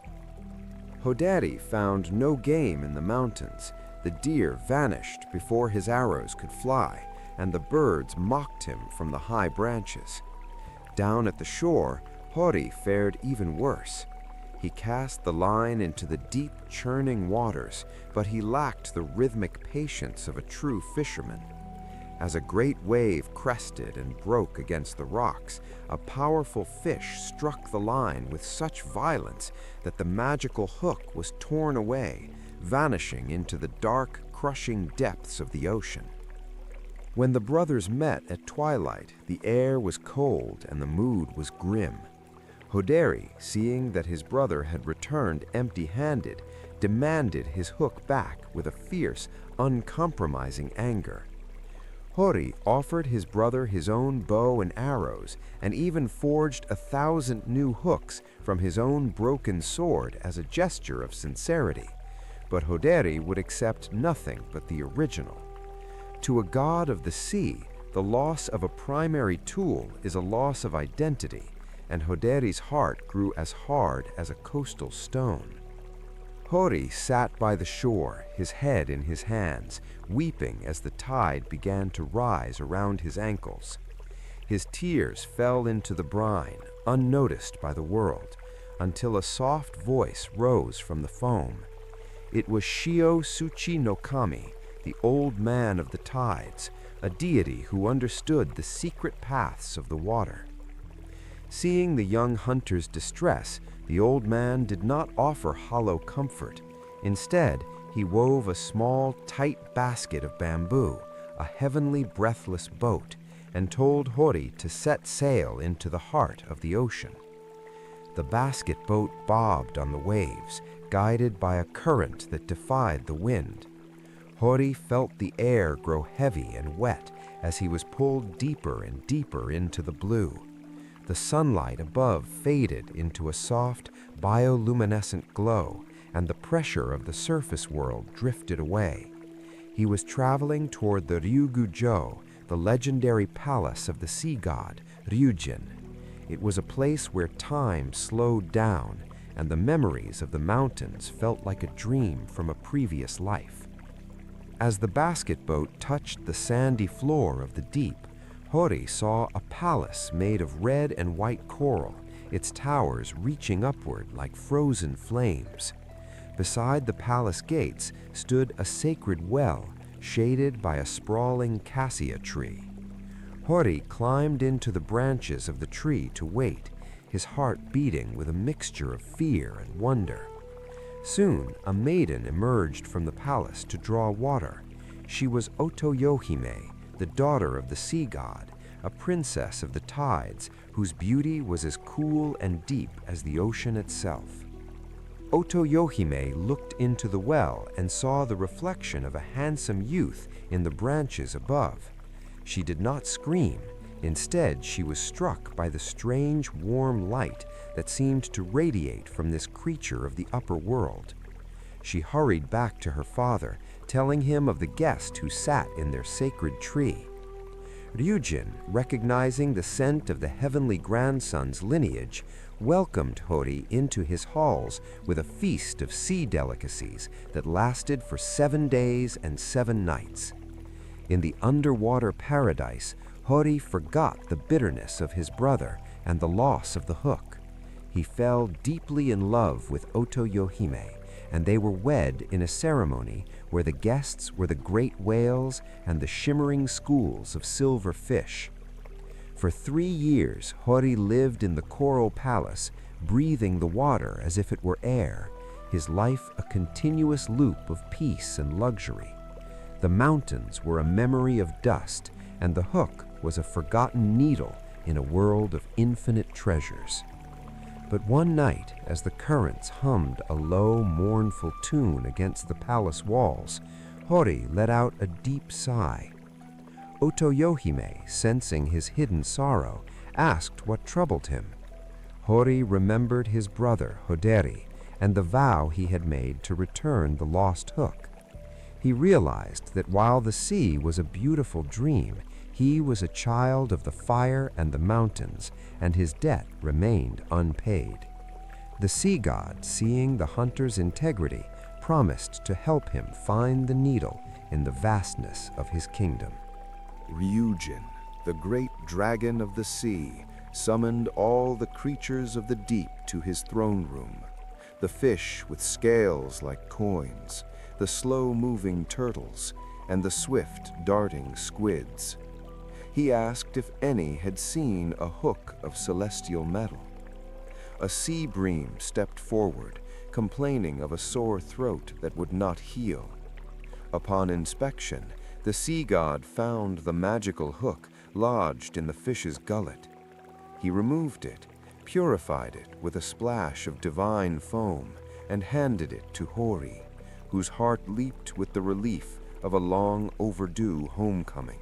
Hoderi found no game in the mountains. The deer vanished before his arrows could fly, and the birds mocked him from the high branches. Down at the shore, Hori fared even worse. He cast the line into the deep, churning waters, but he lacked the rhythmic patience of a true fisherman. As a great wave crested and broke against the rocks, a powerful fish struck the line with such violence that the magical hook was torn away, vanishing into the dark, crushing depths of the ocean. When the brothers met at twilight, the air was cold and the mood was grim. Hoderi, seeing that his brother had returned empty-handed, demanded his hook back with a fierce, uncompromising anger. Hori offered his brother his own bow and arrows, and even forged 1,000 new hooks from his own broken sword as a gesture of sincerity. But Hoderi would accept nothing but the original. To a god of the sea, the loss of a primary tool is a loss of identity, and Hoderi's heart grew as hard as a coastal stone. Hori sat by the shore, his head in his hands, weeping as the tide began to rise around his ankles. His tears fell into the brine, unnoticed by the world, until a soft voice rose from the foam. It was Shio Tsuchi no Kami, the old man of the tides, a deity who understood the secret paths of the water. Seeing the young hunter's distress, the old man did not offer hollow comfort. Instead, he wove a small, tight basket of bamboo, a heavenly breathless boat, and told Hori to set sail into the heart of the ocean. The basket boat bobbed on the waves, guided by a current that defied the wind. Hori felt the air grow heavy and wet as he was pulled deeper and deeper into the blue. The sunlight above faded into a soft, bioluminescent glow, and the pressure of the surface world drifted away. He was traveling toward the Ryugu-jo, the legendary palace of the sea god, Ryujin. It was a place where time slowed down, and the memories of the mountains felt like a dream from a previous life. As the basket boat touched the sandy floor of the deep, Hori saw a palace made of red and white coral, its towers reaching upward like frozen flames. Beside the palace gates stood a sacred well, shaded by a sprawling cassia tree. Hori climbed into the branches of the tree to wait, his heart beating with a mixture of fear and wonder. Soon, a maiden emerged from the palace to draw water. She was Otoyohime, the daughter of the sea god, a princess of the tides whose beauty was as cool and deep as the ocean itself. Otoyohime looked into the well and saw the reflection of a handsome youth in the branches above. She did not scream. Instead, she was struck by the strange, warm light that seemed to radiate from this creature of the upper world. She hurried back to her father, telling him of the guest who sat in their sacred tree. Ryujin, recognizing the scent of the heavenly grandson's lineage, welcomed Hori into his halls with a feast of sea delicacies that lasted for 7 days and 7 nights. In the underwater paradise, Hori forgot the bitterness of his brother and the loss of the hook. He fell deeply in love with Otoyohime, and they were wed in a ceremony where the guests were the great whales and the shimmering schools of silver fish. For 3 years, Hori lived in the coral palace, breathing the water as if it were air, his life a continuous loop of peace and luxury. The mountains were a memory of dust, and the hook was a forgotten needle in a world of infinite treasures. But one night, as the currents hummed a low, mournful tune against the palace walls, Hori let out a deep sigh. Otoyohime, sensing his hidden sorrow, asked what troubled him. Hori remembered his brother, Hoderi, and the vow he had made to return the lost hook. He realized that while the sea was a beautiful dream, he was a child of the fire and the mountains, and his debt remained unpaid. The sea god, seeing the hunter's integrity, promised to help him find the needle in the vastness of his kingdom. Ryujin, the great dragon of the sea, summoned all the creatures of the deep to his throne room. The fish with scales like coins, the slow-moving turtles, and the swift, darting squids. He asked if any had seen a hook of celestial metal. A sea bream stepped forward, complaining of a sore throat that would not heal. Upon inspection, the sea god found the magical hook lodged in the fish's gullet. He removed it, purified it with a splash of divine foam, and handed it to Hori, whose heart leaped with the relief of a long overdue homecoming.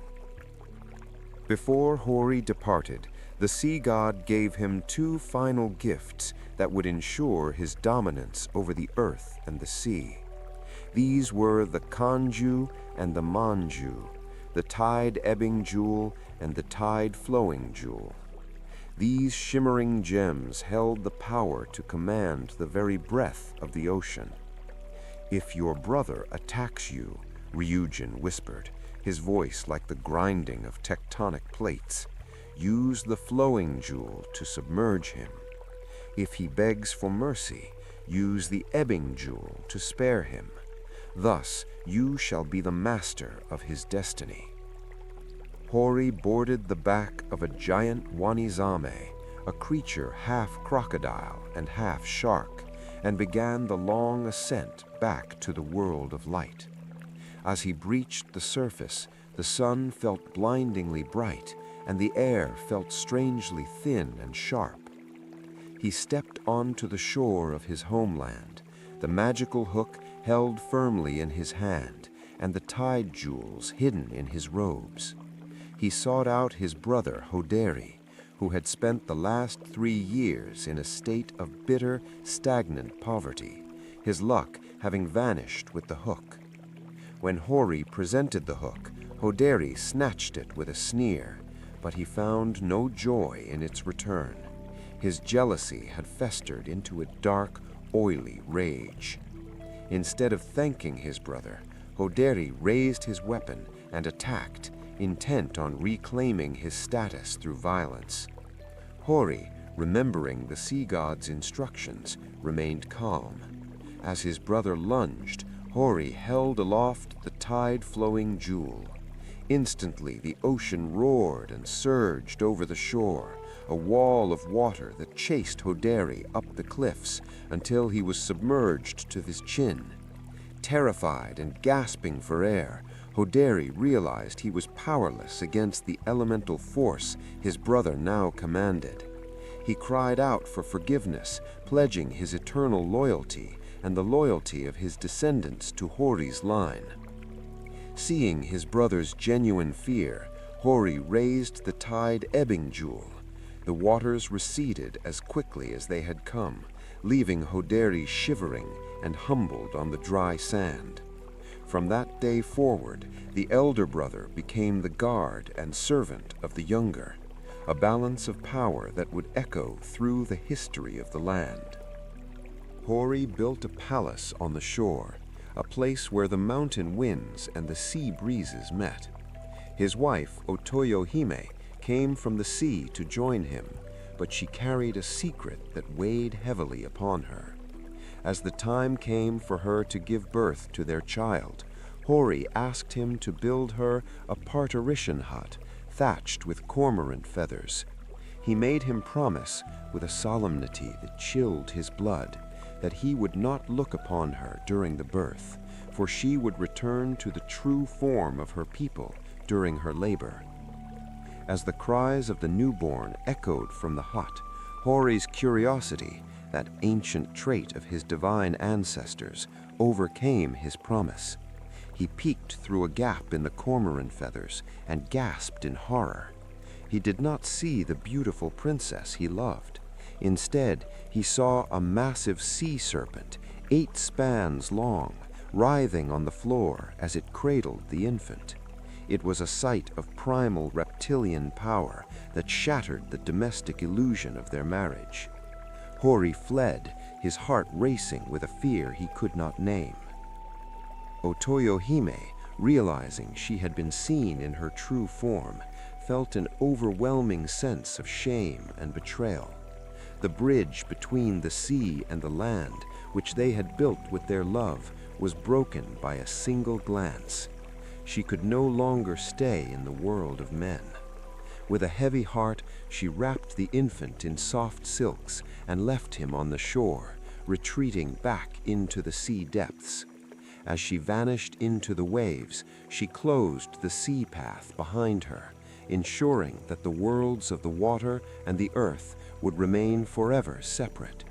Before Hori departed, the sea god gave him two final gifts that would ensure his dominance over the earth and the sea. These were the Kanju and the Manju, the tide-ebbing jewel and the tide-flowing jewel. These shimmering gems held the power to command the very breath of the ocean. "If your brother attacks you," Ryujin whispered, his voice like the grinding of tectonic plates, "use the flowing jewel to submerge him. If he begs for mercy, use the ebbing jewel to spare him. Thus you shall be the master of his destiny." Hori boarded the back of a giant wanizame, a creature half crocodile and half shark, and began the long ascent back to the world of light. As he breached the surface, the sun felt blindingly bright, and the air felt strangely thin and sharp. He stepped onto the shore of his homeland, the magical hook held firmly in his hand, and the tide jewels hidden in his robes. He sought out his brother Hoderi, who had spent the last 3 years in a state of bitter, stagnant poverty, his luck having vanished with the hook. When Hori presented the hook, Hoderi snatched it with a sneer, but he found no joy in its return. His jealousy had festered into a dark, oily rage. Instead of thanking his brother, Hoderi raised his weapon and attacked, intent on reclaiming his status through violence. Hori, remembering the sea god's instructions, remained calm. As his brother lunged, Hori held aloft the tide-flowing jewel. Instantly, the ocean roared and surged over the shore, a wall of water that chased Hoderi up the cliffs until he was submerged to his chin. Terrified and gasping for air, Hoderi realized he was powerless against the elemental force his brother now commanded. He cried out for forgiveness, pledging his eternal loyalty and the loyalty of his descendants to Hori's line. Seeing his brother's genuine fear, Hori raised the tide-ebbing jewel. The waters receded as quickly as they had come, leaving Hoderi shivering and humbled on the dry sand. From that day forward, the elder brother became the guard and servant of the younger, a balance of power that would echo through the history of the land. Hori built a palace on the shore, a place where the mountain winds and the sea breezes met. His wife, Otoyohime, came from the sea to join him, but she carried a secret that weighed heavily upon her. As the time came for her to give birth to their child, Hori asked him to build her a parturition hut thatched with cormorant feathers. He made him promise, with a solemnity that chilled his blood, that he would not look upon her during the birth, for she would return to the true form of her people during her labor. As the cries of the newborn echoed from the hut, Hori's curiosity, that ancient trait of his divine ancestors, overcame his promise. He peeked through a gap in the cormorant feathers and gasped in horror. He did not see the beautiful princess he loved. Instead, he saw a massive sea serpent, 8 spans long, writhing on the floor as it cradled the infant. It was a sight of primal reptilian power that shattered the domestic illusion of their marriage. Hori fled, his heart racing with a fear he could not name. Otoyohime, realizing she had been seen in her true form, felt an overwhelming sense of shame and betrayal. The bridge between the sea and the land, which they had built with their love, was broken by a single glance. She could no longer stay in the world of men. With a heavy heart, she wrapped the infant in soft silks and left him on the shore, retreating back into the sea depths. As she vanished into the waves, she closed the sea path behind her, ensuring that the worlds of the water and the earth would remain forever separate.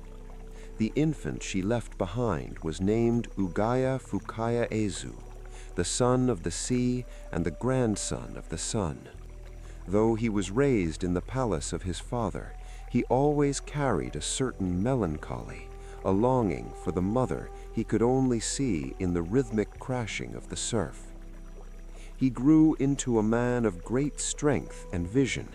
The infant she left behind was named Ugaya Fukaya Ezu, the son of the sea and the grandson of the sun. Though he was raised in the palace of his father, he always carried a certain melancholy, a longing for the mother he could only see in the rhythmic crashing of the surf. He grew into a man of great strength and vision,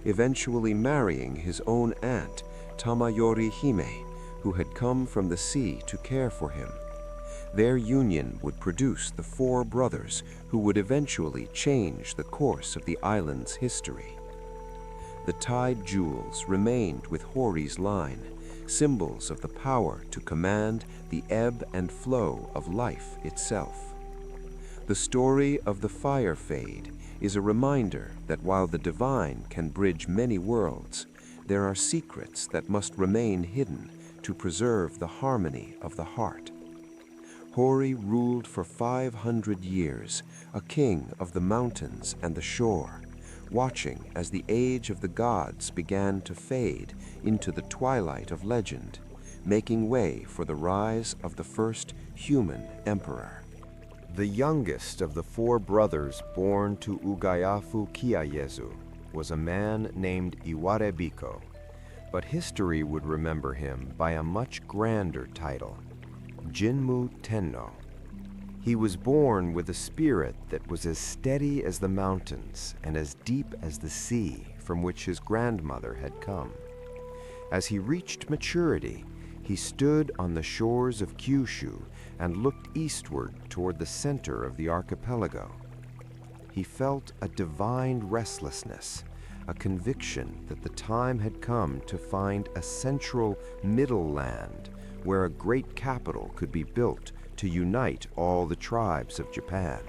eventually marrying his own aunt, Tamayori Hime, who had come from the sea to care for him. Their union would produce the 4 brothers who would eventually change the course of the island's history. The tide jewels remained with Hori's line, symbols of the power to command the ebb and flow of life itself. The story of the fire fade is a reminder that while the divine can bridge many worlds, there are secrets that must remain hidden to preserve the harmony of the heart. Hori ruled for 500 years, a king of the mountains and the shore, watching as the age of the gods began to fade into the twilight of legend, making way for the rise of the first human emperor. The youngest of the 4 brothers born to Ugayafu Kiyayezu was a man named Iwarebiko, but history would remember him by a much grander title, Jinmu Tenno. He was born with a spirit that was as steady as the mountains and as deep as the sea from which his grandmother had come. As he reached maturity, he stood on the shores of Kyushu and looked eastward toward the center of the archipelago. He felt a divine restlessness, a conviction that the time had come to find a central middle land where a great capital could be built to unite all the tribes of Japan.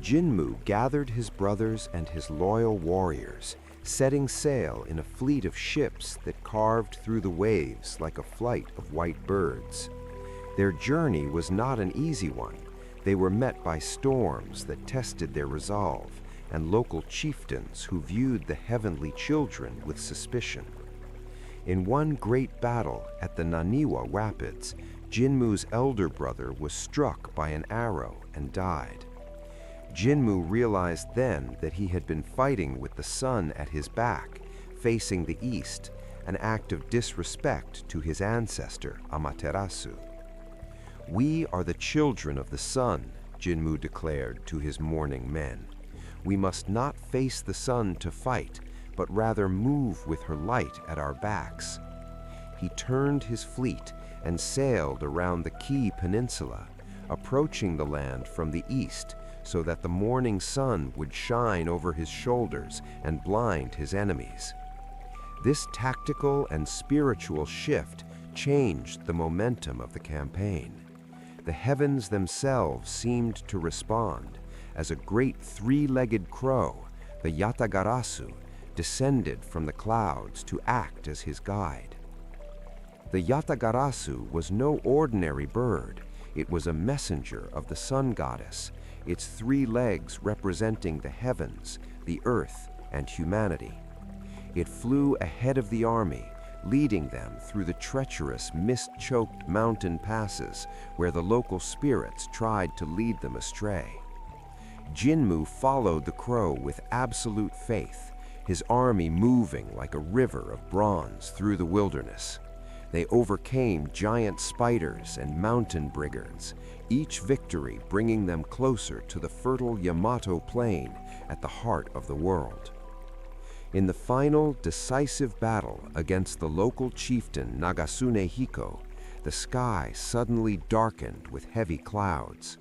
Jinmu gathered his brothers and his loyal warriors, setting sail in a fleet of ships that carved through the waves like a flight of white birds. Their journey was not an easy one. They were met by storms that tested their resolve, and local chieftains who viewed the heavenly children with suspicion. In one great battle at the Naniwa Rapids, Jinmu's elder brother was struck by an arrow and died. Jinmu realized then that he had been fighting with the sun at his back, facing the east, an act of disrespect to his ancestor, Amaterasu. "We are the children of the sun," Jinmu declared to his mourning men. "We must not face the sun to fight, but rather move with her light at our backs." He turned his fleet and sailed around the Kii Peninsula, approaching the land from the east so that the morning sun would shine over his shoulders and blind his enemies. This tactical and spiritual shift changed the momentum of the campaign. The heavens themselves seemed to respond as a great 3-legged crow, the Yatagarasu, descended from the clouds to act as his guide. The Yatagarasu was no ordinary bird. It was a messenger of the Sun Goddess, its 3 legs representing the heavens, the earth, and humanity. It flew ahead of the army, leading them through the treacherous, mist-choked mountain passes where the local spirits tried to lead them astray. Jinmu followed the crow with absolute faith, his army moving like a river of bronze through the wilderness. They overcame giant spiders and mountain brigands, each victory bringing them closer to the fertile Yamato plain at the heart of the world. In the final, decisive battle against the local chieftain Nagasune Hiko, the sky suddenly darkened with heavy clouds.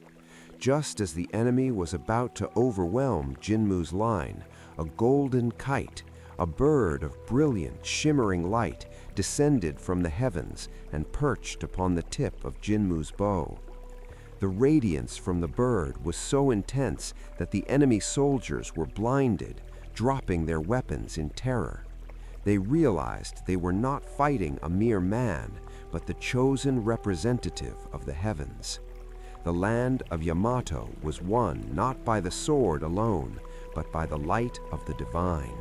Just as the enemy was about to overwhelm Jinmu's line, a golden kite, a bird of brilliant, shimmering light, descended from the heavens and perched upon the tip of Jinmu's bow. The radiance from the bird was so intense that the enemy soldiers were blinded, dropping their weapons in terror. They realized they were not fighting a mere man, but the chosen representative of the heavens. The land of Yamato was won not by the sword alone, but by the light of the divine.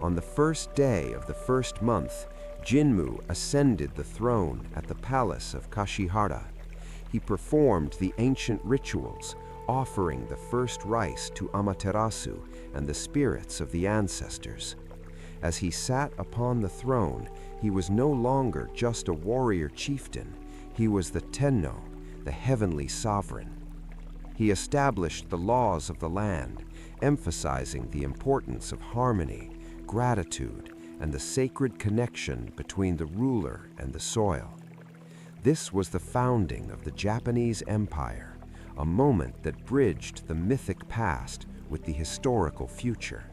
On the first day of the first month, Jinmu ascended the throne at the palace of Kashihara. He performed the ancient rituals, offering the first rice to Amaterasu and the spirits of the ancestors. As he sat upon the throne, he was no longer just a warrior chieftain. He was the Tenno, the heavenly sovereign. He established the laws of the land, emphasizing the importance of harmony, gratitude, and the sacred connection between the ruler and the soil. This was the founding of the Japanese Empire, a moment that bridged the mythic past with the historical future.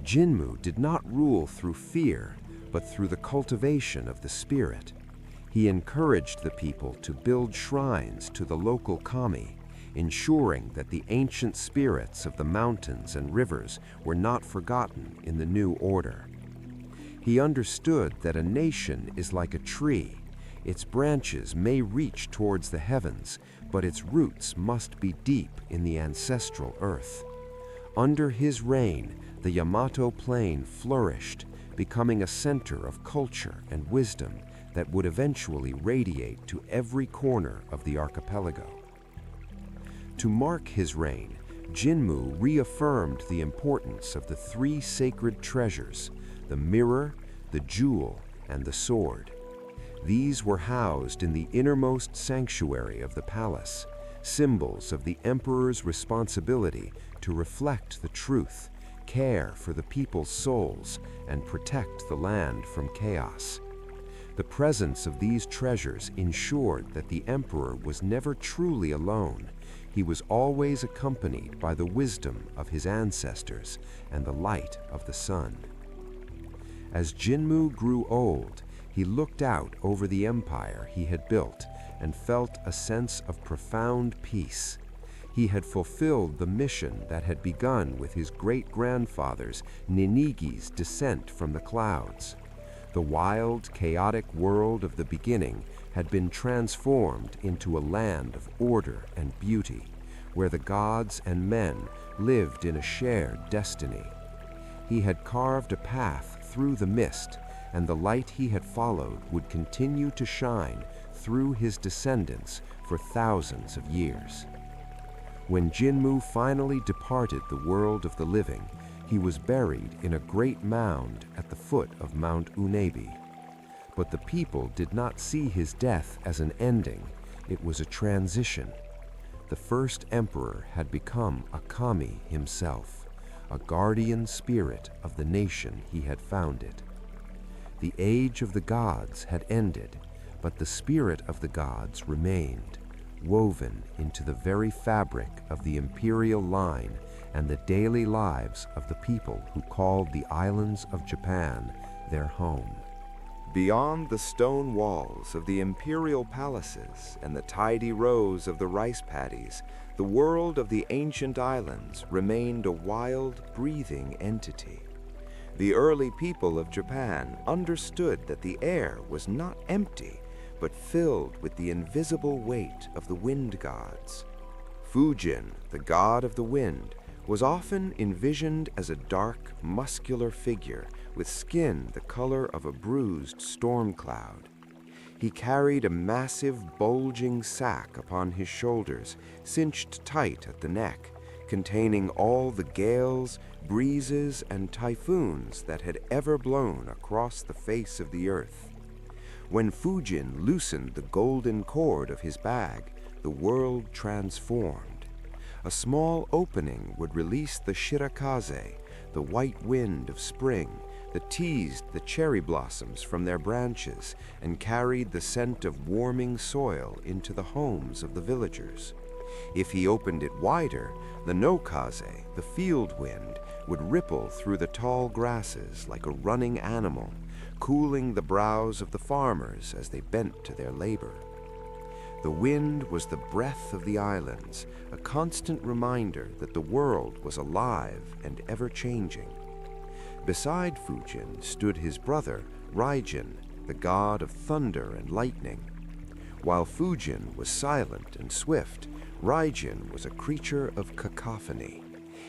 Jinmu did not rule through fear, but through the cultivation of the spirit. He encouraged the people to build shrines to the local kami, ensuring that the ancient spirits of the mountains and rivers were not forgotten in the new order. He understood that a nation is like a tree. Its branches may reach towards the heavens, but its roots must be deep in the ancestral earth. Under his reign, the Yamato plain flourished, becoming a center of culture and wisdom that would eventually radiate to every corner of the archipelago. To mark his reign, Jinmu reaffirmed the importance of the 3 sacred treasures, the mirror, the jewel, and the sword. These were housed in the innermost sanctuary of the palace, symbols of the emperor's responsibility to reflect the truth, care for the people's souls, and protect the land from chaos. The presence of these treasures ensured that the emperor was never truly alone. He was always accompanied by the wisdom of his ancestors and the light of the sun. As Jinmu grew old, he looked out over the empire he had built and felt a sense of profound peace. He had fulfilled the mission that had begun with his great-grandfather's Ninigi's descent from the clouds. The wild, chaotic world of the beginning had been transformed into a land of order and beauty, where the gods and men lived in a shared destiny. He had carved a path through the mist, and the light he had followed would continue to shine through his descendants for thousands of years. When Jinmu finally departed the world of the living, he was buried in a great mound at the foot of Mount Unebi. But the people did not see his death as an ending. It was a transition. The first emperor had become a kami himself, a guardian spirit of the nation he had founded. The age of the gods had ended, but the spirit of the gods remained, woven into the very fabric of the imperial line and the daily lives of the people who called the islands of Japan their home. Beyond the stone walls of the imperial palaces and the tidy rows of the rice paddies, the world of the ancient islands remained a wild, breathing entity. The early people of Japan understood that the air was not empty, but filled with the invisible weight of the wind gods. Fujin, the god of the wind, was often envisioned as a dark, muscular figure with skin the color of a bruised storm cloud. He carried a massive, bulging sack upon his shoulders, cinched tight at the neck, containing all the gales, breezes, and typhoons that had ever blown across the face of the earth. When Fujin loosened the golden cord of his bag, the world transformed. A small opening would release the shirakaze, the white wind of spring, that teased the cherry blossoms from their branches and carried the scent of warming soil into the homes of the villagers. If he opened it wider, the nokaze, the field wind, would ripple through the tall grasses like a running animal, cooling the brows of the farmers as they bent to their labor. The wind was the breath of the islands, a constant reminder that the world was alive and ever-changing. Beside Fujin stood his brother, Raijin, the god of thunder and lightning. While Fujin was silent and swift, Raijin was a creature of cacophony.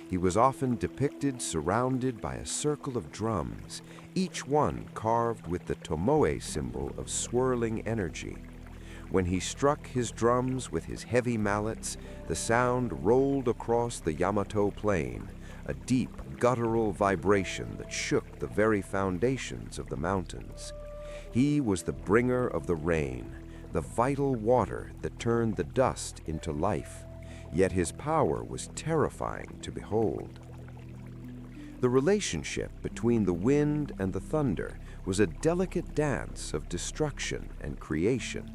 He was often depicted surrounded by a circle of drums, each one carved with the tomoe symbol of swirling energy. When he struck his drums with his heavy mallets, the sound rolled across the Yamato plain, a deep, guttural vibration that shook the very foundations of the mountains. He was the bringer of the rain, the vital water that turned the dust into life, yet his power was terrifying to behold. The relationship between the wind and the thunder was a delicate dance of destruction and creation.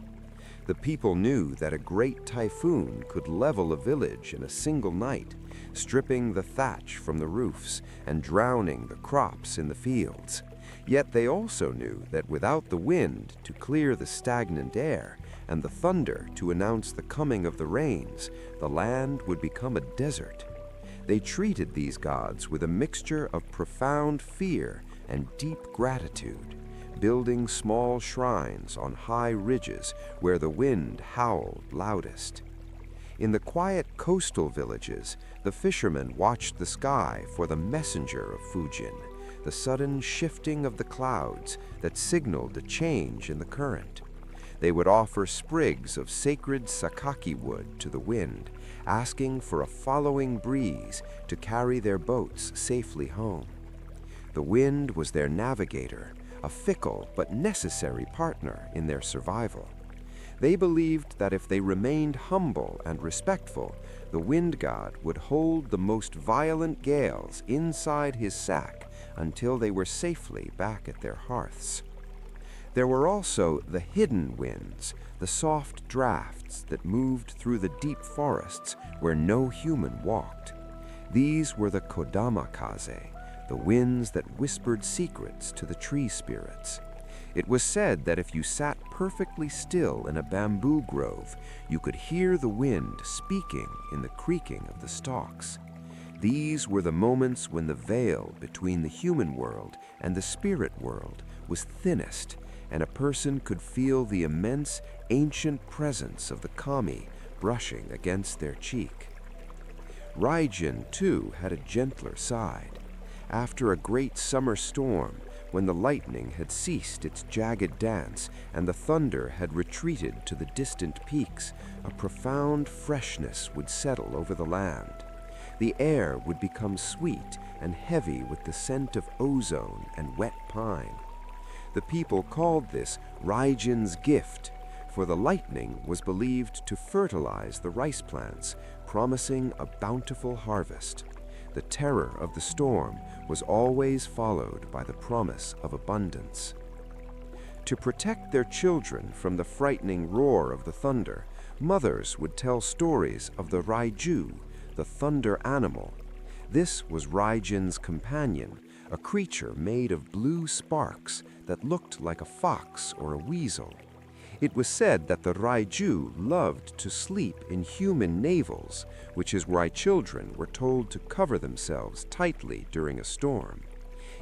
The people knew that a great typhoon could level a village in a single night, stripping the thatch from the roofs and drowning the crops in the fields. Yet they also knew that without the wind to clear the stagnant air and the thunder to announce the coming of the rains, the land would become a desert. They treated these gods with a mixture of profound fear and deep gratitude, building small shrines on high ridges where the wind howled loudest. In the quiet coastal villages, the fishermen watched the sky for the messenger of Fujin, the sudden shifting of the clouds that signaled a change in the current. They would offer sprigs of sacred sakaki wood to the wind, asking for a following breeze to carry their boats safely home. The wind was their navigator, a fickle but necessary partner in their survival. They believed that if they remained humble and respectful, the wind god would hold the most violent gales inside his sack until they were safely back at their hearths. There were also the hidden winds, the soft drafts that moved through the deep forests where no human walked. These were the kodamakaze, the winds that whispered secrets to the tree spirits. It was said that if you sat perfectly still in a bamboo grove, you could hear the wind speaking in the creaking of the stalks. These were the moments when the veil between the human world and the spirit world was thinnest, and a person could feel the immense, ancient presence of the kami brushing against their cheek. Raijin, too, had a gentler side. After a great summer storm, when the lightning had ceased its jagged dance and the thunder had retreated to the distant peaks, a profound freshness would settle over the land. The air would become sweet and heavy with the scent of ozone and wet pine. The people called this Raijin's gift, for the lightning was believed to fertilize the rice plants, promising a bountiful harvest. The terror of the storm was always followed by the promise of abundance. To protect their children from the frightening roar of the thunder, mothers would tell stories of the Raiju, the thunder animal. This was Raijin's companion, a creature made of blue sparks that looked like a fox or a weasel. It was said that the Raiju loved to sleep in human navels, which is why children were told to cover themselves tightly during a storm.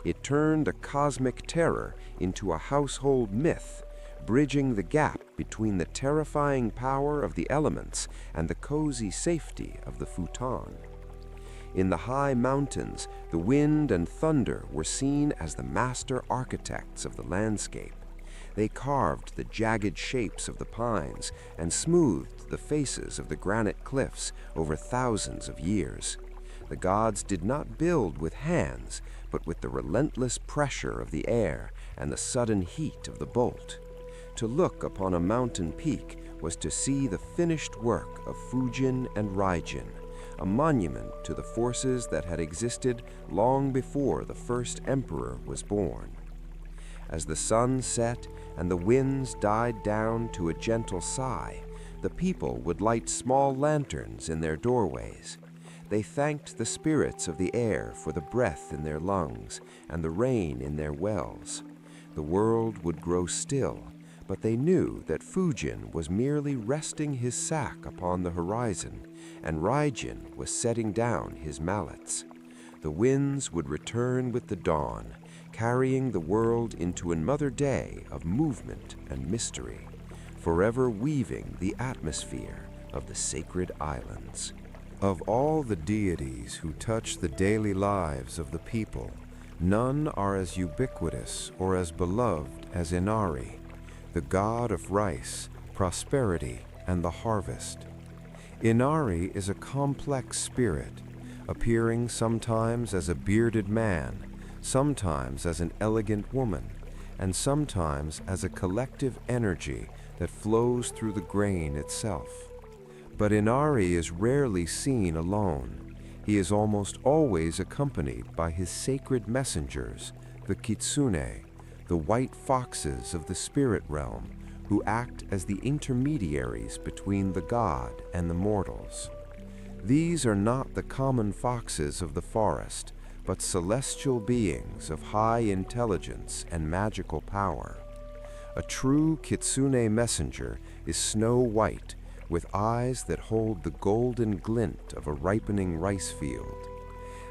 It turned a cosmic terror into a household myth, bridging the gap between the terrifying power of the elements and the cozy safety of the futon. In the high mountains, the wind and thunder were seen as the master architects of the landscape. They carved the jagged shapes of the pines and smoothed the faces of the granite cliffs over thousands of years. The gods did not build with hands, but with the relentless pressure of the air and the sudden heat of the bolt. To look upon a mountain peak was to see the finished work of Fujin and Raijin, a monument to the forces that had existed long before the first emperor was born. As the sun set and the winds died down to a gentle sigh, the people would light small lanterns in their doorways. They thanked the spirits of the air for the breath in their lungs and the rain in their wells. The world would grow still, but they knew that Fujin was merely resting his sack upon the horizon, and Raijin was setting down his mallets. The winds would return with the dawn, carrying the world into another day of movement and mystery, forever weaving the atmosphere of the sacred islands. Of all the deities who touch the daily lives of the people, none are as ubiquitous or as beloved as Inari, the god of rice, prosperity, and the harvest. Inari is a complex spirit, appearing sometimes as a bearded man, sometimes as an elegant woman, and sometimes as a collective energy that flows through the grain itself. But Inari is rarely seen alone. He is almost always accompanied by his sacred messengers, the kitsune, the white foxes of the spirit realm, who act as the intermediaries between the god and the mortals. These are not the common foxes of the forest, but celestial beings of high intelligence and magical power. A true kitsune messenger is snow white, with eyes that hold the golden glint of a ripening rice field.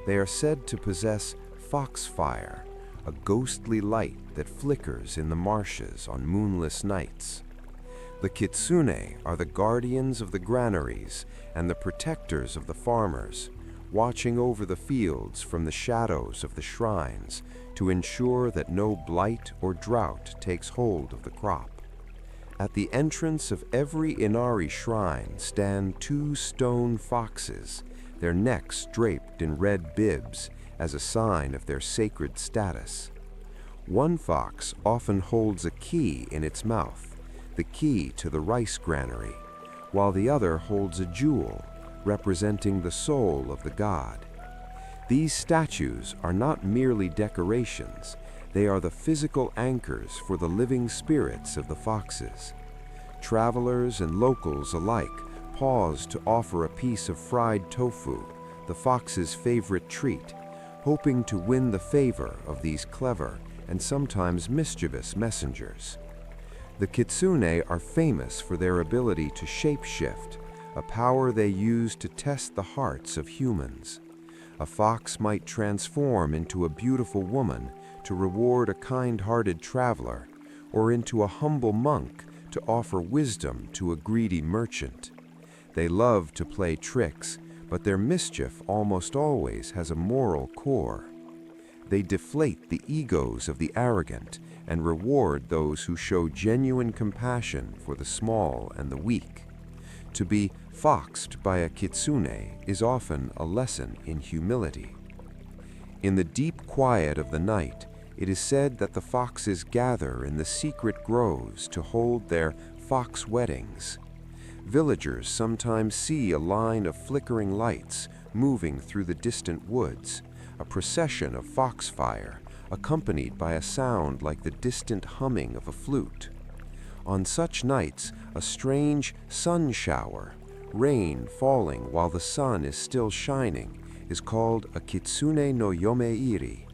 They are said to possess foxfire, a ghostly light that flickers in the marshes on moonless nights. The kitsune are the guardians of the granaries and the protectors of the farmers, watching over the fields from the shadows of the shrines to ensure that no blight or drought takes hold of the crop. At the entrance of every Inari shrine stand 2 stone foxes, their necks draped in red bibs as a sign of their sacred status. One fox often holds a key in its mouth, the key to the rice granary, while the other holds a jewel representing the soul of the god. These statues are not merely decorations, they are the physical anchors for the living spirits of the foxes. Travelers and locals alike pause to offer a piece of fried tofu, the fox's favorite treat, hoping to win the favor of these clever and sometimes mischievous messengers. The kitsune are famous for their ability to shapeshift, a power they use to test the hearts of humans. A fox might transform into a beautiful woman to reward a kind-hearted traveler, or into a humble monk to offer wisdom to a greedy merchant. They love to play tricks, but their mischief almost always has a moral core. They deflate the egos of the arrogant and reward those who show genuine compassion for the small and the weak. To be foxed by a kitsune is often a lesson in humility. In the deep quiet of the night, it is said that the foxes gather in the secret groves to hold their fox weddings. Villagers sometimes see a line of flickering lights moving through the distant woods, a procession of foxfire, accompanied by a sound like the distant humming of a flute. On such nights, a strange sun shower, rain falling while the sun is still shining, is called a kitsune no yomeiri.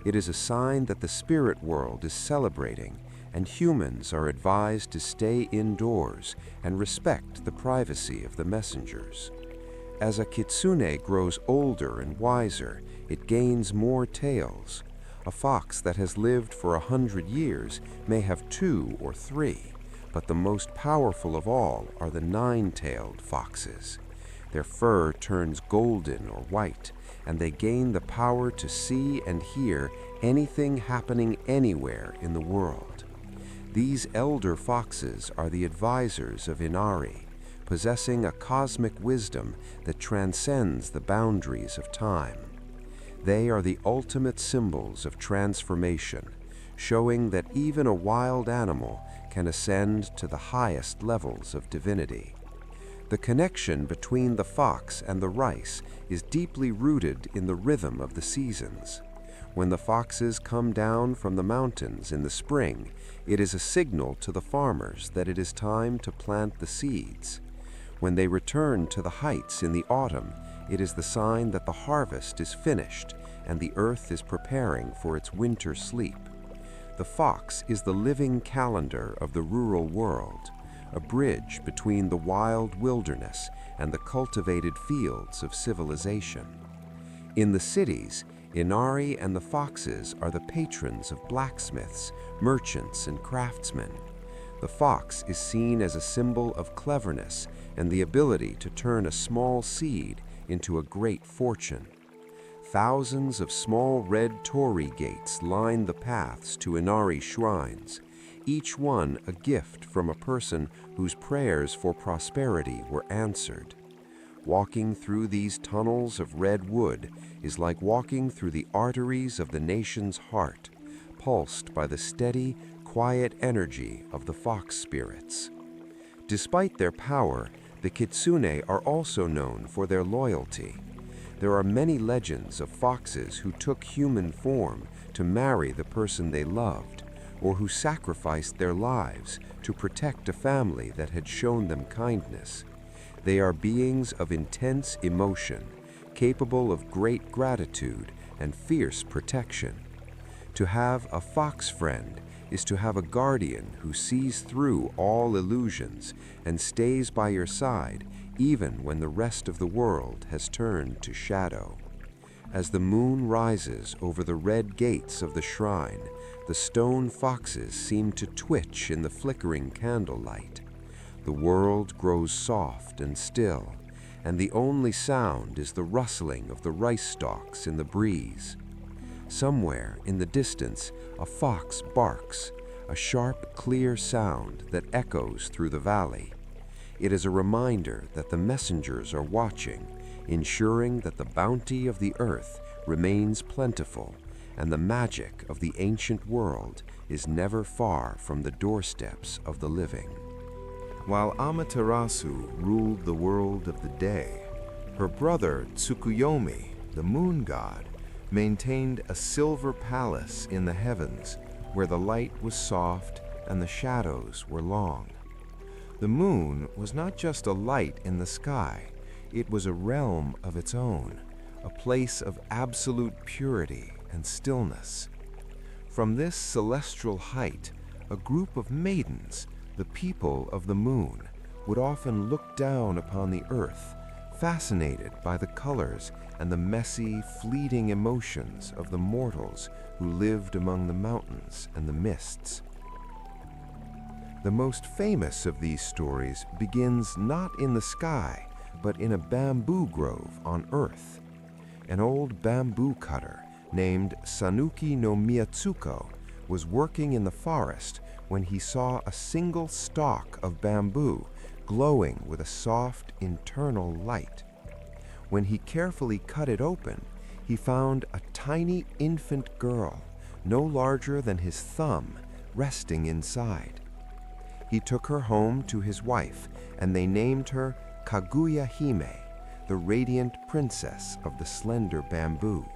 It is a sign that the spirit world is celebrating, and humans are advised to stay indoors and respect the privacy of the messengers. As a kitsune grows older and wiser, it gains more tails. A fox that has lived for 100 years may have 2 or 3, but the most powerful of all are the 9-tailed foxes. Their fur turns golden or white, and they gain the power to see and hear anything happening anywhere in the world. These elder foxes are the advisors of Inari, possessing a cosmic wisdom that transcends the boundaries of time. They are the ultimate symbols of transformation, showing that even a wild animal can ascend to the highest levels of divinity. The connection between the fox and the rice is deeply rooted in the rhythm of the seasons. When the foxes come down from the mountains in the spring, it is a signal to the farmers that it is time to plant the seeds. When they return to the heights in the autumn, it is the sign that the harvest is finished and the earth is preparing for its winter sleep. The fox is the living calendar of the rural world, a bridge between the wild wilderness and the cultivated fields of civilization. In the cities, Inari and the foxes are the patrons of blacksmiths, merchants, and craftsmen. The fox is seen as a symbol of cleverness and the ability to turn a small seed into a great fortune. Thousands of small red torii gates line the paths to Inari shrines, each one a gift from a person whose prayers for prosperity were answered. Walking through these tunnels of red wood is like walking through the arteries of the nation's heart, pulsed by the steady, quiet energy of the fox spirits. Despite their power, the kitsune are also known for their loyalty. There are many legends of foxes who took human form to marry the person they loved, or who sacrificed their lives to protect a family that had shown them kindness. They are beings of intense emotion, capable of great gratitude and fierce protection. To have a fox friend is to have a guardian who sees through all illusions and stays by your side even when the rest of the world has turned to shadow. As the moon rises over the red gates of the shrine, the stone foxes seem to twitch in the flickering candlelight. The world grows soft and still, and the only sound is the rustling of the rice stalks in the breeze. Somewhere in the distance, a fox barks, a sharp, clear sound that echoes through the valley. It is a reminder that the messengers are watching, ensuring that the bounty of the earth remains plentiful and the magic of the ancient world is never far from the doorsteps of the living. While Amaterasu ruled the world of the day, her brother Tsukuyomi, the moon god, maintained a silver palace in the heavens where the light was soft and the shadows were long. The moon was not just a light in the sky, it was a realm of its own, a place of absolute purity and stillness. From this celestial height, a group of maidens, the people of the moon, would often look down upon the earth, fascinated by the colors and the messy, fleeting emotions of the mortals who lived among the mountains and the mists. The most famous of these stories begins not in the sky, but in a bamboo grove on earth. An old bamboo cutter named Sanuki no Miyatsuko was working in the forest when he saw a single stalk of bamboo glowing with a soft internal light. When he carefully cut it open, he found a tiny infant girl, no larger than his thumb, resting inside. He took her home to his wife, and they named her Kaguya Hime, the radiant princess of the slender bamboo.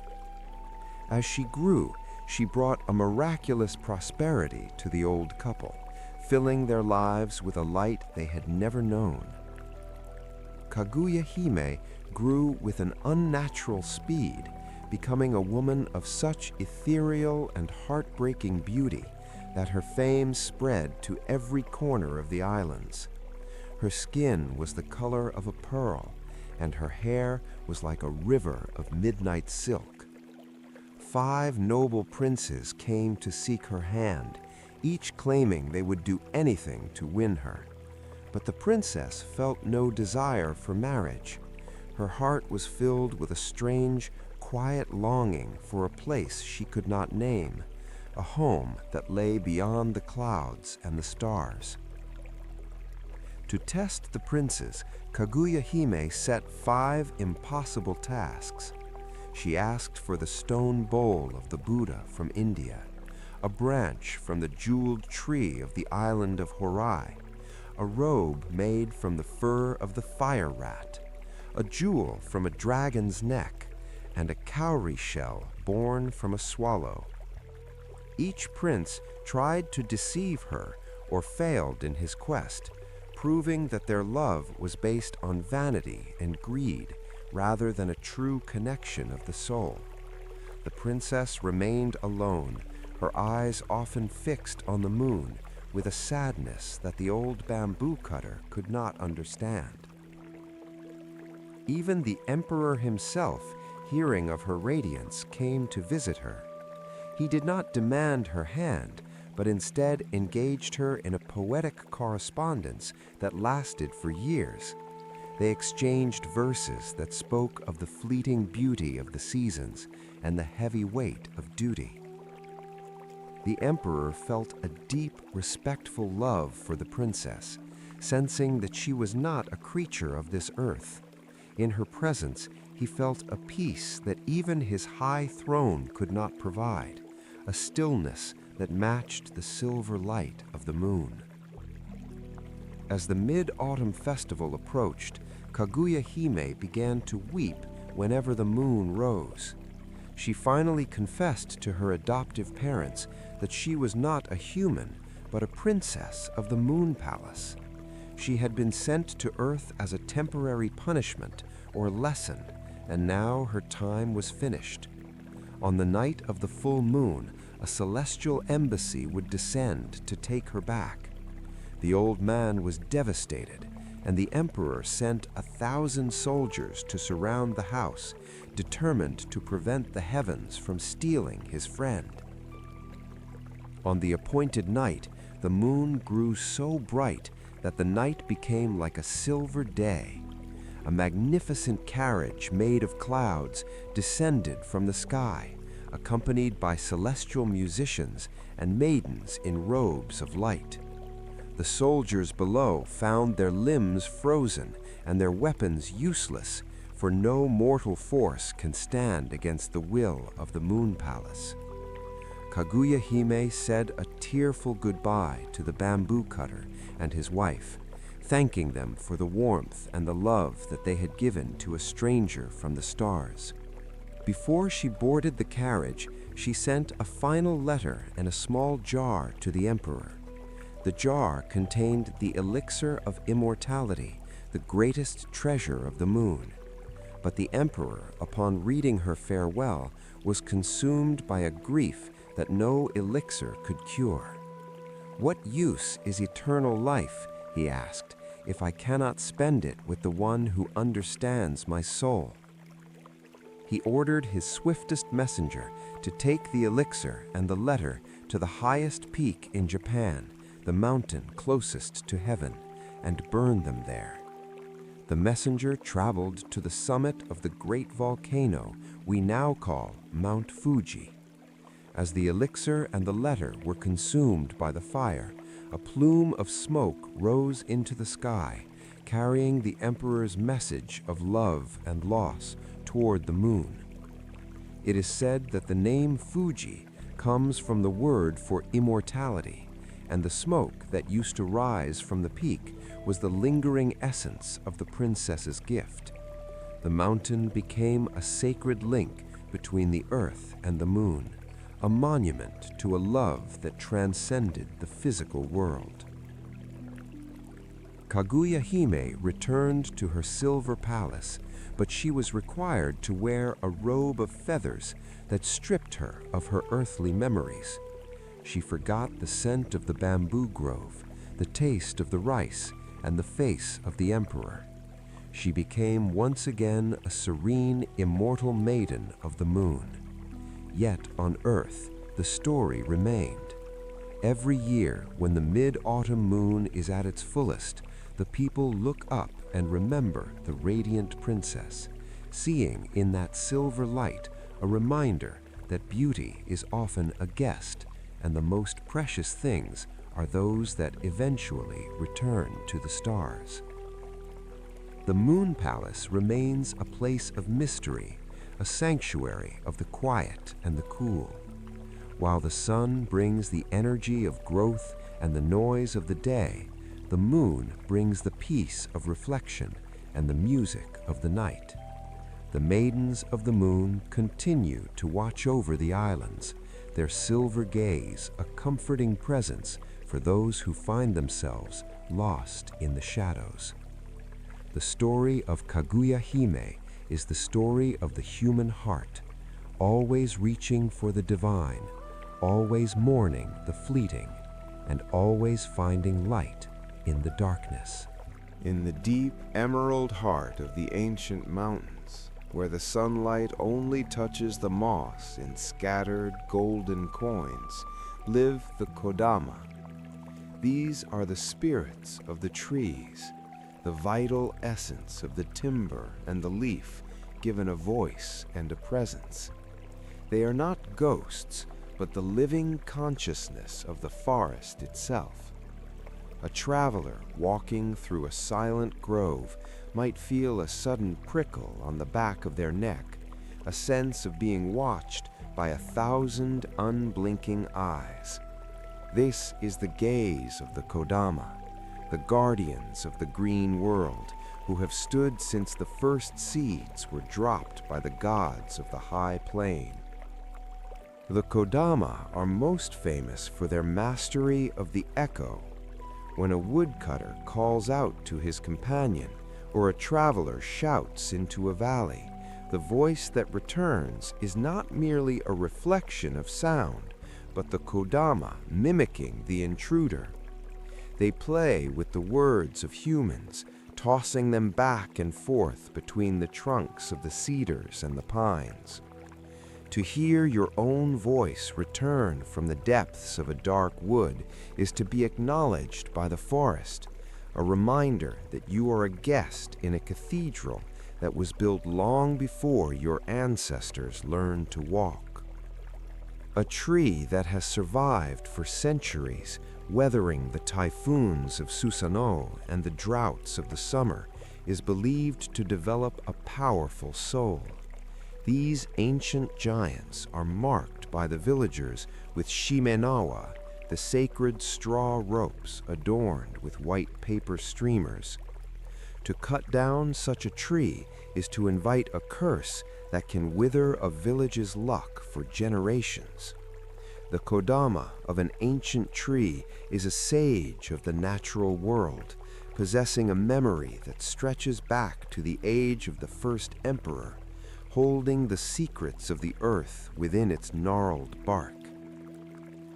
As she grew, she brought a miraculous prosperity to the old couple, filling their lives with a light they had never known. Kaguya Hime grew with an unnatural speed, becoming a woman of such ethereal and heartbreaking beauty that her fame spread to every corner of the islands. Her skin was the color of a pearl, and her hair was like a river of midnight silk. 5 noble princes came to seek her hand, each claiming they would do anything to win her. But the princess felt no desire for marriage. Her heart was filled with a strange, quiet longing for a place she could not name, a home that lay beyond the clouds and the stars. To test the princes, Kaguya-hime set 5 impossible tasks. She asked for the stone bowl of the Buddha from India, a branch from the jeweled tree of the island of Horai, a robe made from the fur of the fire rat, a jewel from a dragon's neck, and a cowrie shell born from a swallow. Each prince tried to deceive her or failed in his quest, proving that their love was based on vanity and greed rather than a true connection of the soul. The princess remained alone, her eyes often fixed on the moon, with a sadness that the old bamboo cutter could not understand. Even the emperor himself, hearing of her radiance, came to visit her. He did not demand her hand, but instead engaged her in a poetic correspondence that lasted for years. They exchanged verses that spoke of the fleeting beauty of the seasons and the heavy weight of duty. The emperor felt a deep, respectful love for the princess, sensing that she was not a creature of this earth. In her presence, he felt a peace that even his high throne could not provide, a stillness that matched the silver light of the moon. As the Mid-Autumn Festival approached, Kaguya-hime began to weep whenever the moon rose. She finally confessed to her adoptive parents that she was not a human, but a princess of the Moon Palace. She had been sent to Earth as a temporary punishment or lesson, and now her time was finished. On the night of the full moon, a celestial embassy would descend to take her back. The old man was devastated, and the emperor sent 1,000 soldiers to surround the house, determined to prevent the heavens from stealing his friend. On the appointed night, the moon grew so bright that the night became like a silver day. A magnificent carriage made of clouds descended from the sky, accompanied by celestial musicians and maidens in robes of light. The soldiers below found their limbs frozen and their weapons useless, for no mortal force can stand against the will of the Moon Palace. Kaguya-hime said a tearful goodbye to the bamboo cutter and his wife, thanking them for the warmth and the love that they had given to a stranger from the stars. Before she boarded the carriage, she sent a final letter and a small jar to the emperor. The jar contained the elixir of immortality, the greatest treasure of the moon. But the emperor, upon reading her farewell, was consumed by a grief that no elixir could cure. "What use is eternal life," he asked, "if I cannot spend it with the one who understands my soul?" He ordered his swiftest messenger to take the elixir and the letter to the highest peak in Japan, the mountain closest to heaven, and burn them there. The messenger traveled to the summit of the great volcano we now call Mount Fuji. As the elixir and the letter were consumed by the fire, a plume of smoke rose into the sky, carrying the emperor's message of love and loss toward the moon. It is said that the name Fuji comes from the word for immortality, and the smoke that used to rise from the peak was the lingering essence of the princess's gift. The mountain became a sacred link between the earth and the moon, a monument to a love that transcended the physical world. Kaguya-hime returned to her silver palace, but she was required to wear a robe of feathers that stripped her of her earthly memories. She forgot the scent of the bamboo grove, the taste of the rice, and the face of the emperor. She became once again a serene, immortal maiden of the moon. Yet on Earth, the story remained. Every year, when the mid-autumn moon is at its fullest, the people look up and remember the radiant princess, seeing in that silver light a reminder that beauty is often a guest, and the most precious things are those that eventually return to the stars. The Moon Palace remains a place of mystery, a sanctuary of the quiet and the cool. While the sun brings the energy of growth and the noise of the day, the moon brings the peace of reflection and the music of the night. The maidens of the moon continue to watch over the islands, their silver gaze a comforting presence for those who find themselves lost in the shadows. The story of Kaguya Hime is the story of the human heart, always reaching for the divine, always mourning the fleeting, and always finding light in the darkness. In the deep emerald heart of the ancient mountains, where the sunlight only touches the moss in scattered golden coins, live the Kodama. These are the spirits of the trees, the vital essence of the timber and the leaf, given a voice and a presence. They are not ghosts, but the living consciousness of the forest itself. A traveler walking through a silent grove might feel a sudden prickle on the back of their neck, a sense of being watched by 1,000 unblinking eyes. This is the gaze of the Kodama, the guardians of the green world, who have stood since the first seeds were dropped by the gods of the high plain. The Kodama are most famous for their mastery of the echo. When a woodcutter calls out to his companion, or a traveler shouts into a valley, the voice that returns is not merely a reflection of sound, but the Kodama mimicking the intruder. They play with the words of humans, tossing them back and forth between the trunks of the cedars and the pines. To hear your own voice return from the depths of a dark wood is to be acknowledged by the forest, a reminder that you are a guest in a cathedral that was built long before your ancestors learned to walk. A tree that has survived for centuries, weathering the typhoons of Susanoo and the droughts of the summer, is believed to develop a powerful soul. These ancient giants are marked by the villagers with shimenawa, the sacred straw ropes adorned with white paper streamers. To cut down such a tree is to invite a curse that can wither a village's luck for generations. The Kodama of an ancient tree is a sage of the natural world, possessing a memory that stretches back to the age of the first emperor, holding the secrets of the earth within its gnarled bark.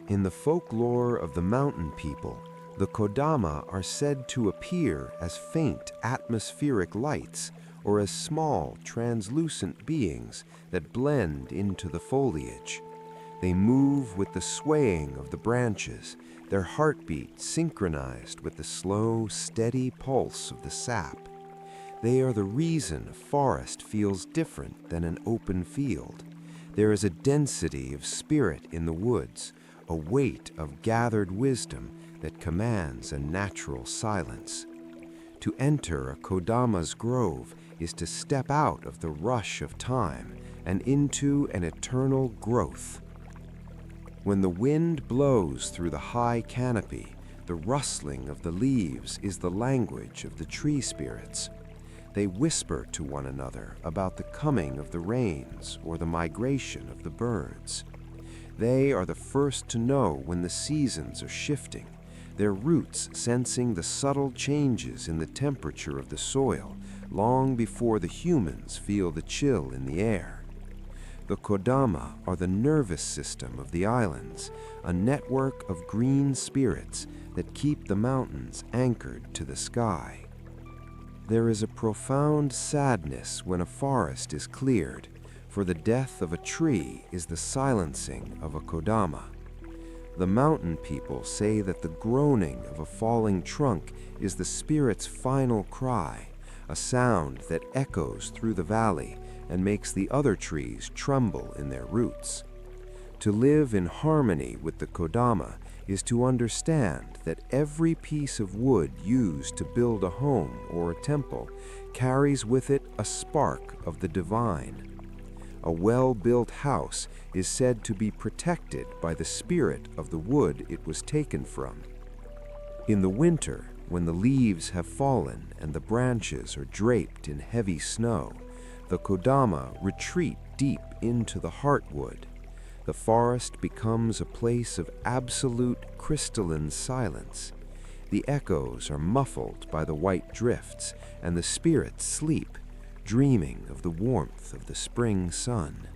In the folklore of the mountain people, the Kodama are said to appear as faint atmospheric lights or as small, translucent beings that blend into the foliage. They move with the swaying of the branches, their heartbeat synchronized with the slow, steady pulse of the sap. They are the reason a forest feels different than an open field. There is a density of spirit in the woods, a weight of gathered wisdom that commands a natural silence. To enter a Kodama's grove is to step out of the rush of time and into an eternal growth. When the wind blows through the high canopy, the rustling of the leaves is the language of the tree spirits. They whisper to one another about the coming of the rains or the migration of the birds. They are the first to know when the seasons are shifting, their roots sensing the subtle changes in the temperature of the soil long before the humans feel the chill in the air. The Kodama are the nervous system of the islands, a network of green spirits that keep the mountains anchored to the sky. There is a profound sadness when a forest is cleared, for the death of a tree is the silencing of a kodama. The mountain people say that the groaning of a falling trunk is the spirit's final cry, a sound that echoes through the valley and makes the other trees tremble in their roots. To live in harmony with the kodama is to understand that every piece of wood used to build a home or a temple carries with it a spark of the divine. A well-built house is said to be protected by the spirit of the wood it was taken from. In the winter, when the leaves have fallen and the branches are draped in heavy snow, the kodama retreat deep into the heartwood. The forest becomes a place of absolute crystalline silence. The echoes are muffled by the white drifts, and the spirits sleep, dreaming of the warmth of the spring sun.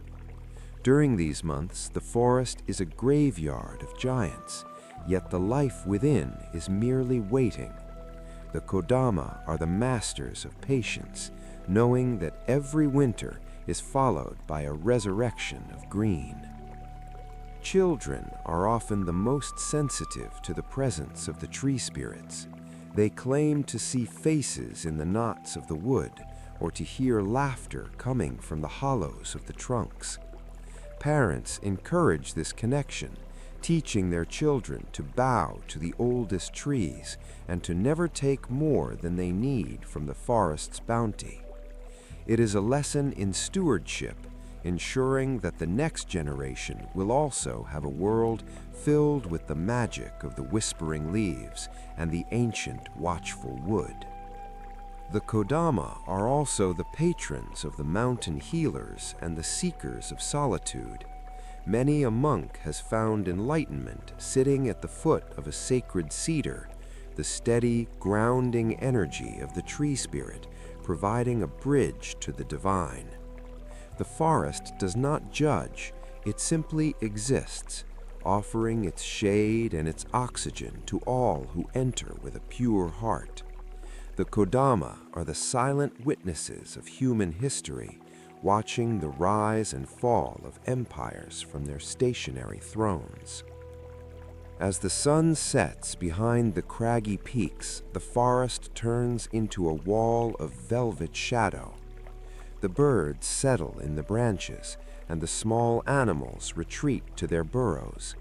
During these months, the forest is a graveyard of giants, yet the life within is merely waiting. The kodama are the masters of patience, knowing that every winter is followed by a resurrection of green. Children are often the most sensitive to the presence of the tree spirits. They claim to see faces in the knots of the wood, or to hear laughter coming from the hollows of the trunks. Parents encourage this connection, teaching their children to bow to the oldest trees and to never take more than they need from the forest's bounty. It is a lesson in stewardship, ensuring that the next generation will also have a world filled with the magic of the whispering leaves and the ancient watchful wood. The kodama are also the patrons of the mountain healers and the seekers of solitude. Many a monk has found enlightenment sitting at the foot of a sacred cedar, the steady, grounding energy of the tree spirit, providing a bridge to the divine. The forest does not judge, it simply exists, offering its shade and its oxygen to all who enter with a pure heart. The kodama are the silent witnesses of human history, watching the rise and fall of empires from their stationary thrones. As the sun sets behind the craggy peaks, the forest turns into a wall of velvet shadow. The birds settle in the branches, and the small animals retreat to their burrows.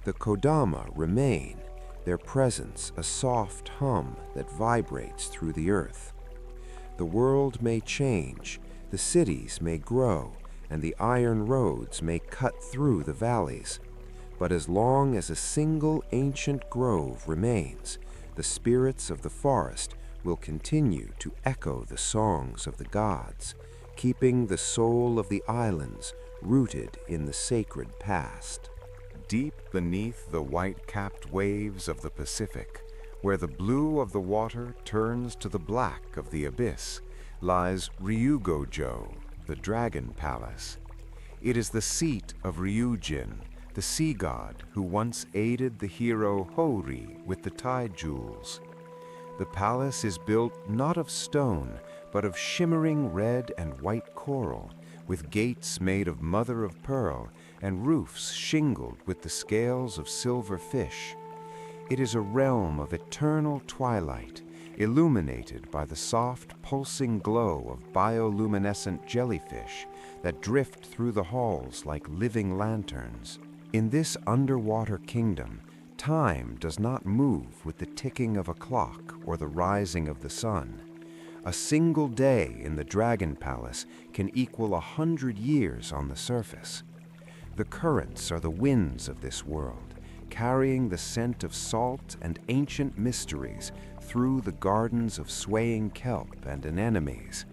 The kodama remain, their presence a soft hum that vibrates through the earth. The world may change, the cities may grow, and the iron roads may cut through the valleys. But as long as a single ancient grove remains, the spirits of the forest will continue to echo the songs of the gods, keeping the soul of the islands rooted in the sacred past. Deep beneath the white-capped waves of the Pacific, where the blue of the water turns to the black of the abyss, lies Ryugojo, the Dragon Palace. It is the seat of Ryujin, the sea god who once aided the hero Hori with the tide jewels. The palace is built not of stone, but of shimmering red and white coral, with gates made of mother of pearl and roofs shingled with the scales of silver fish. It is a realm of eternal twilight, illuminated by the soft, pulsing glow of bioluminescent jellyfish that drift through the halls like living lanterns. In this underwater kingdom, time does not move with the ticking of a clock or the rising of the sun. A single day in the Dragon Palace can equal 100 years on the surface. The currents are the winds of this world, carrying the scent of salt and ancient mysteries through the gardens of swaying kelp and anemones.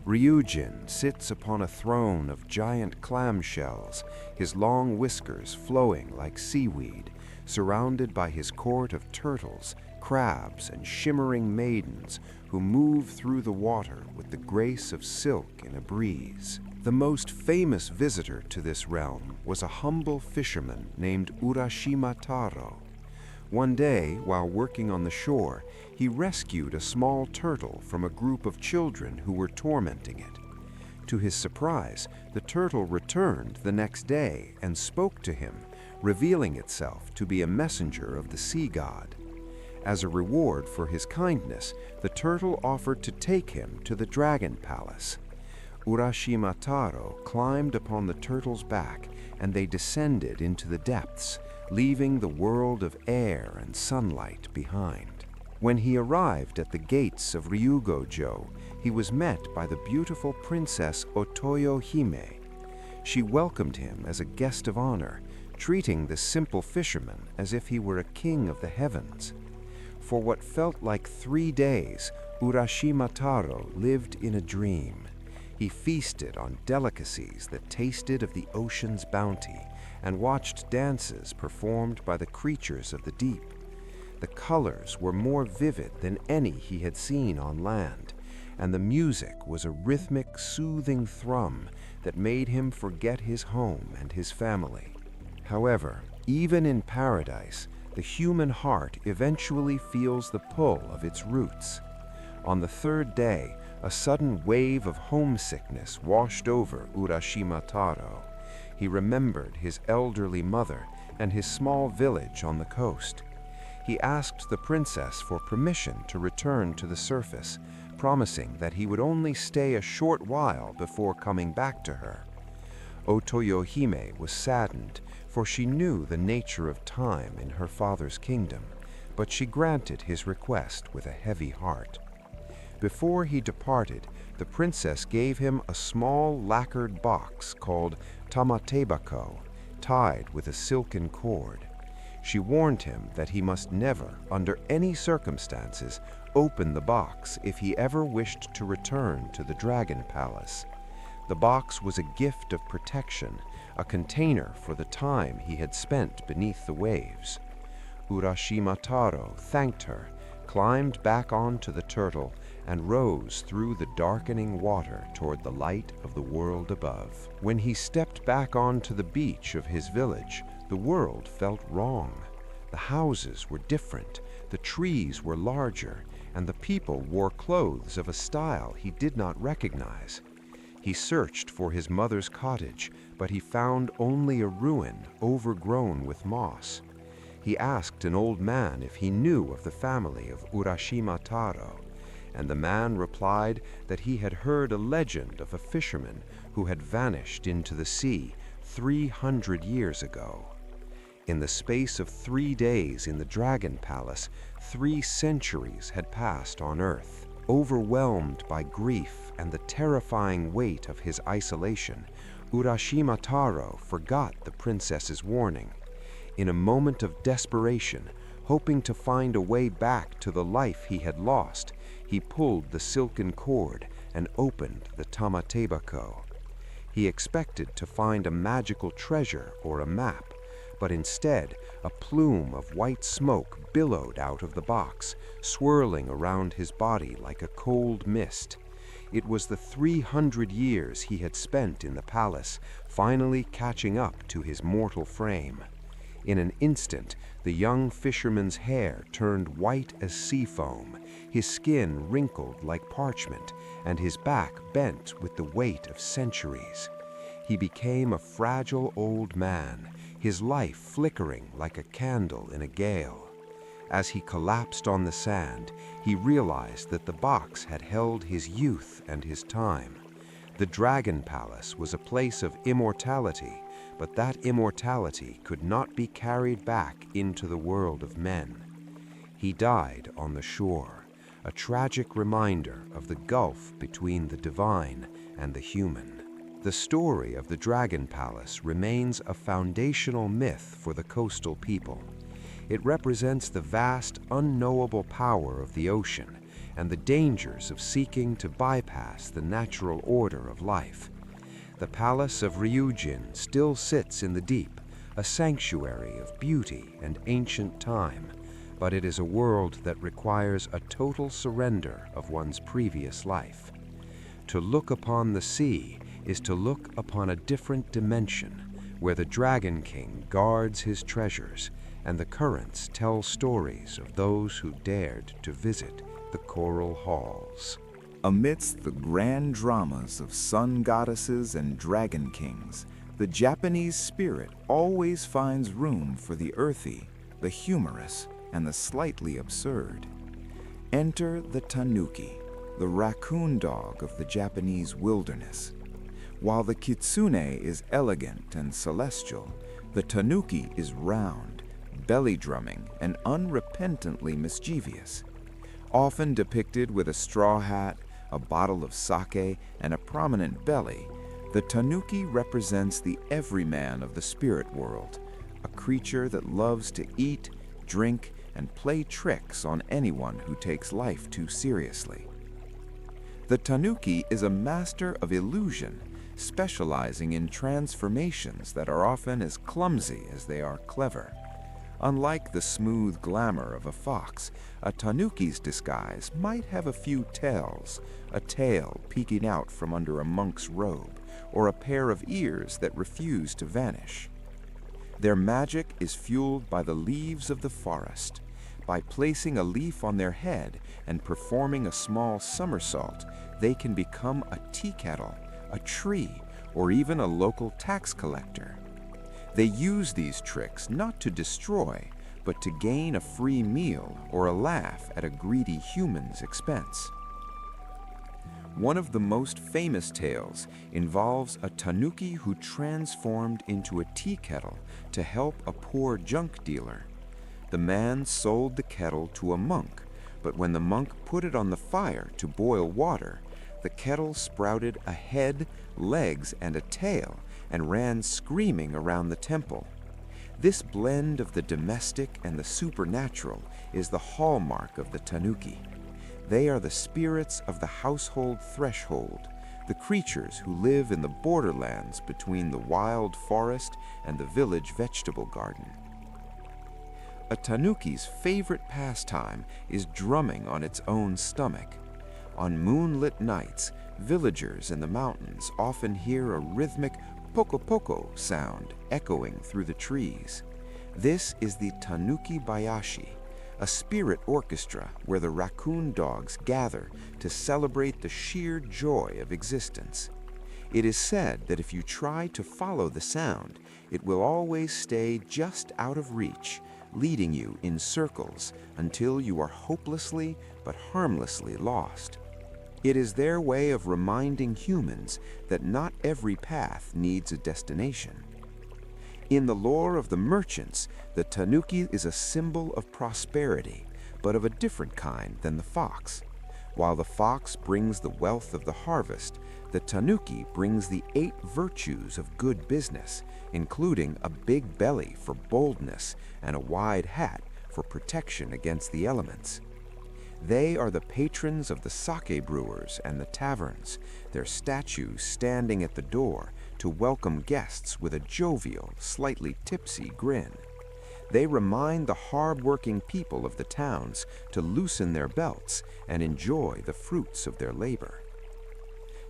Ryujin sits upon a throne of giant clamshells, his long whiskers flowing like seaweed, surrounded by his court of turtles, crabs, and shimmering maidens who move through the water with the grace of silk in a breeze. The most famous visitor to this realm was a humble fisherman named Urashima Taro. One day, while working on the shore, he rescued a small turtle from a group of children who were tormenting it. To his surprise, the turtle returned the next day and spoke to him, revealing itself to be a messenger of the sea god. As a reward for his kindness, the turtle offered to take him to the dragon palace. Urashima Taro climbed upon the turtle's back, and they descended into the depths, leaving the world of air and sunlight behind. When he arrived at the gates of Ryugojo, he was met by the beautiful princess Otoyo Hime. She welcomed him as a guest of honor, treating the simple fisherman as if he were a king of the heavens. For what felt like 3 days, Urashima Taro lived in a dream. He feasted on delicacies that tasted of the ocean's bounty and watched dances performed by the creatures of the deep. The colors were more vivid than any he had seen on land, and the music was a rhythmic, soothing thrum that made him forget his home and his family. However, even in paradise, the human heart eventually feels the pull of its roots. On the 3rd day, a sudden wave of homesickness washed over Urashima Taro. He remembered his elderly mother and his small village on the coast. He asked the princess for permission to return to the surface, promising that he would only stay a short while before coming back to her. Otoyo Hime was saddened, for she knew the nature of time in her father's kingdom, but she granted his request with a heavy heart. Before he departed, the princess gave him a small lacquered box called tamatebako, tied with a silken cord. She warned him that he must never, under any circumstances, open the box if he ever wished to return to the Dragon Palace. The box was a gift of protection, a container for the time he had spent beneath the waves. Urashima Taro thanked her, climbed back onto the turtle, and rose through the darkening water toward the light of the world above. When he stepped back onto the beach of his village, the world felt wrong. The houses were different, the trees were larger, and the people wore clothes of a style he did not recognize. He searched for his mother's cottage, but he found only a ruin overgrown with moss. He asked an old man if he knew of the family of Urashima Taro, and the man replied that he had heard a legend of a fisherman who had vanished into the sea 300 years ago. In the space of 3 days in the Dragon Palace, 3 centuries had passed on Earth. Overwhelmed by grief and the terrifying weight of his isolation, Urashima Taro forgot the princess's warning. In a moment of desperation, hoping to find a way back to the life he had lost, he pulled the silken cord and opened the tamatebako. He expected to find a magical treasure or a map, but instead a plume of white smoke billowed out of the box, swirling around his body like a cold mist. It was the 300 years he had spent in the palace finally catching up to his mortal frame. In an instant, the young fisherman's hair turned white as sea foam, his skin wrinkled like parchment, and his back bent with the weight of centuries. He became a fragile old man, his life flickering like a candle in a gale. As he collapsed on the sand, he realized that the box had held his youth and his time. The Dragon Palace was a place of immortality, but that immortality could not be carried back into the world of men. He died on the shore, a tragic reminder of the gulf between the divine and the human. The story of the Dragon Palace remains a foundational myth for the coastal people. It represents the vast, unknowable power of the ocean and the dangers of seeking to bypass the natural order of life. The Palace of Ryujin still sits in the deep, a sanctuary of beauty and ancient time, but it is a world that requires a total surrender of one's previous life. To look upon the sea is to look upon a different dimension, where the Dragon King guards his treasures, and the currents tell stories of those who dared to visit the coral halls. Amidst the grand dramas of sun goddesses and dragon kings, the Japanese spirit always finds room for the earthy, the humorous, and the slightly absurd. Enter the tanuki, the raccoon dog of the Japanese wilderness. While the kitsune is elegant and celestial, the tanuki is round, belly-drumming, and unrepentantly mischievous. Often depicted with a straw hat, a bottle of sake, and a prominent belly, the tanuki represents the everyman of the spirit world, a creature that loves to eat, drink, and play tricks on anyone who takes life too seriously. The tanuki is a master of illusion, specializing in transformations that are often as clumsy as they are clever. Unlike the smooth glamour of a fox, a tanuki's disguise might have a few tells, a tail peeking out from under a monk's robe, or a pair of ears that refuse to vanish. Their magic is fueled by the leaves of the forest. By placing a leaf on their head and performing a small somersault, they can become a tea kettle, a tree, or even a local tax collector. They use these tricks not to destroy, but to gain a free meal or a laugh at a greedy human's expense. One of the most famous tales involves a tanuki who transformed into a tea kettle to help a poor junk dealer. The man sold the kettle to a monk, but when the monk put it on the fire to boil water, the kettle sprouted a head, legs, and a tail, and ran screaming around the temple. This blend of the domestic and the supernatural is the hallmark of the tanuki. They are the spirits of the household threshold, the creatures who live in the borderlands between the wild forest and the village vegetable garden. A tanuki's favorite pastime is drumming on its own stomach. On moonlit nights, villagers in the mountains often hear a rhythmic poko-poko sound echoing through the trees. This is the tanuki bayashi, a spirit orchestra where the raccoon dogs gather to celebrate the sheer joy of existence. It is said that if you try to follow the sound, it will always stay just out of reach, leading you in circles until you are hopelessly but harmlessly lost. It is their way of reminding humans that not every path needs a destination. In the lore of the merchants, the tanuki is a symbol of prosperity, but of a different kind than the fox. While the fox brings the wealth of the harvest, the tanuki brings the 8 virtues of good business, including a big belly for boldness and a wide hat for protection against the elements. They are the patrons of the sake brewers and the taverns, their statues standing at the door to welcome guests with a jovial, slightly tipsy grin. They remind the hard-working people of the towns to loosen their belts and enjoy the fruits of their labor.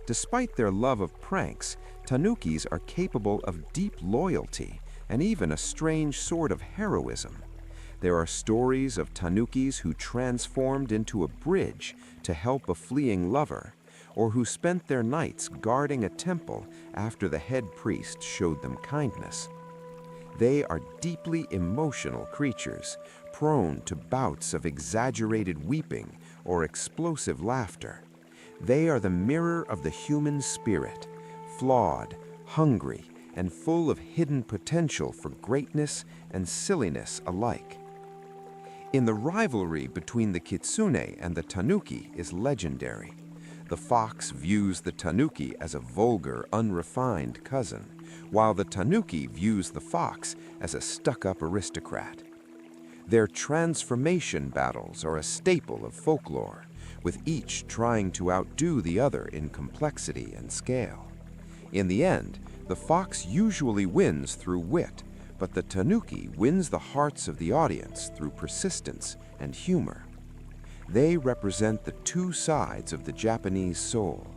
Despite their love of pranks, tanukis are capable of deep loyalty and even a strange sort of heroism. There are stories of tanukis who transformed into a bridge to help a fleeing lover, or who spent their nights guarding a temple after the head priest showed them kindness. They are deeply emotional creatures, prone to bouts of exaggerated weeping or explosive laughter. They are the mirror of the human spirit, flawed, hungry, and full of hidden potential for greatness and silliness alike. In the rivalry between the kitsune and the tanuki is legendary. The fox views the tanuki as a vulgar, unrefined cousin, while the tanuki views the fox as a stuck-up aristocrat. Their transformation battles are a staple of folklore, with each trying to outdo the other in complexity and scale. In the end, the fox usually wins through wit, but the tanuki wins the hearts of the audience through persistence and humor. They represent the two sides of the Japanese soul,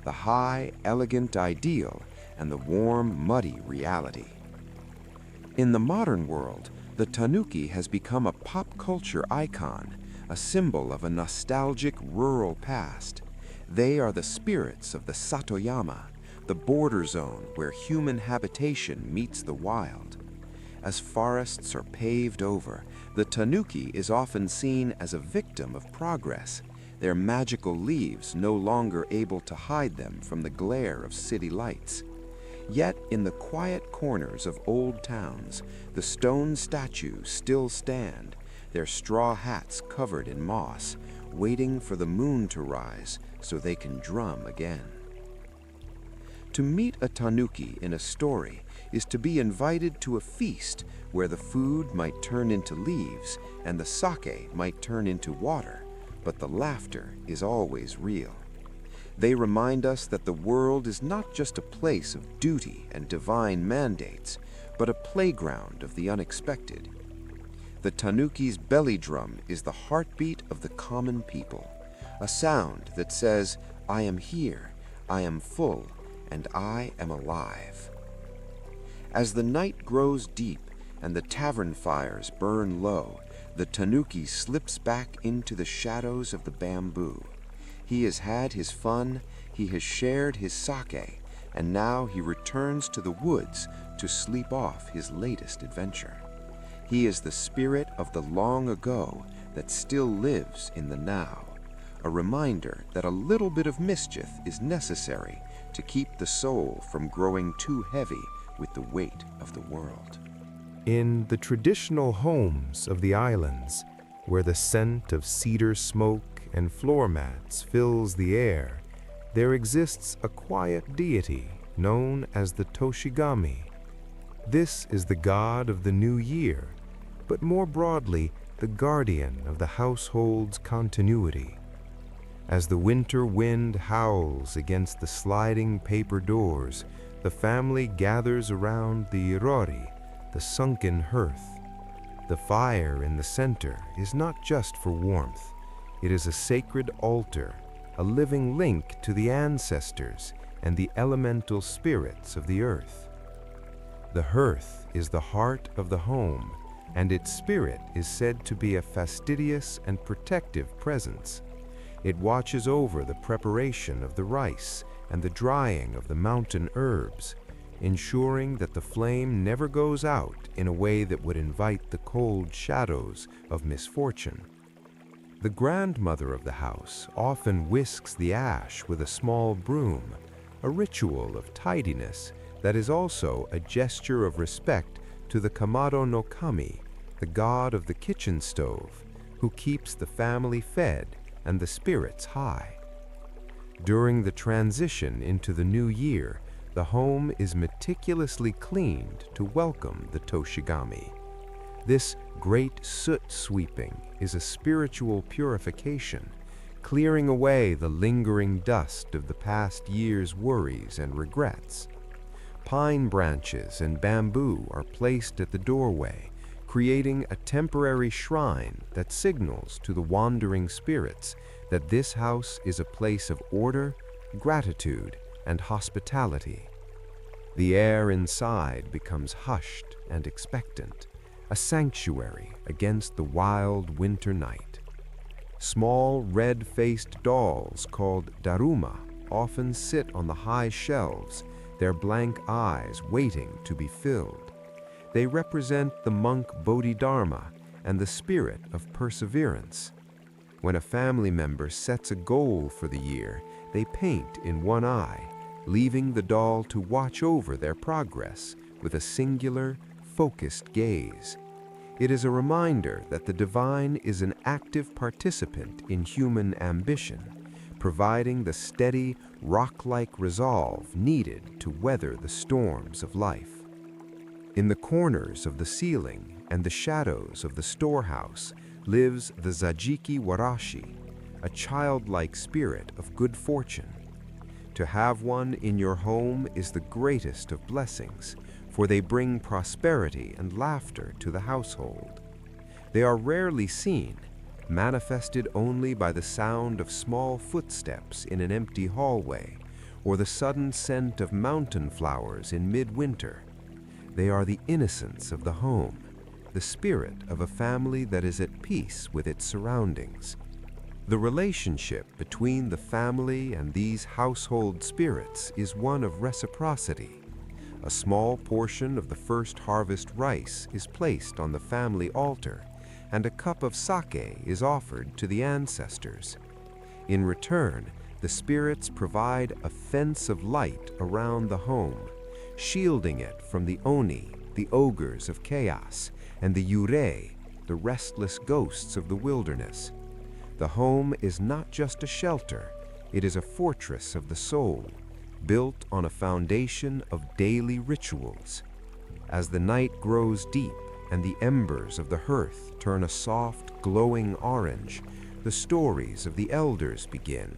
the high, elegant ideal and the warm, muddy reality. In the modern world, the tanuki has become a pop culture icon, a symbol of a nostalgic rural past. They are the spirits of the Satoyama, the border zone where human habitation meets the wild. As forests are paved over, the tanuki is often seen as a victim of progress, their magical leaves no longer able to hide them from the glare of city lights. Yet in the quiet corners of old towns, the stone statues still stand, their straw hats covered in moss, waiting for the moon to rise so they can drum again. To meet a tanuki in a story is to be invited to a feast where the food might turn into leaves and the sake might turn into water, but the laughter is always real. They remind us that the world is not just a place of duty and divine mandates, but a playground of the unexpected. The tanuki's belly drum is the heartbeat of the common people, a sound that says, "I am here, I am full, and I am alive." As the night grows deep and the tavern fires burn low, the tanuki slips back into the shadows of the bamboo. He has had his fun, he has shared his sake, and now he returns to the woods to sleep off his latest adventure. He is the spirit of the long ago that still lives in the now, a reminder that a little bit of mischief is necessary to keep the soul from growing too heavy with the weight of the world. In the traditional homes of the islands, where the scent of cedar smoke and floor mats fills the air, there exists a quiet deity known as the Toshigami. This is the god of the new year, but more broadly, the guardian of the household's continuity. As the winter wind howls against the sliding paper doors, the family gathers around the irori, the sunken hearth. The fire in the center is not just for warmth. It is a sacred altar, a living link to the ancestors and the elemental spirits of the earth. The hearth is the heart of the home, and its spirit is said to be a fastidious and protective presence. It watches over the preparation of the rice and the drying of the mountain herbs, ensuring that the flame never goes out in a way that would invite the cold shadows of misfortune. The grandmother of the house often whisks the ash with a small broom, a ritual of tidiness that is also a gesture of respect to the Kamado no Kami, the god of the kitchen stove, who keeps the family fed and the spirits high. During the transition into the new year, the home is meticulously cleaned to welcome the Toshigami. This great soot sweeping is a spiritual purification, clearing away the lingering dust of the past year's worries and regrets. Pine branches and bamboo are placed at the doorway, creating a temporary shrine that signals to the wandering spirits that this house is a place of order, gratitude, and hospitality. The air inside becomes hushed and expectant, a sanctuary against the wild winter night. Small red-faced dolls called daruma often sit on the high shelves, their blank eyes waiting to be filled. They represent the monk Bodhidharma and the spirit of perseverance. When a family member sets a goal for the year, they paint in one eye, leaving the doll to watch over their progress with a singular, focused gaze. It is a reminder that the divine is an active participant in human ambition, providing the steady, rock-like resolve needed to weather the storms of life. In the corners of the ceiling and the shadows of the storehouse lives the Zajiki Warashi, a childlike spirit of good fortune. To have one in your home is the greatest of blessings, for they bring prosperity and laughter to the household. They are rarely seen, manifested only by the sound of small footsteps in an empty hallway, or the sudden scent of mountain flowers in midwinter. They are the innocence of the home, the spirit of a family that is at peace with its surroundings. The relationship between the family and these household spirits is one of reciprocity. A small portion of the first harvest rice is placed on the family altar, and a cup of sake is offered to the ancestors. In return, the spirits provide a fence of light around the home, shielding it from the oni, the ogres of chaos, and the yurei, the restless ghosts of the wilderness. The home is not just a shelter, it is a fortress of the soul, built on a foundation of daily rituals. As the night grows deep and the embers of the hearth turn a soft, glowing orange, the stories of the elders begin.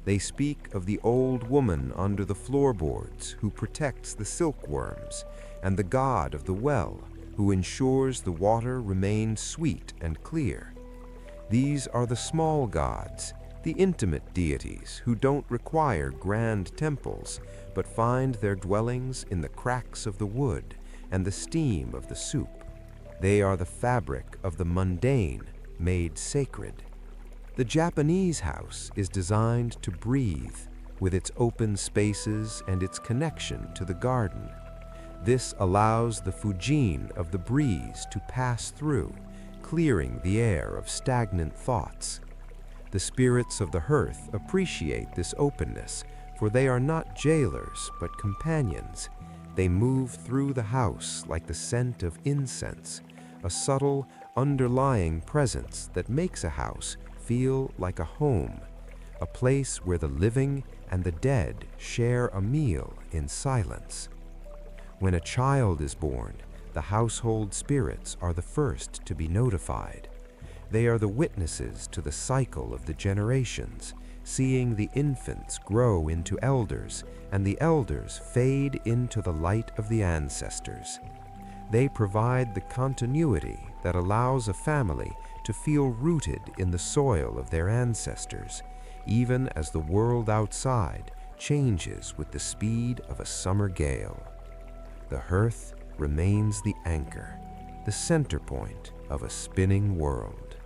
They speak of the old woman under the floorboards who protects the silkworms, and the god of the well who ensures the water remains sweet and clear. These are the small gods, the intimate deities who don't require grand temples, but find their dwellings in the cracks of the wood and the steam of the soup. They are the fabric of the mundane made sacred. The Japanese house is designed to breathe, with its open spaces and its connection to the garden. This allows the fujin of the breeze to pass through, clearing the air of stagnant thoughts. The spirits of the hearth appreciate this openness, for they are not jailers but companions. They move through the house like the scent of incense, a subtle, underlying presence that makes a house feel like a home, a place where the living and the dead share a meal in silence. When a child is born, the household spirits are the first to be notified. They are the witnesses to the cycle of the generations, seeing the infants grow into elders and the elders fade into the light of the ancestors. They provide the continuity that allows a family to feel rooted in the soil of their ancestors, even as the world outside changes with the speed of a summer gale. The hearth remains the anchor, the center point of a spinning world.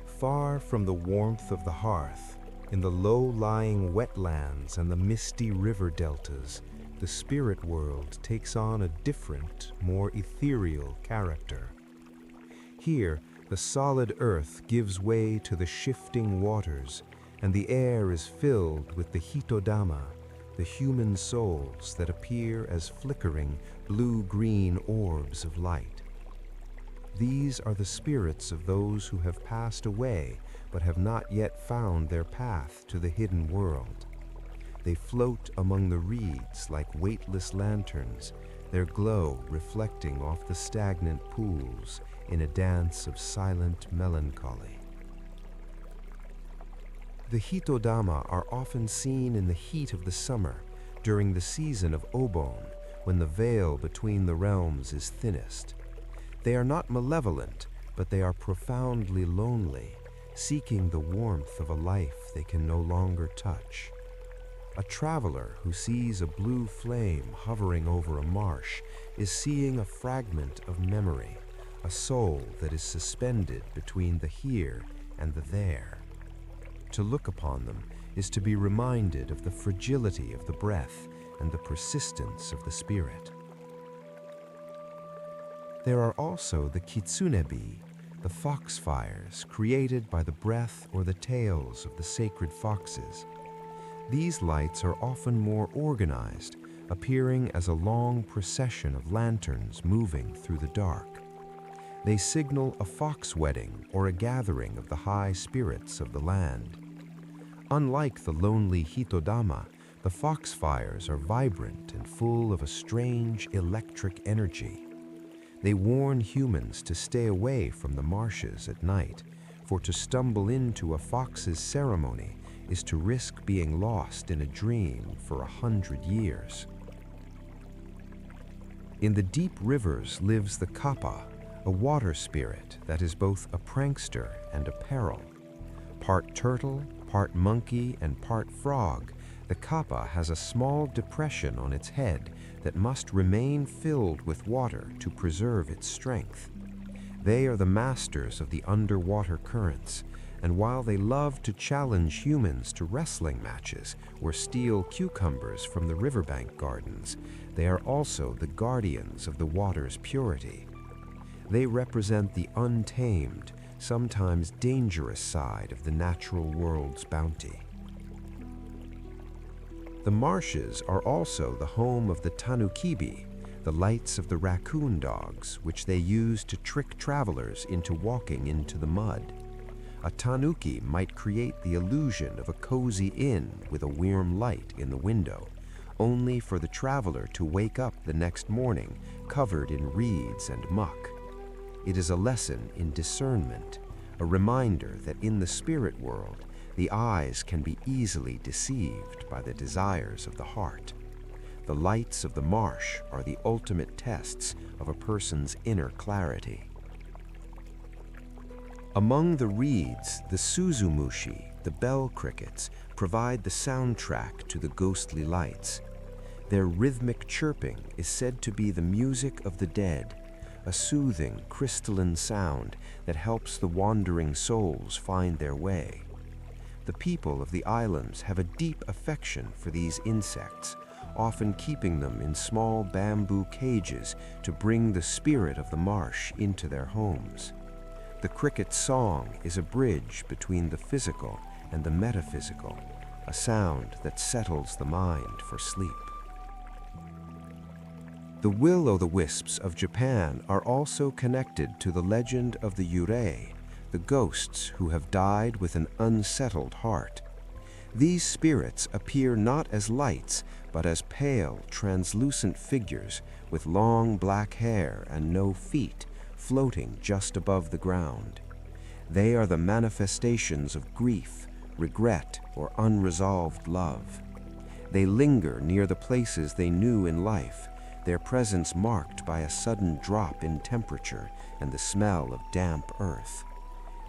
Far from the warmth of the hearth, in the low-lying wetlands and the misty river deltas, the spirit world takes on a different, more ethereal character. Here, the solid earth gives way to the shifting waters, and the air is filled with the hitodama, the human souls that appear as flickering blue-green orbs of light. These are the spirits of those who have passed away but have not yet found their path to the hidden world. They float among the reeds like weightless lanterns, their glow reflecting off the stagnant pools in a dance of silent melancholy. The hitodama are often seen in the heat of the summer, during the season of Obon, when the veil between the realms is thinnest. They are not malevolent, but they are profoundly lonely, seeking the warmth of a life they can no longer touch. A traveler who sees a blue flame hovering over a marsh is seeing a fragment of memory, a soul that is suspended between the here and the there. To look upon them is to be reminded of the fragility of the breath and the persistence of the spirit. There are also the kitsunebi, the foxfires created by the breath or the tails of the sacred foxes. These lights are often more organized, appearing as a long procession of lanterns moving through the dark. They signal a fox wedding or a gathering of the high spirits of the land. Unlike the lonely hitodama, the foxfires are vibrant and full of a strange electric energy. They warn humans to stay away from the marshes at night, for to stumble into a fox's ceremony is to risk being lost in a dream for 100 years. In the deep rivers lives the kappa, a water spirit that is both a prankster and a peril. Part turtle, part monkey, and part frog, the kappa has a small depression on its head that must remain filled with water to preserve its strength. They are the masters of the underwater currents, and while they love to challenge humans to wrestling matches or steal cucumbers from the riverbank gardens, they are also the guardians of the water's purity. They represent the untamed, sometimes dangerous side of the natural world's bounty. The marshes are also the home of the tanukibi, the lights of the raccoon dogs, which they use to trick travelers into walking into the mud. A tanuki might create the illusion of a cozy inn with a warm light in the window, only for the traveler to wake up the next morning covered in reeds and muck. It is a lesson in discernment, a reminder that in the spirit world, the eyes can be easily deceived by the desires of the heart. The lights of the marsh are the ultimate tests of a person's inner clarity. Among the reeds, the suzumushi, the bell crickets, provide the soundtrack to the ghostly lights. Their rhythmic chirping is said to be the music of the dead, a soothing, crystalline sound that helps the wandering souls find their way. The people of the islands have a deep affection for these insects, often keeping them in small bamboo cages to bring the spirit of the marsh into their homes. The cricket's song is a bridge between the physical and the metaphysical, a sound that settles the mind for sleep. The will-o'-the-wisps of Japan are also connected to the legend of the yurei, the ghosts who have died with an unsettled heart. These spirits appear not as lights, but as pale, translucent figures with long black hair and no feet, floating just above the ground. They are the manifestations of grief, regret, or unresolved love. They linger near the places they knew in life, their presence marked by a sudden drop in temperature and the smell of damp earth.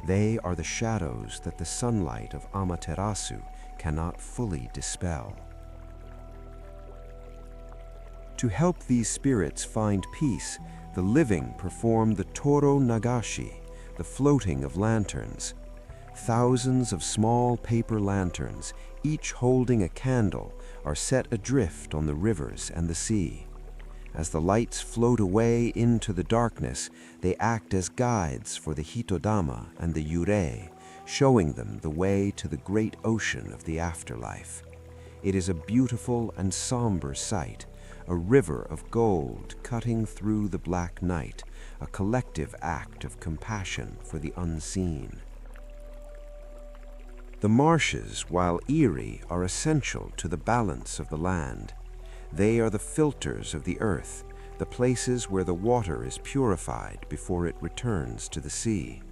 They are the shadows that the sunlight of Amaterasu cannot fully dispel. To help these spirits find peace, the living perform the toro nagashi, the floating of lanterns. Thousands of small paper lanterns, each holding a candle, are set adrift on the rivers and the sea. As the lights float away into the darkness, they act as guides for the hitodama and the yurei, showing them the way to the great ocean of the afterlife. It is a beautiful and somber sight, a river of gold cutting through the black night, a collective act of compassion for the unseen. The marshes, while eerie, are essential to the balance of the land. They are the filters of the earth, the places where the water is purified before it returns to the sea.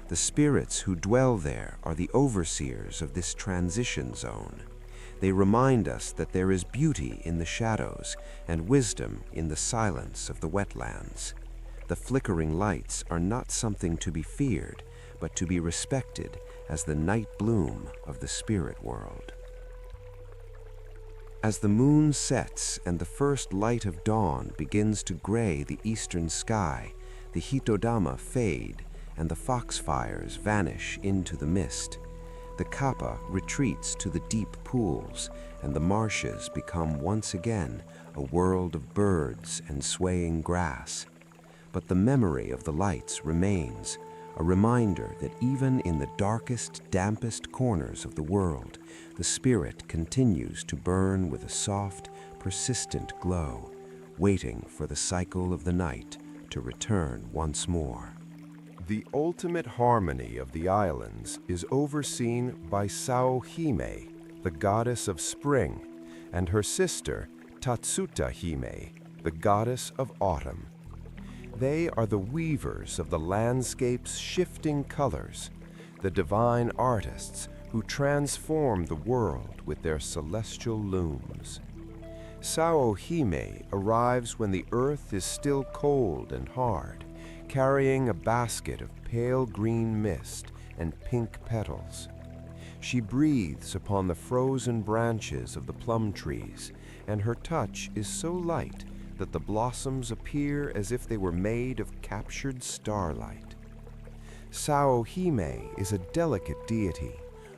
The spirits who dwell there are the overseers of this transition zone. They remind us that there is beauty in the shadows and wisdom in the silence of the wetlands. The flickering lights are not something to be feared, but to be respected as the night bloom of the spirit world. As the moon sets and the first light of dawn begins to gray the eastern sky, the hitodama fade and the foxfires vanish into the mist. The kappa retreats to the deep pools, and the marshes become once again a world of birds and swaying grass. But the memory of the lights remains, a reminder that even in the darkest, dampest corners of the world, the spirit continues to burn with a soft, persistent glow, waiting for the cycle of the night to return once more. The ultimate harmony of the islands is overseen by Sao-hime, the goddess of spring, and her sister, Tatsuta-hime, the goddess of autumn. They are the weavers of the landscape's shifting colors, the divine artists who transform the world with their celestial looms. Sao-hime arrives when the earth is still cold and hard, carrying a basket of pale green mist and pink petals. She breathes upon the frozen branches of the plum trees, and her touch is so light that the blossoms appear as if they were made of captured starlight. Sao-hime is a delicate deity,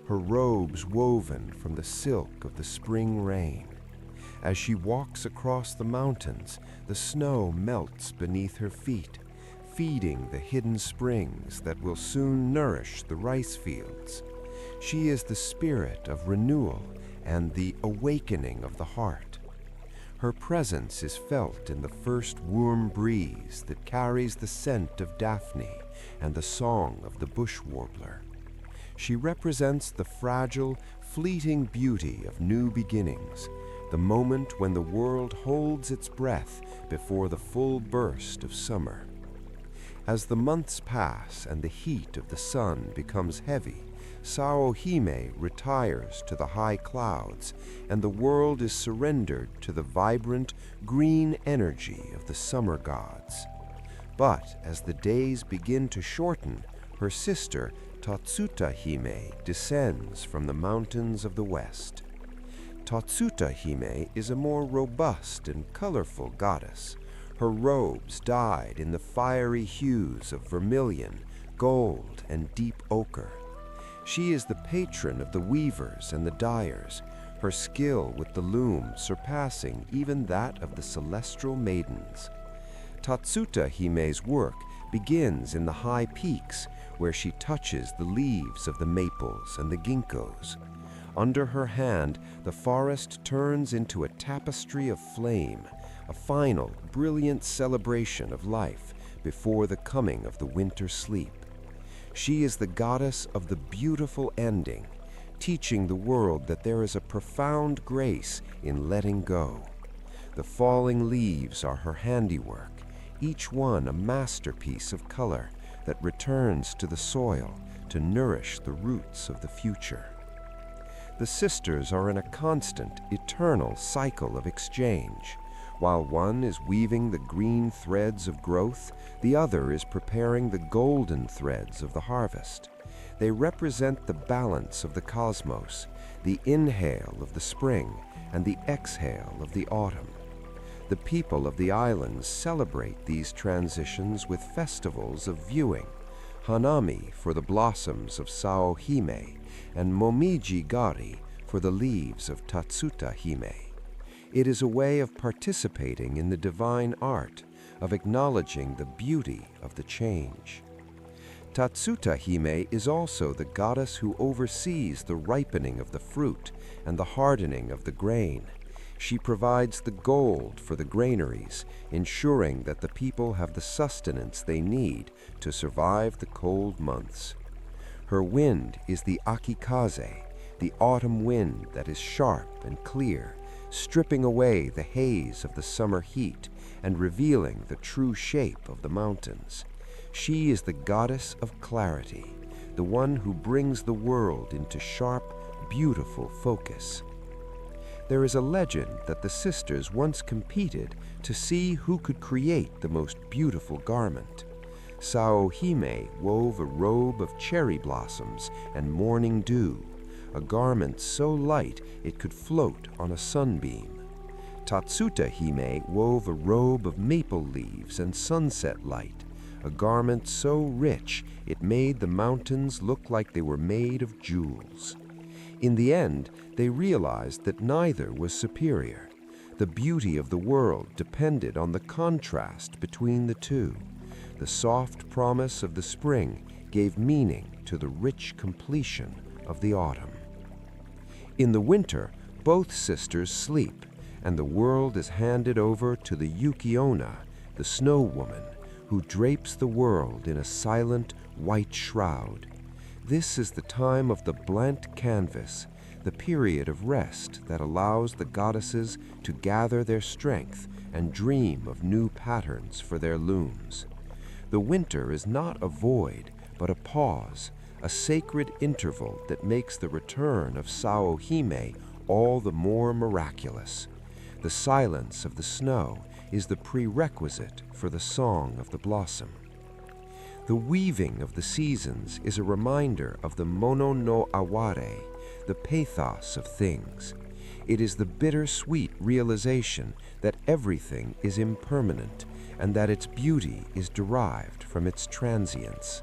her robes woven from the silk of the spring rain. As she walks across the mountains, the snow melts beneath her feet, feeding the hidden springs that will soon nourish the rice fields. She is the spirit of renewal and the awakening of the heart. Her presence is felt in the first warm breeze that carries the scent of Daphne and the song of the bush warbler. She represents the fragile, fleeting beauty of new beginnings, the moment when the world holds its breath before the full burst of summer. As the months pass and the heat of the sun becomes heavy, Sao-hime retires to the high clouds, and the world is surrendered to the vibrant, green energy of the summer gods. But as the days begin to shorten, her sister Tatsuta-hime descends from the mountains of the west. Tatsuta-hime is a more robust and colorful goddess. Her robes dyed in the fiery hues of vermilion, gold, and deep ochre. She is the patron of the weavers and the dyers, her skill with the loom surpassing even that of the celestial maidens. Tatsuta-hime's work begins in the high peaks, where she touches the leaves of the maples and the ginkgos. Under her hand, the forest turns into a tapestry of flame, a final, brilliant celebration of life before the coming of the winter sleep. She is the goddess of the beautiful ending, teaching the world that there is a profound grace in letting go. The falling leaves are her handiwork, each one a masterpiece of color that returns to the soil to nourish the roots of the future. The sisters are in a constant, eternal cycle of exchange. While one is weaving the green threads of growth, the other is preparing the golden threads of the harvest. They represent the balance of the cosmos, the inhale of the spring and the exhale of the autumn. The people of the islands celebrate these transitions with festivals of viewing, Hanami for the blossoms of Sao-hime, and Momiji-gari for the leaves of Tatsuta-hime. It is a way of participating in the divine art, of acknowledging the beauty of the change. Tatsuta-hime is also the goddess who oversees the ripening of the fruit and the hardening of the grain. She provides the gold for the granaries, ensuring that the people have the sustenance they need to survive the cold months. Her wind is the akikaze, the autumn wind that is sharp and clear, stripping away the haze of the summer heat and revealing the true shape of the mountains. She is the goddess of clarity, the one who brings the world into sharp, beautiful focus. There is a legend that the sisters once competed to see who could create the most beautiful garment. Sao-hime wove a robe of cherry blossoms and morning dew, a garment so light it could float on a sunbeam. Tatsuta-hime wove a robe of maple leaves and sunset light, a garment so rich it made the mountains look like they were made of jewels. In the end, they realized that neither was superior. The beauty of the world depended on the contrast between the two. The soft promise of the spring gave meaning to the rich completion of the autumn. In the winter, both sisters sleep, and the world is handed over to the Yuki-onna, the snow woman, who drapes the world in a silent white shroud. This is the time of the blank canvas, the period of rest that allows the goddesses to gather their strength and dream of new patterns for their looms. The winter is not a void, but a pause, a sacred interval that makes the return of Sao-hime all the more miraculous. The silence of the snow is the prerequisite for the song of the blossom. The weaving of the seasons is a reminder of the mono no aware, the pathos of things. It is the bittersweet realization that everything is impermanent and that its beauty is derived from its transience.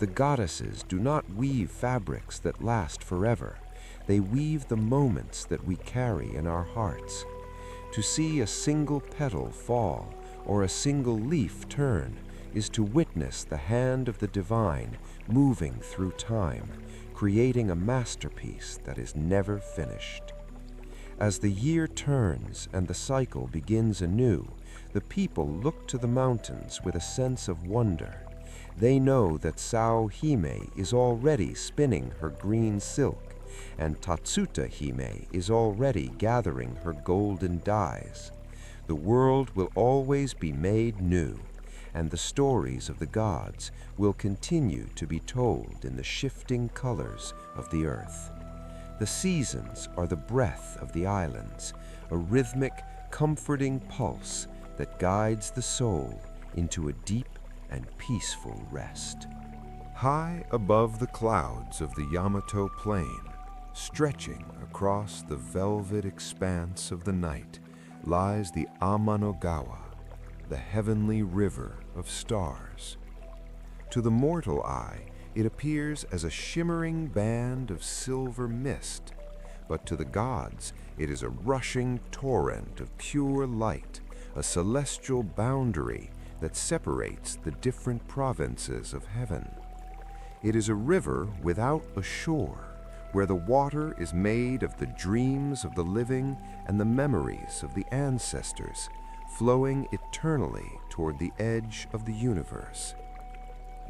The goddesses do not weave fabrics that last forever. They weave the moments that we carry in our hearts. To see a single petal fall or a single leaf turn is to witness the hand of the divine moving through time, creating a masterpiece that is never finished. As the year turns and the cycle begins anew, the people look to the mountains with a sense of wonder. They know that Sao Hime is already spinning her green silk, and Tatsuta Hime is already gathering her golden dyes. The world will always be made new, and the stories of the gods will continue to be told in the shifting colors of the earth. The seasons are the breath of the islands, a rhythmic, comforting pulse that guides the soul into a deep and peaceful rest. High above the clouds of the Yamato Plain, stretching across the velvet expanse of the night, lies the Amanogawa, the heavenly river of stars. To the mortal eye, it appears as a shimmering band of silver mist, but to the gods, it is a rushing torrent of pure light, a celestial boundary that separates the different provinces of heaven. It is a river without a shore, where the water is made of the dreams of the living and the memories of the ancestors, flowing eternally toward the edge of the universe.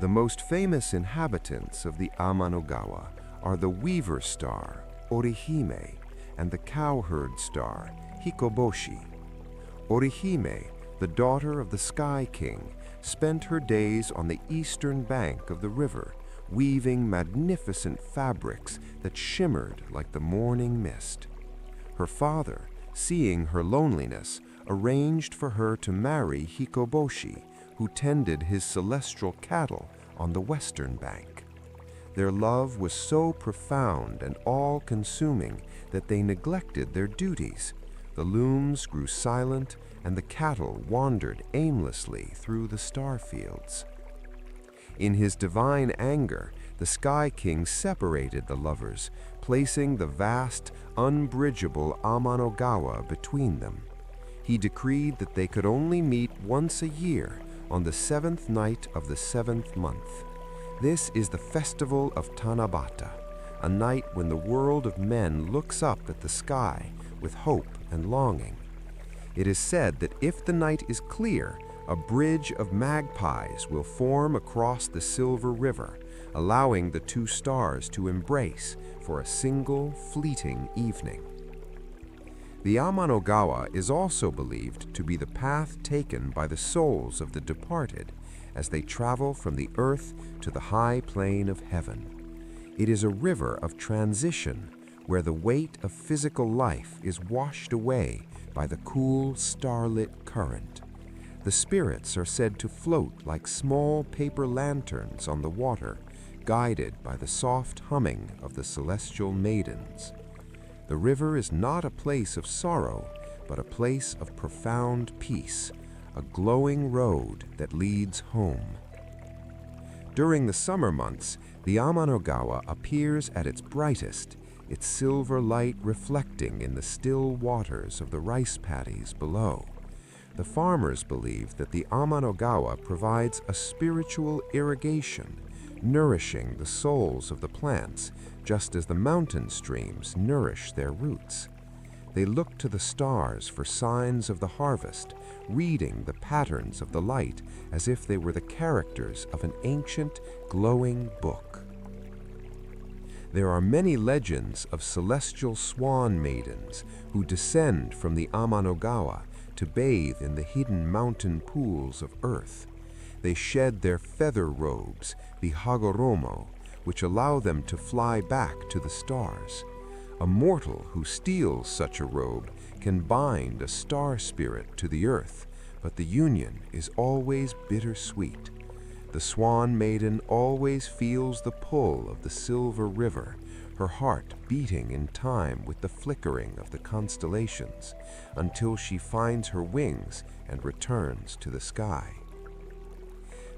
The most famous inhabitants of the Amanogawa are the weaver star, Orihime, and the cowherd star, Hikoboshi. Orihime, the daughter of the Sky King, spent her days on the eastern bank of the river, weaving magnificent fabrics that shimmered like the morning mist. Her father, seeing her loneliness, arranged for her to marry Hikoboshi, who tended his celestial cattle on the western bank. Their love was so profound and all-consuming that they neglected their duties. The looms grew silent, and the cattle wandered aimlessly through the star fields. In his divine anger, the Sky King separated the lovers, placing the vast, unbridgeable Amanogawa between them. He decreed that they could only meet once a year, on the 7th night of the 7th month. This is the festival of Tanabata, a night when the world of men looks up at the sky with hope and longing. It is said that if the night is clear, a bridge of magpies will form across the Silver River, allowing the two stars to embrace for a single fleeting evening. The Amanogawa is also believed to be the path taken by the souls of the departed as they travel from the earth to the high plane of heaven. It is a river of transition where the weight of physical life is washed away by the cool, starlit current. The spirits are said to float like small paper lanterns on the water, guided by the soft humming of the celestial maidens. The river is not a place of sorrow, but a place of profound peace, a glowing road that leads home. During the summer months, the Amanogawa appears at its brightest, its silver light reflecting in the still waters of the rice paddies below. The farmers believe that the Amanogawa provides a spiritual irrigation, nourishing the souls of the plants, just as the mountain streams nourish their roots. They look to the stars for signs of the harvest, reading the patterns of the light as if they were the characters of an ancient, glowing book. There are many legends of celestial swan maidens who descend from the Amanogawa to bathe in the hidden mountain pools of earth. They shed their feather robes, the hagoromo, which allow them to fly back to the stars. A mortal who steals such a robe can bind a star spirit to the earth, but the union is always bittersweet. The swan maiden always feels the pull of the silver river, her heart beating in time with the flickering of the constellations, until she finds her wings and returns to the sky.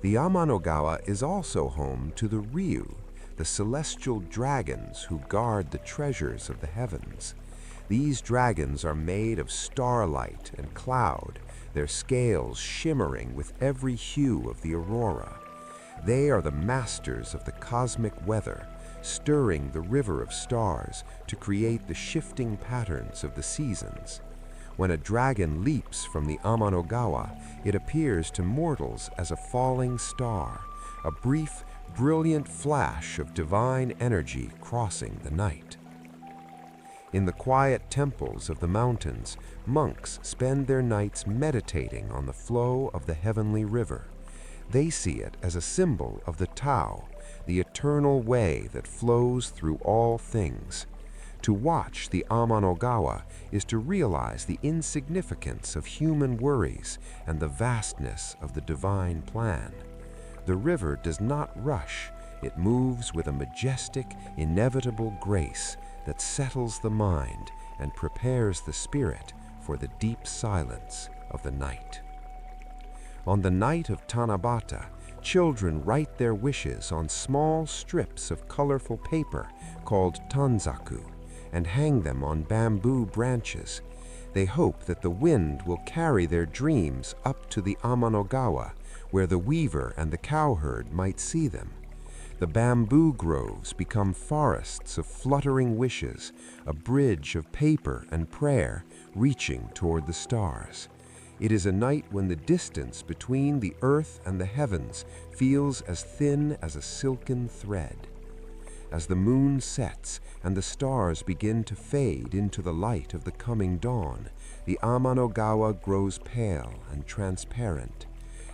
The Amanogawa is also home to the Ryu, the celestial dragons who guard the treasures of the heavens. These dragons are made of starlight and cloud, their scales shimmering with every hue of the aurora. They are the masters of the cosmic weather, stirring the river of stars to create the shifting patterns of the seasons. When a dragon leaps from the Amanogawa, it appears to mortals as a falling star, a brief, brilliant flash of divine energy crossing the night. In the quiet temples of the mountains, monks spend their nights meditating on the flow of the heavenly river. They see it as a symbol of the Tao, the eternal way that flows through all things. To watch the Amanogawa is to realize the insignificance of human worries and the vastness of the divine plan. The river does not rush, it moves with a majestic, inevitable grace that settles the mind and prepares the spirit for the deep silence of the night. On the night of Tanabata, children write their wishes on small strips of colorful paper called tanzaku and hang them on bamboo branches. They hope that the wind will carry their dreams up to the Amanogawa, where the weaver and the cowherd might see them. The bamboo groves become forests of fluttering wishes, a bridge of paper and prayer reaching toward the stars. It is a night when the distance between the earth and the heavens feels as thin as a silken thread. As the moon sets and the stars begin to fade into the light of the coming dawn, the Amanogawa grows pale and transparent.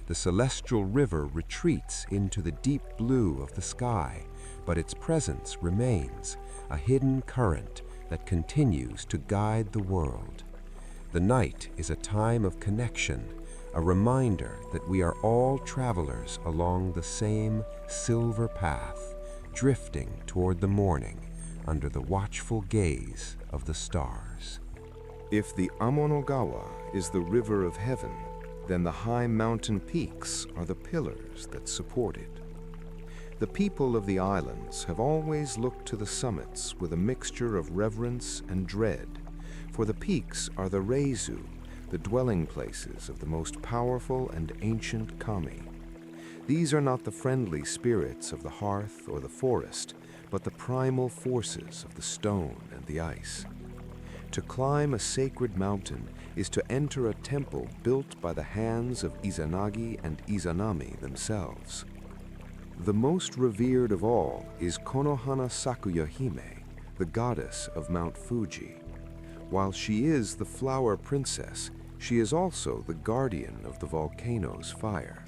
The celestial river retreats into the deep blue of the sky, but its presence remains, a hidden current that continues to guide the world. The night is a time of connection, a reminder that we are all travelers along the same silver path, drifting toward the morning under the watchful gaze of the stars. If the Amanogawa is the river of heaven, then the high mountain peaks are the pillars that support it. The people of the islands have always looked to the summits with a mixture of reverence and dread, for the peaks are the Reizu, the dwelling places of the most powerful and ancient kami. These are not the friendly spirits of the hearth or the forest, but the primal forces of the stone and the ice. To climb a sacred mountain is to enter a temple built by the hands of Izanagi and Izanami themselves. The most revered of all is Konohana Sakuya Hime, the goddess of Mount Fuji. While she is the flower princess, she is also the guardian of the volcano's fire.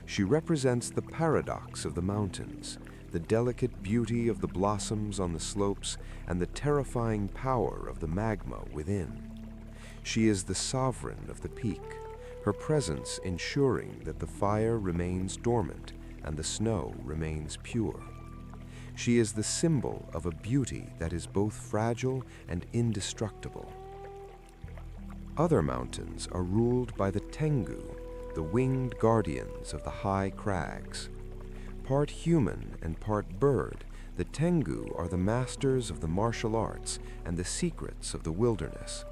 She represents the paradox of the mountains, the delicate beauty of the blossoms on the slopes, and the terrifying power of the magma within. She is the sovereign of the peak, her presence ensuring that the fire remains dormant and the snow remains pure. She is the symbol of a beauty that is both fragile and indestructible. Other mountains are ruled by the Tengu, the winged guardians of the high crags. Part human and part bird, the Tengu are the masters of the martial arts and the secrets of the wilderness.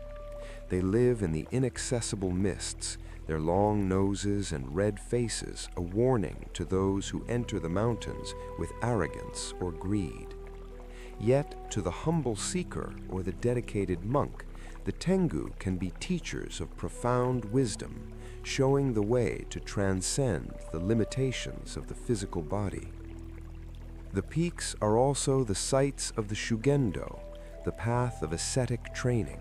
They live in the inaccessible mists, their long noses and red faces a warning to those who enter the mountains with arrogance or greed. Yet, to the humble seeker or the dedicated monk, the Tengu can be teachers of profound wisdom, showing the way to transcend the limitations of the physical body. The peaks are also the sites of the Shugendo, the path of ascetic training.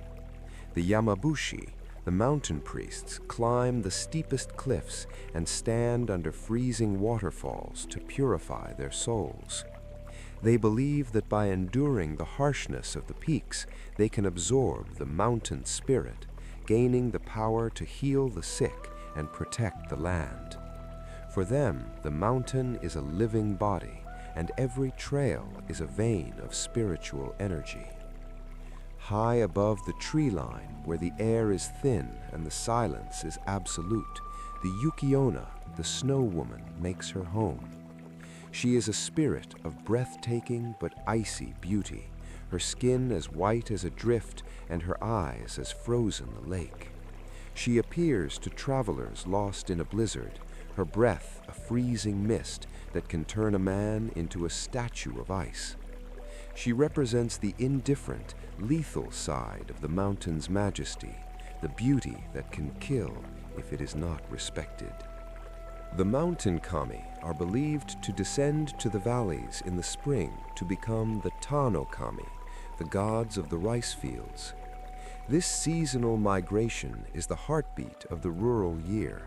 The Yamabushi, the mountain priests, climb the steepest cliffs and stand under freezing waterfalls to purify their souls. They believe that by enduring the harshness of the peaks, they can absorb the mountain spirit, gaining the power to heal the sick and protect the land. For them, the mountain is a living body, and every trail is a vein of spiritual energy. High above the tree line, where the air is thin and the silence is absolute, the Yukiona, the snow woman, makes her home. She is a spirit of breathtaking but icy beauty, her skin as white as a drift and her eyes as frozen a lake. She appears to travelers lost in a blizzard, her breath a freezing mist that can turn a man into a statue of ice. She represents the indifferent, lethal side of the mountain's majesty, the beauty that can kill if it is not respected. The mountain kami are believed to descend to the valleys in the spring to become the Tano kami, the gods of the rice fields. This seasonal migration is the heartbeat of the rural year.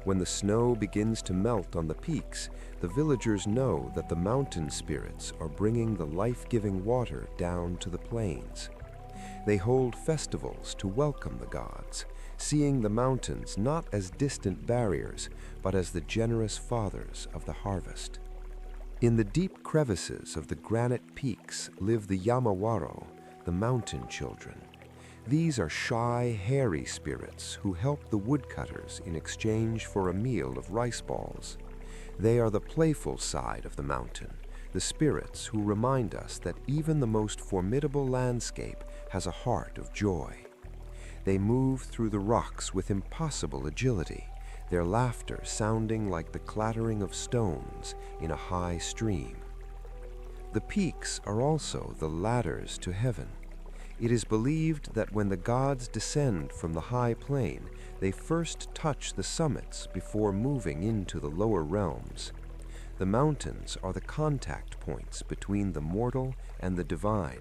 When the snow begins to melt on the peaks, the villagers know that the mountain spirits are bringing the life-giving water down to the plains. They hold festivals to welcome the gods, seeing the mountains not as distant barriers, but as the generous fathers of the harvest. In the deep crevices of the granite peaks live the Yamawaro, the mountain children. These are shy, hairy spirits who help the woodcutters in exchange for a meal of rice balls. They are the playful side of the mountain, the spirits who remind us that even the most formidable landscape has a heart of joy. They move through the rocks with impossible agility, their laughter sounding like the clattering of stones in a high stream. The peaks are also the ladders to heaven. It is believed that when the gods descend from the high plane, they first touch the summits before moving into the lower realms. The mountains are the contact points between the mortal and the divine,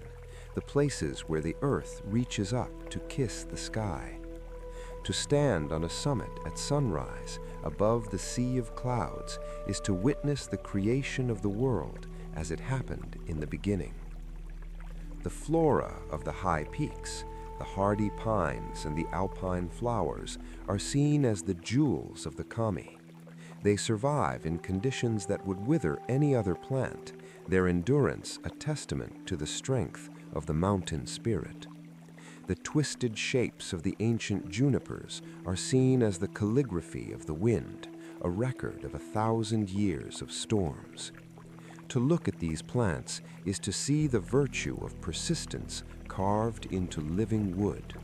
the places where the earth reaches up to kiss the sky. To stand on a summit at sunrise above the sea of clouds is to witness the creation of the world as it happened in the beginning. The flora of the high peaks, the hardy pines and the alpine flowers, are seen as the jewels of the kami. They survive in conditions that would wither any other plant, their endurance a testament to the strength of the mountain spirit. The twisted shapes of the ancient junipers are seen as the calligraphy of the wind, a record of 1,000 years of storms. To look at these plants is to see the virtue of persistence carved into living wood.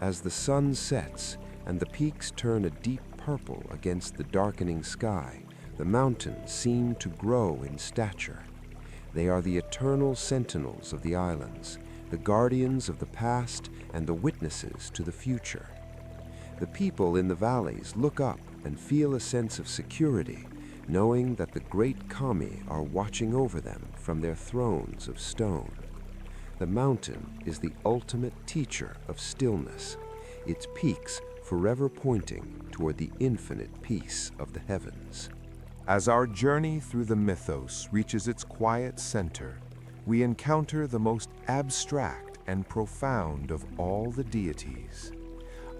As the sun sets and the peaks turn a deep purple against the darkening sky, the mountains seem to grow in stature. They are the eternal sentinels of the islands, the guardians of the past and the witnesses to the future. The people in the valleys look up and feel a sense of security, knowing that the great kami are watching over them from their thrones of stone. The mountain is the ultimate teacher of stillness, its peaks forever pointing toward the infinite peace of the heavens. As our journey through the mythos reaches its quiet center, we encounter the most abstract and profound of all the deities,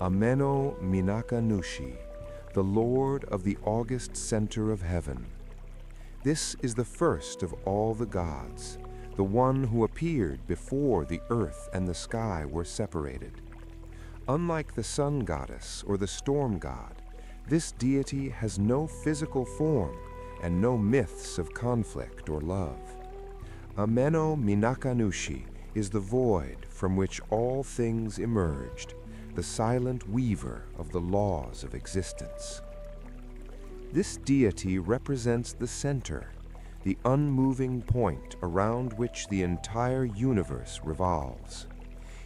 Ameno Minakanushi, the Lord of the august center of heaven. This is the first of all the gods, the one who appeared before the earth and the sky were separated. Unlike the Sun Goddess or the Storm God, this deity has no physical form and no myths of conflict or love. Ameno Minakanushi is the void from which all things emerged, the silent weaver of the laws of existence. This deity represents the center, the unmoving point around which the entire universe revolves.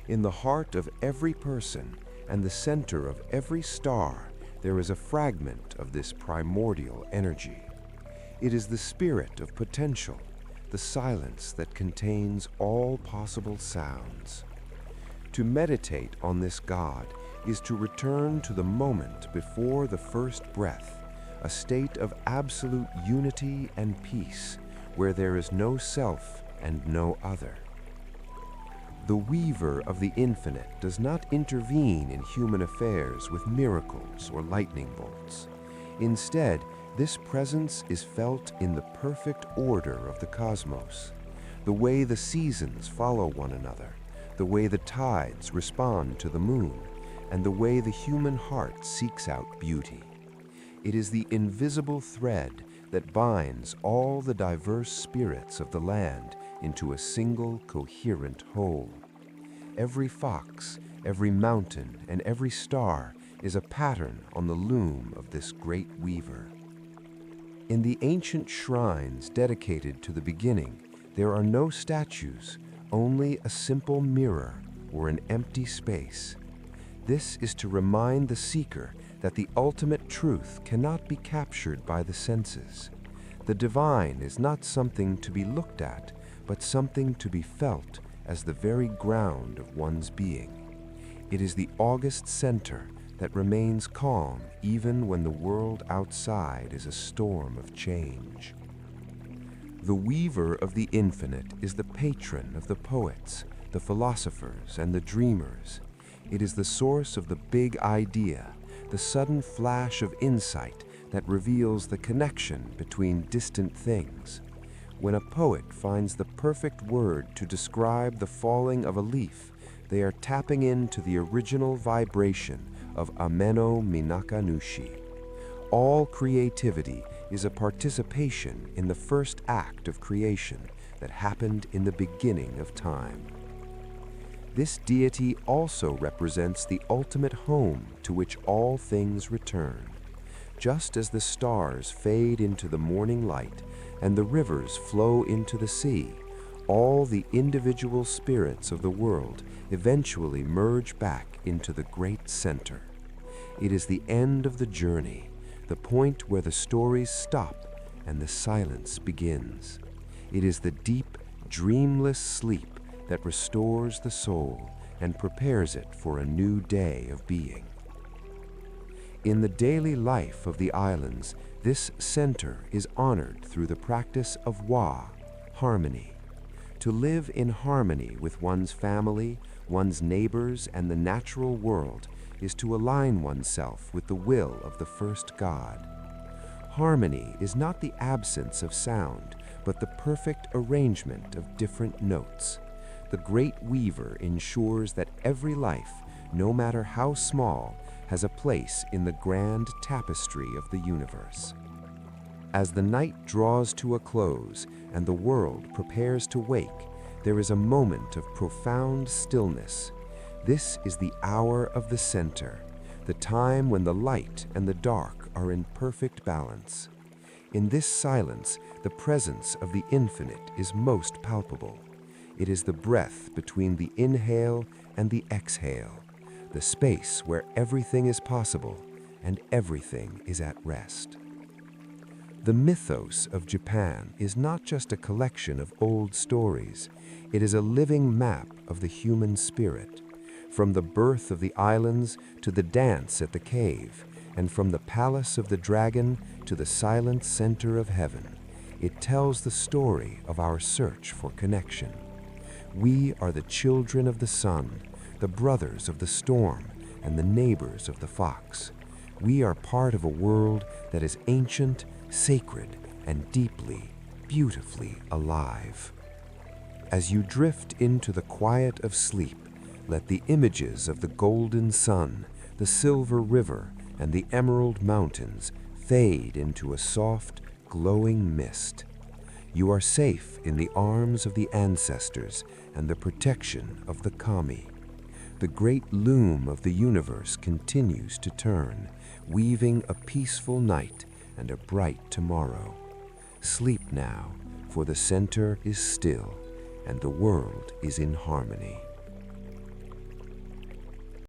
In the heart of every person and the center of every star, there is a fragment of this primordial energy. It is the spirit of potential, the silence that contains all possible sounds. To meditate on this God is to return to the moment before the first breath, a state of absolute unity and peace, where there is no self and no other. The weaver of the infinite does not intervene in human affairs with miracles or lightning bolts. Instead, this presence is felt in the perfect order of the cosmos, the way the seasons follow one another, the way the tides respond to the moon, and the way the human heart seeks out beauty. It is the invisible thread that binds all the diverse spirits of the land into a single coherent whole. Every fox, every mountain, and every star is a pattern on the loom of this great weaver. In the ancient shrines dedicated to the beginning, there are no statues, only a simple mirror or an empty space. This is to remind the seeker that the ultimate truth cannot be captured by the senses. The divine is not something to be looked at, but something to be felt as the very ground of one's being. It is the august center that remains calm even when the world outside is a storm of change. The weaver of the infinite is the patron of the poets, the philosophers, and the dreamers. It is the source of the big idea, the sudden flash of insight that reveals the connection between distant things. When a poet finds the perfect word to describe the falling of a leaf, they are tapping into the original vibration of Ameno Minakanushi. All creativity is a participation in the first act of creation that happened in the beginning of time. This deity also represents the ultimate home to which all things return. Just as the stars fade into the morning light and the rivers flow into the sea, all the individual spirits of the world eventually merge back into the great center. It is the end of the journey, the point where the stories stop and the silence begins. It is the deep, dreamless sleep that restores the soul and prepares it for a new day of being. In the daily life of the islands, this center is honored through the practice of wa, harmony. To live in harmony with one's family, one's neighbors, and the natural world is to align oneself with the will of the first God. Harmony is not the absence of sound, but the perfect arrangement of different notes. The great weaver ensures that every life, no matter how small, has a place in the grand tapestry of the universe. As the night draws to a close and the world prepares to wake, there is a moment of profound stillness. This is the hour of the center, the time when the light and the dark are in perfect balance. In this silence, the presence of the infinite is most palpable. It is the breath between the inhale and the exhale, the space where everything is possible and everything is at rest. The mythos of Japan is not just a collection of old stories. It is a living map of the human spirit. From the birth of the islands to the dance at the cave, and from the palace of the dragon to the silent center of heaven, it tells the story of our search for connection. We are the children of the sun, the brothers of the storm, and the neighbors of the fox. We are part of a world that is ancient, sacred, and deeply, beautifully alive. As you drift into the quiet of sleep, let the images of the golden sun, the silver river, and the emerald mountains fade into a soft, glowing mist. You are safe in the arms of the ancestors and the protection of the kami. The great loom of the universe continues to turn, weaving a peaceful night and a bright tomorrow. Sleep now, for the center is still and the world is in harmony.